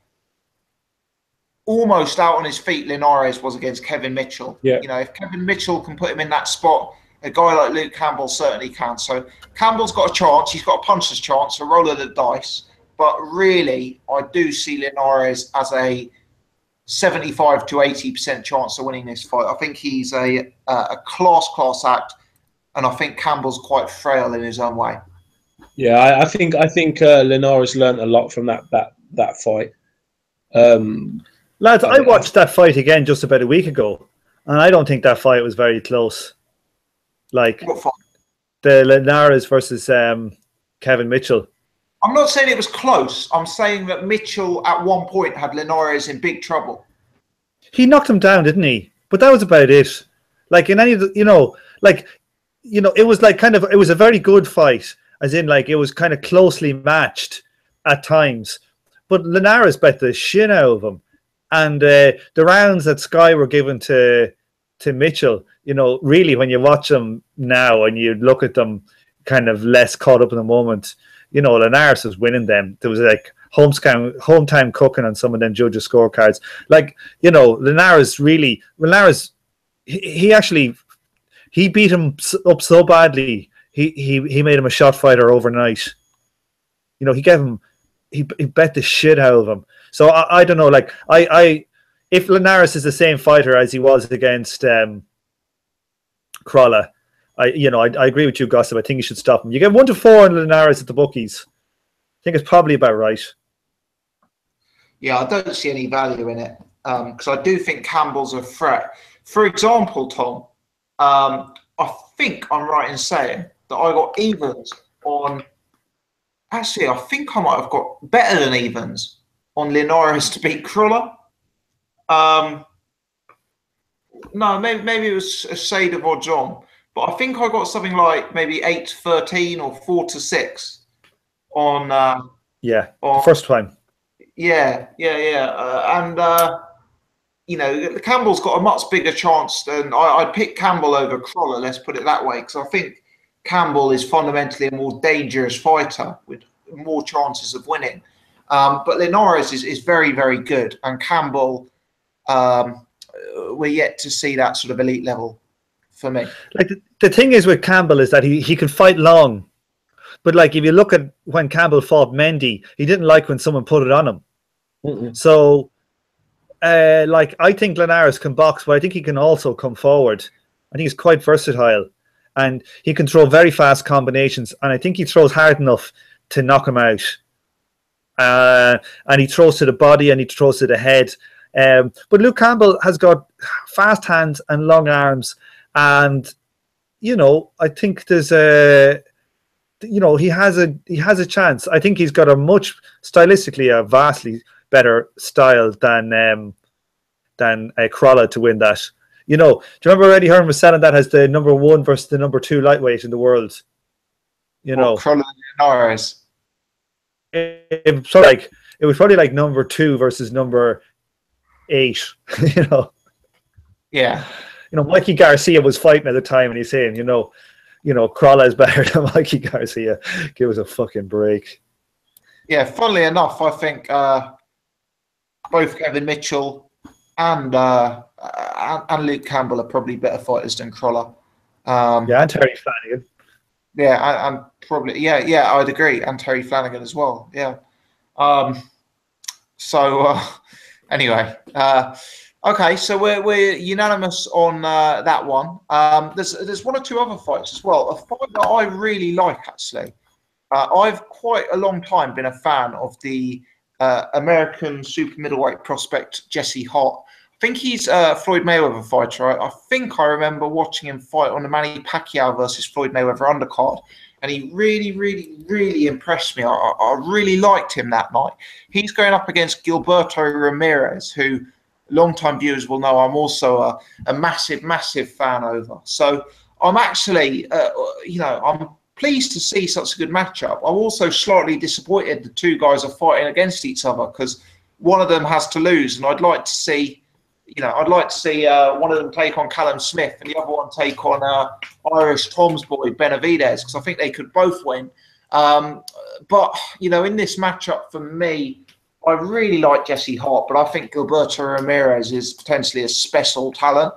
[SPEAKER 1] almost out on his feet Linares was against Kevin Mitchell.
[SPEAKER 2] Yeah.
[SPEAKER 1] You know, if Kevin Mitchell can put him in that spot, a guy like Luke Campbell certainly can. So Campbell's got a chance. He's got a puncher's chance, a roll of the dice. But really, I do see Linares as a 75 to 80% chance of winning this fight. I think he's a class act, and I think Campbell's quite frail in his own way.
[SPEAKER 2] Yeah, I think Linares learned a lot from that fight.
[SPEAKER 4] Lads, I watched that fight again just about a week ago, and I don't think that fight was very close. Like
[SPEAKER 1] what fight?
[SPEAKER 4] the Linares versus Kevin Mitchell.
[SPEAKER 1] I'm not saying it was close. I'm saying that Mitchell at one point had Linares in big trouble.
[SPEAKER 4] He knocked him down, didn't he? But that was about it. Like in any of the, it was like it was a very good fight, as in like it was kind of closely matched at times. But Linares bet the shit out of him. And the rounds that Sky were given to Mitchell, really when you watch them now and you look at them kind of less caught up in the moment, Linares was winning them. There was like home time cooking on some of them judges' scorecards. Like, Linares, he beat him up so badly. He made him a shot fighter overnight. He bet the shit out of him. So I don't know. Like if Linares is the same fighter as he was against Crolla, I agree with you, Gossip. I think you should stop him. You get 1-4 on Linares at the bookies. I think it's probably about right.
[SPEAKER 1] Yeah, I don't see any value in it because I do think Campbell's a threat. For example, Tom, I think I'm right in saying that I got evens on. Actually, I think I might have got better than evens on Linares to beat Crolla. No, maybe it was a shade of odds on. But I think I got something like maybe 8-13 or 4-6 on.
[SPEAKER 4] The first time.
[SPEAKER 1] Yeah. Campbell's got a much bigger chance than I'd pick Campbell over Crolla. Let's put it that way, because I think Campbell is fundamentally a more dangerous fighter with more chances of winning. But Linares is very, very good, and Campbell, we're yet to see that sort of elite level for me.
[SPEAKER 4] Like the thing is with Campbell is that he can fight long, but like if you look at when Campbell fought Mendy, he didn't like when someone put it on him. So I think Linares can box, but I think he can also come forward. I think he's quite versatile, and he can throw very fast combinations, and I think he throws hard enough to knock him out. And he throws to the body and he throws to the head. But Luke Campbell has got fast hands and long arms, and I think there's he has a chance. I think he's got a vastly better style than Crolla to win that. Do you remember Eddie Hearn was selling that as the number 1 versus the number 2 lightweight in the world?
[SPEAKER 1] Crolla Linares.
[SPEAKER 4] It was probably like number 2 versus number 8.
[SPEAKER 1] Yeah.
[SPEAKER 4] Mikey Garcia was fighting at the time, and he's saying, Crolla is better than Mikey Garcia. Give us a fucking break.
[SPEAKER 1] Yeah, funnily enough, I think both Kevin Mitchell and Luke Campbell are probably better fighters than Crolla.
[SPEAKER 4] And Terry Flanagan.
[SPEAKER 1] Yeah, and probably I'd agree, and Terry Flanagan as well. Yeah. Anyway, okay, so we're unanimous on that one. There's 1 or 2 other fights as well. A fight that I really like, actually. I've quite a long time been a fan of the American super middleweight prospect Jesse Hart. I think he's a Floyd Mayweather fighter. I think I remember watching him fight on the Manny Pacquiao versus Floyd Mayweather undercard, and he really, really, really impressed me. I really liked him that night. He's going up against Gilberto Ramirez, who long-time viewers will know I'm also a massive, massive fan over. So I'm actually, I'm pleased to see such a good matchup. I'm also slightly disappointed the 2 guys are fighting against each other because one of them has to lose, and I'd like to see one of them take on Callum Smith and the other one take on Irish Tom's boy Benavidez, because I think they could both win. But in this matchup, for me, I really like Jesse Hart, but I think Gilberto Ramirez is potentially a special talent.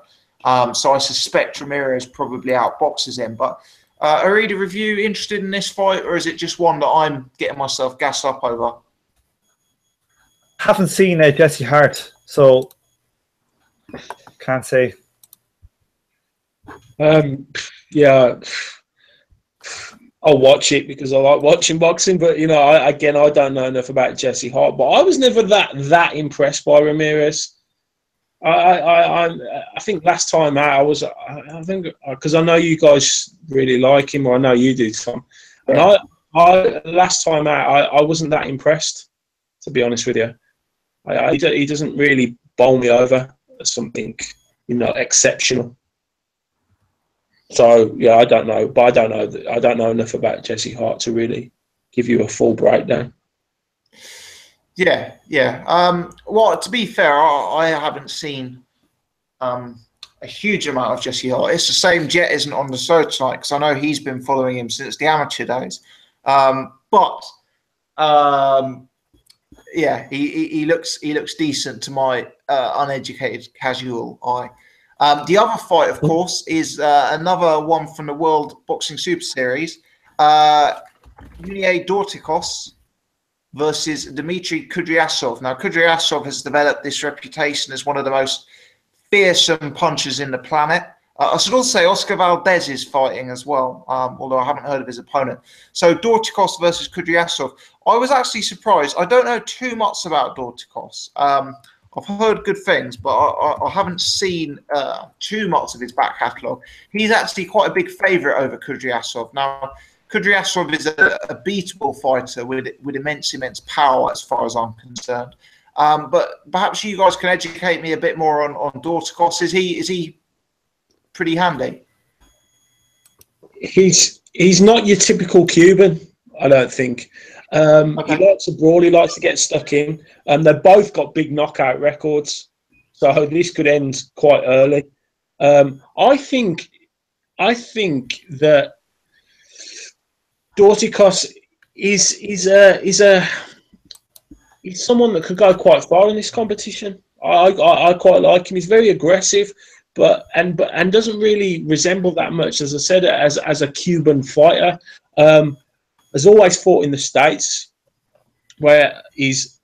[SPEAKER 1] So I suspect Ramirez probably outboxes him. But are either of you interested in this fight, or is it just one that I'm getting myself gassed up over?
[SPEAKER 4] Haven't seen Jesse Hart, so can't say.
[SPEAKER 2] I'll watch it because I like watching boxing, but I don't know enough about Jesse Hart. But I was never that impressed by Ramirez. I think last time out, I think because I know you guys really like him, or I know you do, Tom. And
[SPEAKER 1] Yeah.
[SPEAKER 2] I last time out, I wasn't that impressed, to be honest with you. He doesn't really bowl me over as something, exceptional. So yeah, I don't know, but I don't know enough about Jesse Hart to really give you a full breakdown.
[SPEAKER 1] Yeah. Well, to be fair, I haven't seen a huge amount of Jesse Hart. It's the same Jet isn't on the search tonight because I know he's been following him since the amateur days. Yeah, he looks decent to my uneducated casual eye. The other fight, of course, is another one from the World Boxing Super Series. Yulia Dorticos versus Dmitry Kudryasov. Now, Kudryasov has developed this reputation as one of the most fearsome punchers in the planet. I should also say Oscar Valdez is fighting as well, although I haven't heard of his opponent. So Dorticos versus Kudryasov. I was actually surprised. I don't know too much about Dorticos. I've heard good things, but I haven't seen too much of his back catalogue. He's actually quite a big favourite over Kudryasov. Now, Kudryasov is a beatable fighter with immense power as far as I'm concerned. But perhaps you guys can educate me a bit more on Dorticos. Is he pretty handy?
[SPEAKER 2] He's not your typical Cuban, I don't think. Okay. He likes to brawl. He likes to get stuck in. They've both got big knockout records, so this could end quite early. I think that Dorticos is someone that could go quite far in this competition. I quite like him. He's very aggressive, but doesn't really resemble that much, as I said, as a Cuban fighter. Has always fought in the States, where his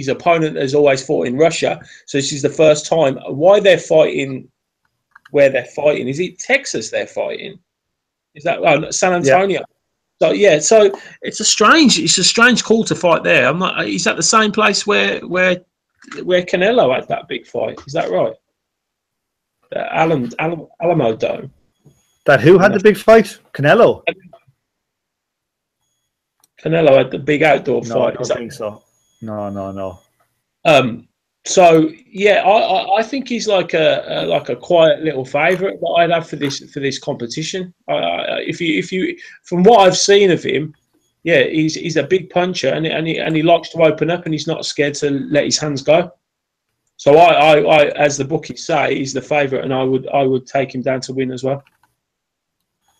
[SPEAKER 2] opponent has always fought in Russia. So this is the first time. Why they're fighting where they're fighting? Is it Texas they're fighting? Is that San Antonio? Yeah. So it's a strange call to fight there. Is that the same place where Canelo had that big fight? Is that right? The Alamo Dome.
[SPEAKER 4] That who had the big fight? Canelo.
[SPEAKER 2] Canelo had the big outdoor fight.
[SPEAKER 4] I don't think so. No.
[SPEAKER 2] So yeah, I think he's like a quiet little favourite that I'd have for this competition. If you from what I've seen of him, yeah, he's a big puncher and he likes to open up and he's not scared to let his hands go. So I as the bookies say, he's the favourite, and I would take him down to win as well.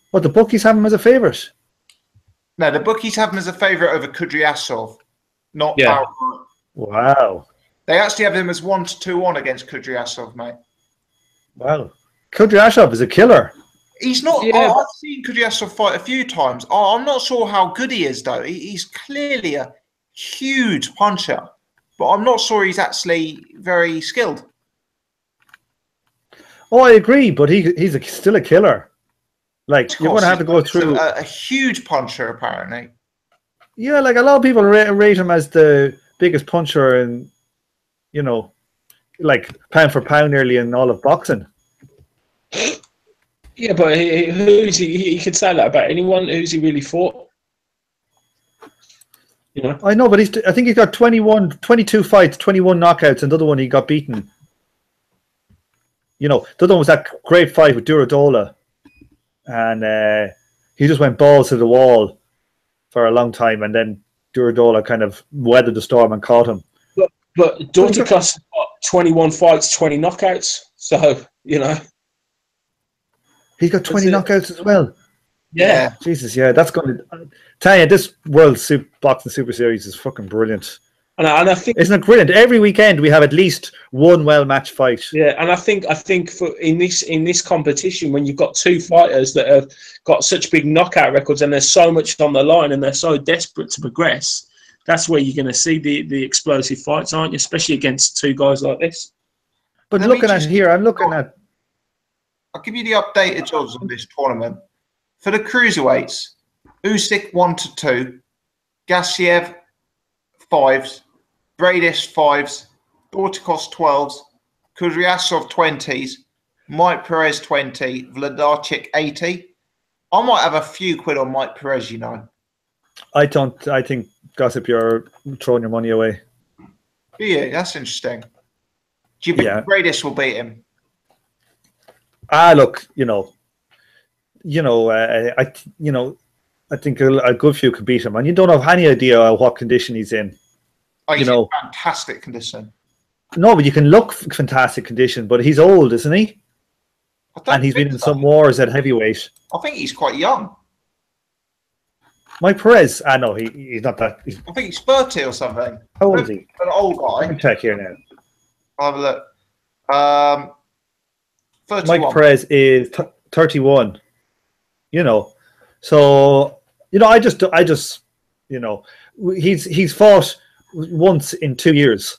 [SPEAKER 4] What, the bookies have him as a favourite?
[SPEAKER 1] No, the bookies have him as a favourite over Kudryasov, not outright.
[SPEAKER 4] Wow.
[SPEAKER 1] They actually have him as 1-2-1 against Kudryasov, mate.
[SPEAKER 4] Wow. Kudryasov is a killer.
[SPEAKER 1] He's not. Yeah. I've seen Kudryasov fight a few times. I'm not sure how good he is, though. He's clearly a huge puncher, but I'm not sure he's actually very skilled.
[SPEAKER 4] Oh, I agree, but he's still a killer. Like, you're going to have to go through
[SPEAKER 1] a huge puncher, apparently.
[SPEAKER 4] Yeah, like a lot of people rate him as the biggest puncher in, like pound for pound nearly in all of boxing.
[SPEAKER 2] Yeah, but who's he could say that about anyone. Who's he really fought?
[SPEAKER 4] I know, but I think he's got 22 fights, 21 knockouts, and the other one he got beaten. The other one was that great fight with Durodola. And he just went balls to the wall for a long time, and then Durodola kind of weathered the storm and caught him.
[SPEAKER 2] But Dorticos got 21 fights, 20 knockouts. So,
[SPEAKER 4] He's got 20 knockouts as well.
[SPEAKER 2] Yeah.
[SPEAKER 4] Jesus, yeah. That's going to... tell you, this World Boxing Super Series is fucking brilliant.
[SPEAKER 2] And I think...
[SPEAKER 4] Isn't it brilliant? Every weekend we have at least one well-matched fight.
[SPEAKER 2] Yeah, and I think for in this competition, when you've got two fighters that have got such big knockout records and there's so much on the line and they're so desperate to progress, that's where you're going to see the explosive fights, aren't you? Especially against two guys like this.
[SPEAKER 4] But looking at here, I'm looking at...
[SPEAKER 1] I'll give you the updated odds on this tournament. For the cruiserweights, Usyk 1-2, Gassiev 5s, Bradis 5s, Dorticos 12s, Kudryasov 20s, Mike Perez 20, Vladarchik 80. I might have a few quid on Mike Perez, you know.
[SPEAKER 4] I think, Gossip, you're throwing your money away.
[SPEAKER 1] Yeah, that's interesting. Do you think Bradis will beat him?
[SPEAKER 4] Look, I think a good few could beat him, and you don't have any idea what condition he's in.
[SPEAKER 1] Oh, he's in fantastic condition.
[SPEAKER 4] No, but you can look fantastic condition, but he's old, isn't he? And he's been in some wars at heavyweight.
[SPEAKER 1] I think he's quite young.
[SPEAKER 4] Mike Perez, no, he's not that.
[SPEAKER 1] I think he's 30 or something.
[SPEAKER 4] How old is he?
[SPEAKER 1] An old guy.
[SPEAKER 4] Let me check here now.
[SPEAKER 1] I'll have a look. 31.
[SPEAKER 4] Mike Perez is 31. So I just he's fought once in 2 years.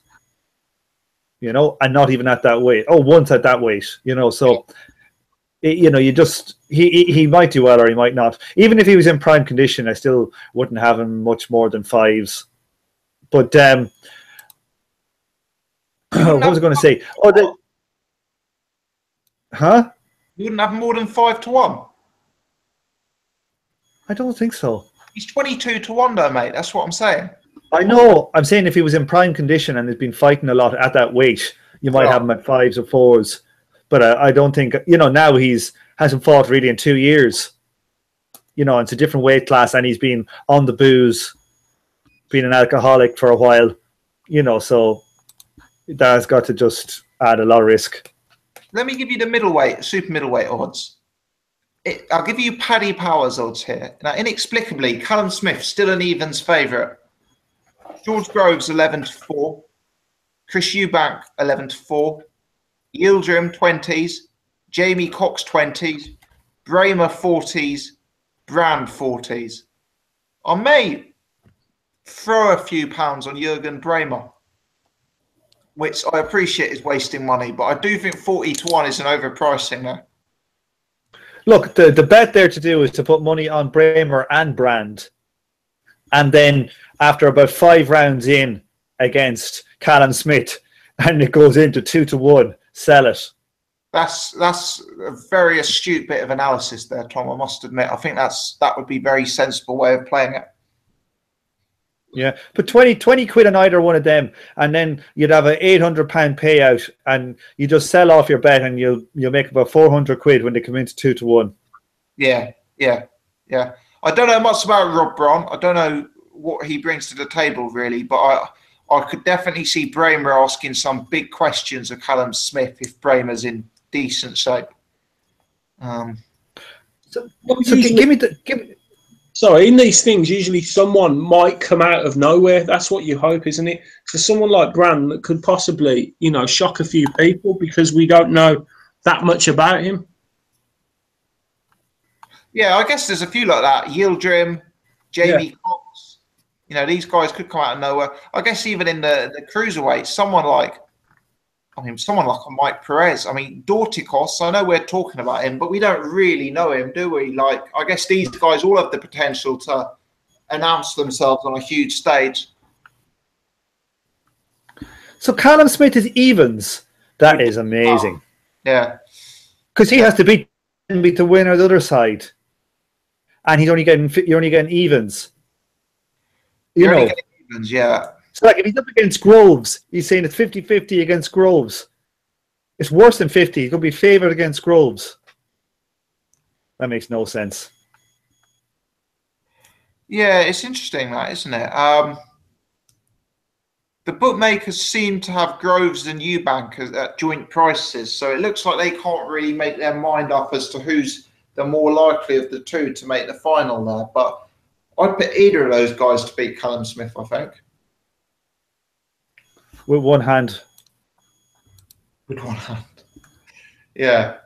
[SPEAKER 4] And not even at that weight. Oh, once at that weight. So. He might do well or he might not. Even if he was in prime condition, I still wouldn't have him much more than 5s. But what was I going to say?
[SPEAKER 1] You wouldn't have more than 5-1.
[SPEAKER 4] I don't think so.
[SPEAKER 1] He's 22-1 though, mate. That's what I'm saying.
[SPEAKER 4] I know. I'm saying if he was in prime condition and has been fighting a lot at that weight, you might have him at 5s or 4s. But I don't think, now hasn't fought really in 2 years. It's a different weight class and he's been on the booze, been an alcoholic for a while, so that's got to just add a lot of risk.
[SPEAKER 1] Let me give you the middleweight, super middleweight odds. I'll give you Paddy Power's odds here. Now, inexplicably, Callum Smith still an evens favourite. George Groves 11-4. Chris Eubank 11-4. Yildirim 20s, Jamie Cox 20s, Bramer 40s, Brand 40s. I may throw a few pounds on Jürgen Bramer, which I appreciate is wasting money, but I do think 40-1 is an overpricing there.
[SPEAKER 4] Look, the bet there to do is to put money on Bramer and Brand, and then after about 5 rounds in against Callum Smith, and it goes into 2-1. Sell it.
[SPEAKER 1] That's a very astute bit of analysis there, Tom. I must admit. I think that would be a very sensible way of playing it.
[SPEAKER 4] Yeah, but 20 quid on either one of them, and then you'd have an £800 payout, and you just sell off your bet, and you'll make about 400 quid when they come into 2-1.
[SPEAKER 1] Yeah. I don't know much about Rob Braun. I don't know what he brings to the table really, but I could definitely see Bramer asking some big questions of Callum Smith if Bramer's in decent shape.
[SPEAKER 2] Sorry, in these things, usually someone might come out of nowhere. That's what you hope, isn't it? So someone like Brand that could possibly, shock a few people because we don't know that much about him.
[SPEAKER 1] Yeah, I guess there's a few like that. Yildirim, Jamie Cox. These guys could come out of nowhere. I guess even in the cruiserweight, someone like a Mike Perez. Dorticos, I know we're talking about him, but we don't really know him, do we? I guess these guys all have the potential to announce themselves on a huge stage.
[SPEAKER 4] So Callum Smith is evens. That is amazing.
[SPEAKER 1] Yeah.
[SPEAKER 4] Because he has to beat the winner of the other side. And you're only getting evens.
[SPEAKER 1] You're only getting evens, yeah.
[SPEAKER 4] So if he's up against Groves, he's saying it's 50-50 against Groves. It's worse than 50. He's going to be favoured against Groves. That makes no sense.
[SPEAKER 1] Yeah, it's interesting that, isn't it? The bookmakers seem to have Groves and Eubank at joint prices, so it looks like they can't really make their mind up as to who's the more likely of the two to make the final there. But I'd put either of those guys to beat Callum Smith, I think.
[SPEAKER 4] With one hand.
[SPEAKER 1] Yeah.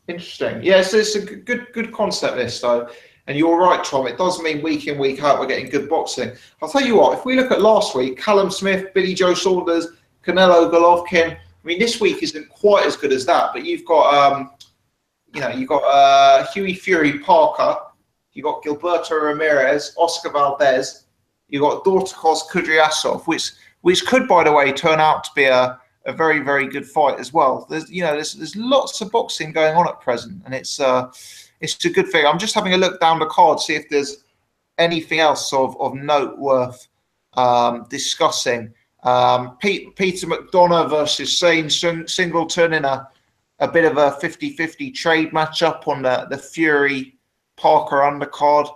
[SPEAKER 1] Interesting. Yeah, so it's a good concept this, though. And you're right, Tom. It does mean week in, week out, we're getting good boxing. I'll tell you what, if we look at last week, Callum Smith, Billy Joe Saunders, Canelo, Golovkin, this week isn't quite as good as that, but you've got, Hughie Fury Parker, you've got Gilberto Ramirez, Oscar Valdez, you've got Dorticos Kudryasov, which could, by the way, turn out to be a a very, very good fight as well. There's lots of boxing going on at present, and it's a good thing. I'm just having a look down the card, see if there's anything else of note worth discussing. Peter McDonough versus Shane Singleton in a bit of a 50-50 trade matchup on the Fury Parker undercard.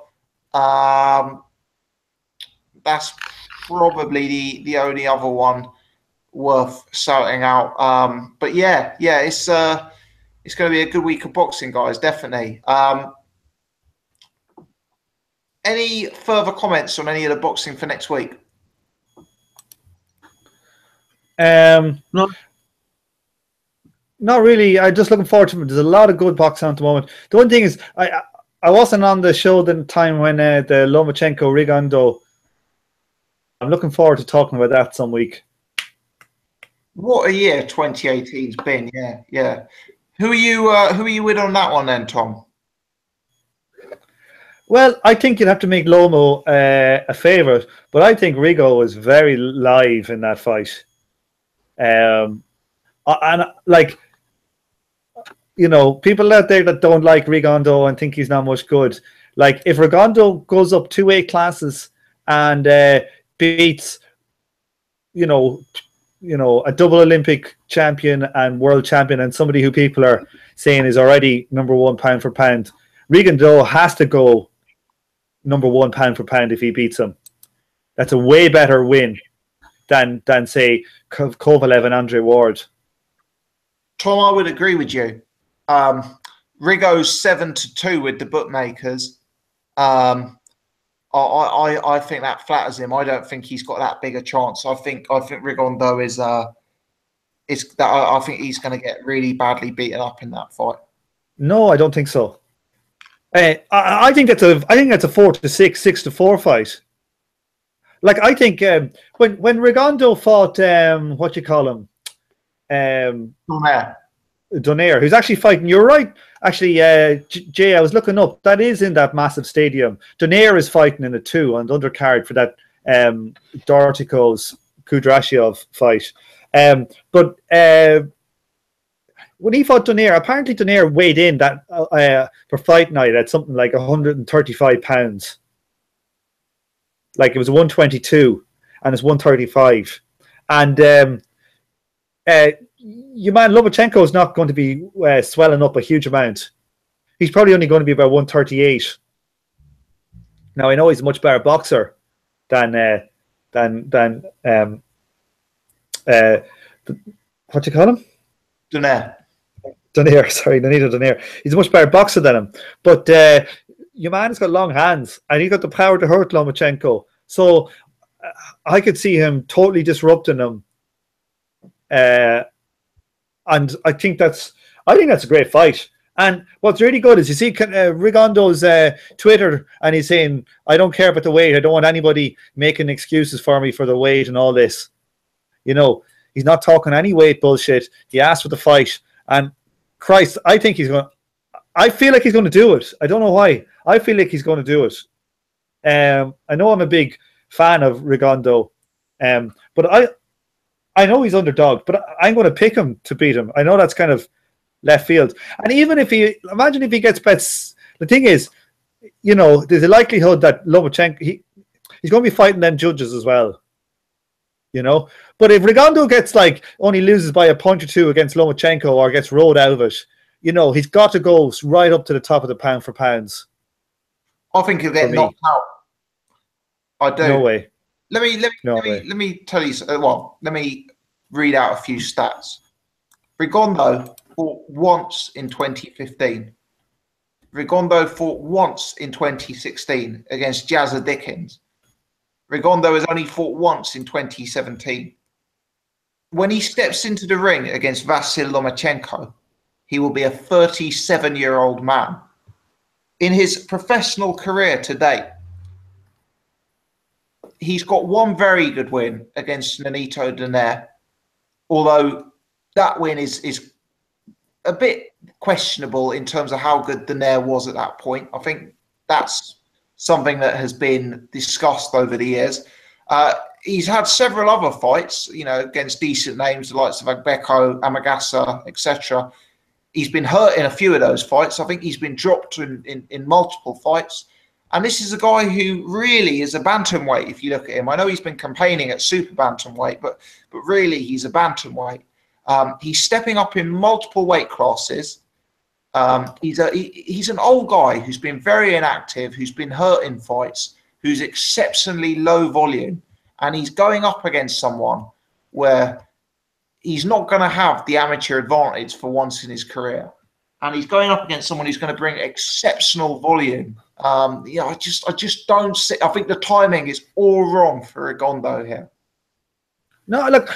[SPEAKER 1] That's probably the only other one worth shouting out. But yeah, it's going to be a good week of boxing, guys, definitely. Any further comments on any of the boxing for next week?
[SPEAKER 4] No. Not really. I'm just looking forward to it. There's a lot of good boxing at the moment. The one thing is, I wasn't on the show the time when the Lomachenko Rigondeaux. I'm looking forward to talking about that some week.
[SPEAKER 1] What a year 2018's been. Yeah. Who are you with on that one then, Tom?
[SPEAKER 4] Well, I think you'd have to make Loma a favourite, but I think Rigo was very live in that fight. And like, you know, people out there that don't like Rigondeaux and think he's not much good. Like, if Rigondeaux goes up 2 weight classes and beats, you know, a double Olympic champion and world champion and somebody who people are saying is already #1 pound for pound, Rigondeaux has to go #1 pound for pound if he beats him. That's a way better win than say Kovalev and Andre Ward.
[SPEAKER 1] Tom, I would agree with you. Rigo's 7-2 with the bookmakers. I think that flatters him. I don't think he's got that big a chance. I think Rigondeaux is I think he's going to get really badly beaten up in that fight.
[SPEAKER 4] No, I don't think so. I think that's a 4-6, 6-4 fight. Like, I think when Rigondeaux fought what you call him, Donaire, who's actually fighting. You're right, actually, Jay. I was looking up. That is in that massive stadium. Donaire is fighting in it too on the undercard for that Dorticos Kudrashov fight. But when he fought Donaire, apparently Donaire weighed in that for fight night at something like 135 pounds. Like, it was 122 and it's 135. And your man Lomachenko is not going to be swelling up a huge amount. He's probably only going to be about 138. Now, I know he's a much better boxer than what do you call him?
[SPEAKER 1] Donaire,
[SPEAKER 4] sorry, Nonito Donaire. He's a much better boxer than him. But your man has got long hands and he's got the power to hurt Lomachenko. So I could see him totally disrupting him. And I think that's a great fight. And what's really good is you see Rigondeaux's Twitter, and he's saying, "I don't care about the weight. I don't want anybody making excuses for me for the weight and all this." You know, he's not talking any weight bullshit. He asked for the fight, and Christ, I think he's going. I feel like he's going to do it. I don't know why. I feel like he's going to do it. I know I'm a big fan of Rigondeaux, but I know he's underdog, but I'm going to pick him to beat him. I know that's kind of left field. And even if imagine if he gets bets, the thing is, you know, there's a likelihood that Lomachenko, he's going to be fighting them judges as well. You know? But if Rigondeaux gets only loses by a punch or two against Lomachenko or gets rolled out of it, you know, he's got to go right up to the top of the pound for pounds.
[SPEAKER 1] I think he'll get knocked out. I do.
[SPEAKER 4] No way.
[SPEAKER 1] Let me tell you. Well, let me read out a few stats. Rigondeaux fought once in 2015. Rigondeaux fought once in 2016 against Jazza Dickens. Rigondeaux has only fought once in 2017. When he steps into the ring against Vasyl Lomachenko, he will be a 37-year-old man. In his professional career to date, he's got one very good win against Nonito Donaire, although that win is a bit questionable in terms of how good Donaire was at that point. I think that's something that has been discussed over the years. he's had several other fights, against decent names, the likes of Agbeko, Amagasa, etc. He's been hurt in a few of those fights. I think he's been dropped in multiple fights. And this is a guy who really is a bantamweight, if you look at him. I know he's been campaigning at super bantamweight, but really he's a bantamweight. He's stepping up in multiple weight classes. He's an old guy who's been very inactive, who's been hurt in fights, who's exceptionally low volume. And he's going up against someone where he's not going to have the amateur advantage for once in his career. And he's going up against someone who's going to bring exceptional volume. I just don't see. I think the timing is all wrong for Rigondeaux here.
[SPEAKER 4] No, look,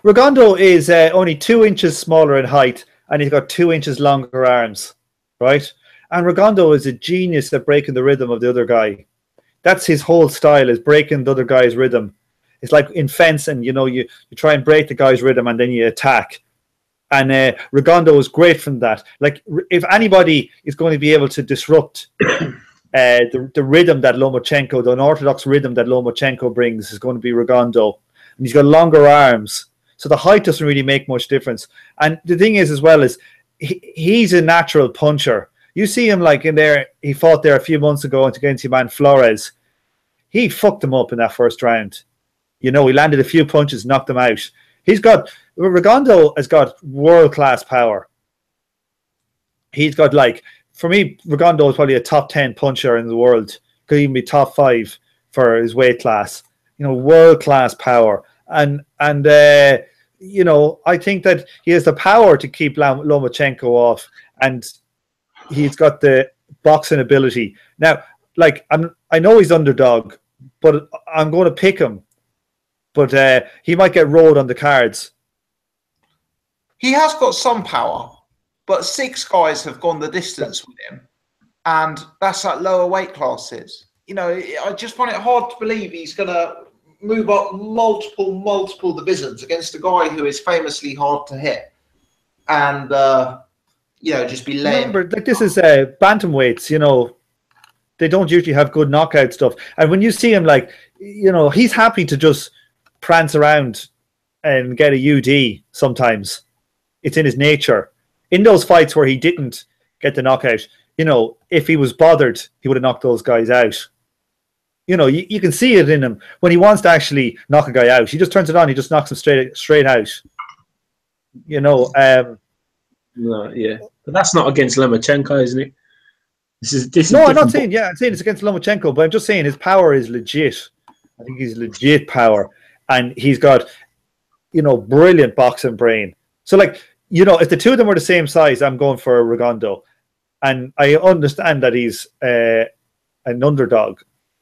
[SPEAKER 4] Rigondeaux is only 2 inches smaller in height, and he's got 2 inches longer arms, right? And Rigondeaux is a genius at breaking the rhythm of the other guy. That's his whole style, is breaking the other guy's rhythm. It's like in fencing, you try and break the guy's rhythm and then you attack. And Rigondeaux is great from that. Like, if anybody is going to be able to disrupt the rhythm that Lomachenko, the unorthodox rhythm that Lomachenko brings, is going to be Rigondeaux. And he's got longer arms. So the height doesn't really make much difference. And the thing is, as well, is he's a natural puncher. You see him like in there, he fought there a few months ago against your man Flores. He fucked him up in that first round. He landed a few punches, knocked him out. Rigondeaux has got world-class power. He's got, for me, Rigondeaux is probably a top 10 puncher in the world. Could even be top 5 for his weight class. World-class power. And I think that he has the power to keep Lomachenko off, and he's got the boxing ability. Now, I know he's underdog, but I'm going to pick him. But he might get rolled on the cards.
[SPEAKER 1] He has got some power, but 6 guys have gone the distance with him, and that's at lower weight classes. I just find it hard to believe he's going to move up multiple divisions against a guy who is famously hard to hit, and just be lame.
[SPEAKER 4] Remember, this is bantamweights. They don't usually have good knockout stuff, and when you see him, he's happy to just prance around and get a UD sometimes. It's in his nature. In those fights where he didn't get the knockout, if he was bothered, he would have knocked those guys out. You can see it in him. When he wants to actually knock a guy out, he just turns it on, he just knocks him straight out.
[SPEAKER 2] No, yeah. But that's not against Lomachenko, isn't it? This is
[SPEAKER 4] no, I'm not saying, I'm saying it's against Lomachenko, but I'm just saying his power is legit. I think he's legit power. And he's got, brilliant boxing brain. So, if the two of them were the same size, I'm going for Rigondeaux. And I understand that he's an underdog.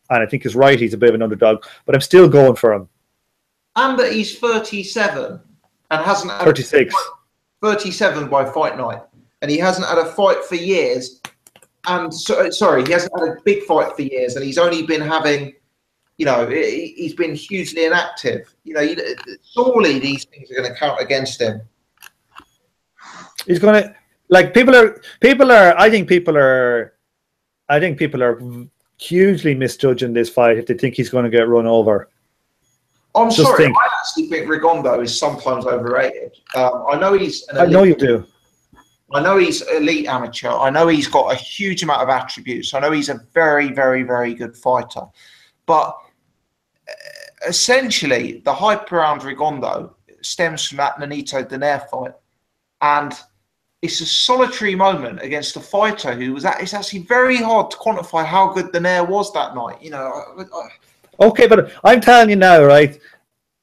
[SPEAKER 4] And I think he's right, he's a bit of an underdog. But I'm still going for him.
[SPEAKER 1] And that he's 37 and hasn't had
[SPEAKER 4] 36.
[SPEAKER 1] 37 by fight night. And he hasn't had a fight for years. And he hasn't had a big fight for years. And he's only been having... he's been hugely inactive. Surely these things are going to count against him.
[SPEAKER 4] He's going to I think people are hugely misjudging this fight if they think he's going to get run over.
[SPEAKER 1] I actually think Rigondeaux is sometimes overrated. I know he's.
[SPEAKER 4] I know you do.
[SPEAKER 1] I know he's elite amateur. I know he's got a huge amount of attributes. I know he's a very, very, very good fighter. But essentially, the hype around Rigondeaux stems from that Nonito Donaire fight. And it's a solitary moment against a fighter who was... It's actually very hard to quantify how good Donaire was that night.
[SPEAKER 4] Okay, but I'm telling you now, right?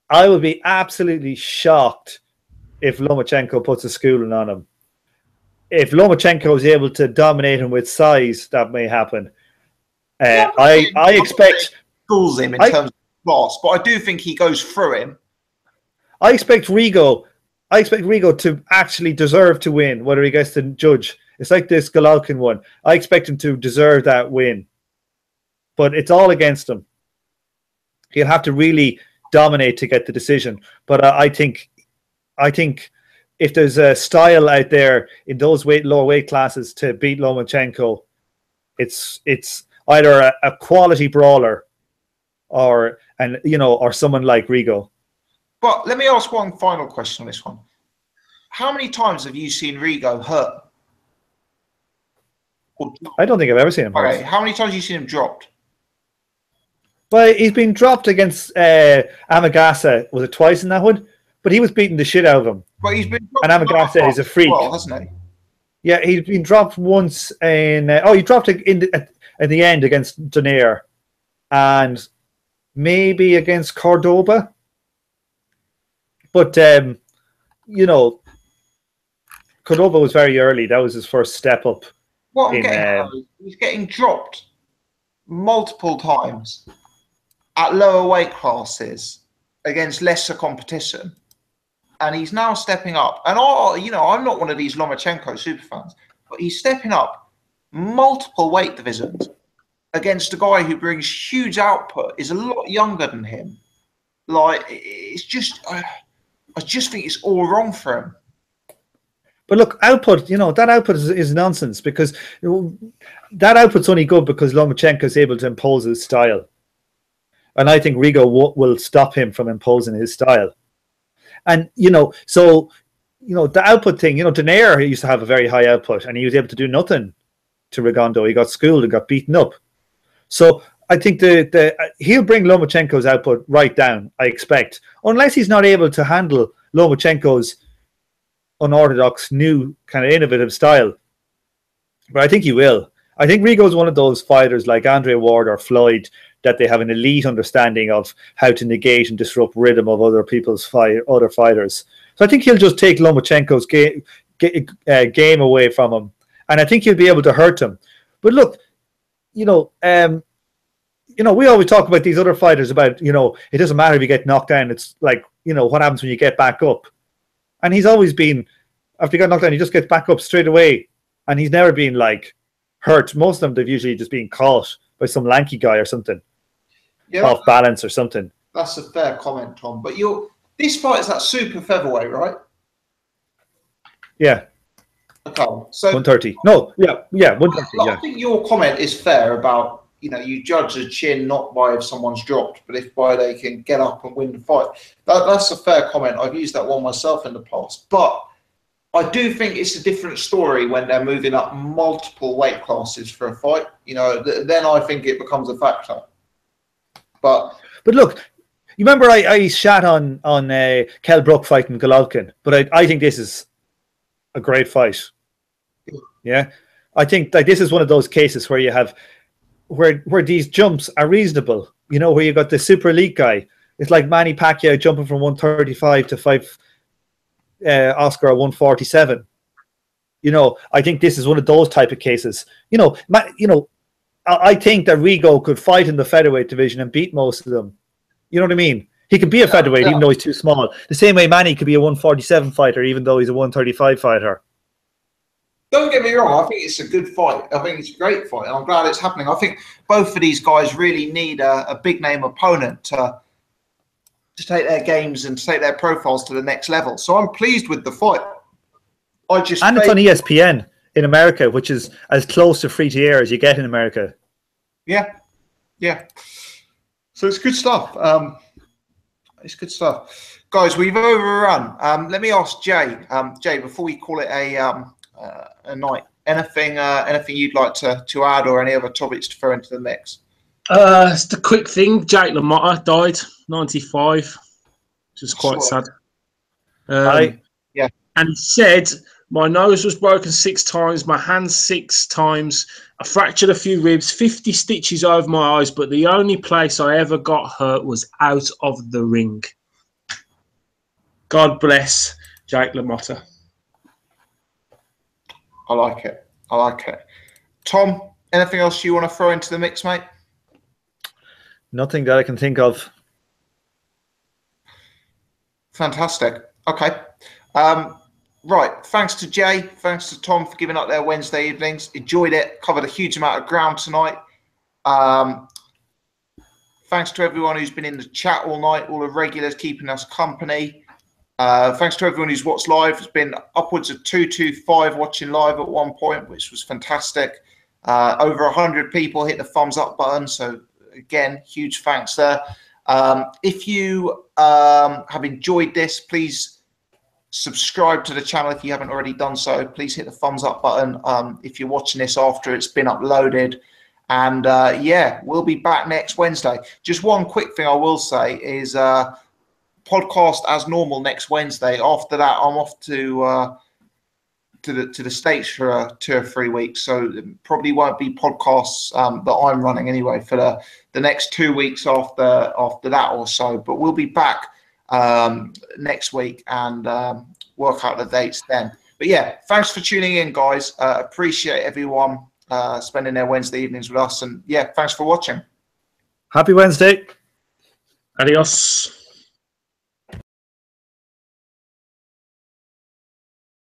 [SPEAKER 4] I would be absolutely shocked if Lomachenko puts a schooling on him. If Lomachenko is able to dominate him with size, that may happen. I expect...
[SPEAKER 1] schools him in terms of class, but I do think he goes through him.
[SPEAKER 4] I expect Rigo to actually deserve to win, whether he gets to judge. It's like this Golovkin one. I expect him to deserve that win. But it's all against him. He'll have to really dominate to get the decision. But I think if there's a style out there in those lower weight classes to beat Lomachenko, it's either a quality brawler or and or someone like Rigo.
[SPEAKER 1] But let me ask one final question on this one. How many times have you seen Rigo hurt?
[SPEAKER 4] I don't think I've ever seen him hurt.
[SPEAKER 1] Okay, how many times have you seen him dropped?
[SPEAKER 4] Well, he's been dropped against Amagasa. Was it twice in that one? But he was beating the shit out of him.
[SPEAKER 1] But he's been
[SPEAKER 4] and Amagasa is a freak,
[SPEAKER 1] well, hasn't he?
[SPEAKER 4] Yeah, he's been dropped once in. He dropped it at the end against Donaire, and maybe against Cordoba. But Cordoba was very early. That was his first step up.
[SPEAKER 1] What I'm getting, he's getting dropped multiple times at lower weight classes against lesser competition, and he's now stepping up. And I'm not one of these Lomachenko superfans, but he's stepping up multiple weight divisions against a guy who brings huge output, is a lot younger than him. Like, it's just, I just think it's all wrong for him.
[SPEAKER 4] But look, output, that output is nonsense, because that output's only good because Lomachenko is able to impose his style. And I think Rigo will stop him from imposing his style. And, the output thing, Donaire used to have a very high output, and he was able to do nothing to Rigondeaux. He got schooled and got beaten up. So I think he'll bring Lomachenko's output right down, I expect, unless he's not able to handle Lomachenko's unorthodox, new, kind of innovative style. But I think he will. I think Rigo's one of those fighters like Andre Ward or Floyd that they have an elite understanding of how to negate and disrupt rhythm of other people's other fighters. So I think he'll just take Lomachenko's game away from him, and I think he'll be able to hurt him. But look, we always talk about these other fighters about, it doesn't matter if you get knocked down. It's like, what happens when you get back up? And he's always been, after he got knocked down, he just gets back up straight away. And he's never been, like, hurt. Most of them, they've usually just been caught by some lanky guy or something. Yeah, off balance or something.
[SPEAKER 1] That's a fair comment, Tom. But this fight is that super featherweight, right?
[SPEAKER 4] Yeah.
[SPEAKER 1] Okay. So
[SPEAKER 4] 130. No, yeah, 130.
[SPEAKER 1] I think your comment is fair about, you judge a chin not by if someone's dropped, but if by they can get up and win the fight. That's a fair comment. I've used that one myself in the past. But I do think it's a different story when they're moving up multiple weight classes for a fight. Then I think it becomes a factor. But
[SPEAKER 4] look, you remember I shat on Kell Brook fighting Golovkin, but I think this is a great fight. Yeah, I think that this is one of those cases where you have where these jumps are reasonable. Where you got the super elite guy. It's like Manny Pacquiao jumping from 135 to Oscar at 147. I think this is one of those type of cases. I think that Rigo could fight in the featherweight division and beat most of them. You know what I mean? He could be a featherweight even though he's too small. The same way Manny could be a 147 fighter even though he's a 135 fighter.
[SPEAKER 1] Don't get me wrong, I think it's a good fight. I think it's a great fight, and I'm glad it's happening. I think both of these guys really need a big-name opponent to take their games and take their profiles to the next level. So I'm pleased with the fight. It's on
[SPEAKER 4] ESPN in America, which is as close to free-to-air as you get in America.
[SPEAKER 1] Yeah. So it's good stuff. It's good stuff. Guys, we've overrun. Let me ask Jay. Jay, before we call it a night, anything you'd like to add or any other topics to throw into the mix?
[SPEAKER 2] Just a quick thing. Jake LaMotta died, 95, which is quite sad.
[SPEAKER 1] Yeah.
[SPEAKER 2] And he said, my nose was broken 6 times, my hands 6 times, I fractured a few ribs, 50 stitches over my eyes, but the only place I ever got hurt was out of the ring. God bless Jake LaMotta.
[SPEAKER 1] I like it. Tom, anything else you want to throw into the mix, mate?
[SPEAKER 4] Nothing that I can think of.
[SPEAKER 1] Fantastic. Okay. Right. Thanks to Jay. Thanks to Tom for giving up their Wednesday evenings. Enjoyed it. Covered a huge amount of ground tonight. Thanks to everyone who's been in the chat all night, all the regulars keeping us company. Thanks to everyone who's watched live. It's been upwards of 225 watching live at one point, which was fantastic. Over 100 people hit the thumbs up button. So again, huge thanks there. If you have enjoyed this, please subscribe to the channel if you haven't already done so. Please hit the thumbs up button if you're watching this after it's been uploaded. And yeah, we'll be back next Wednesday. Just one quick thing I will say is podcast as normal next Wednesday. After that, I'm off to the States for 2 or 3 weeks, so it probably won't be podcasts that I'm running anyway for the next 2 weeks after that or so. But we'll be back next week and work out the dates then. But yeah, thanks for tuning in, guys. Appreciate everyone spending their Wednesday evenings with us, and yeah, thanks for watching.
[SPEAKER 4] Happy Wednesday.
[SPEAKER 2] Adios.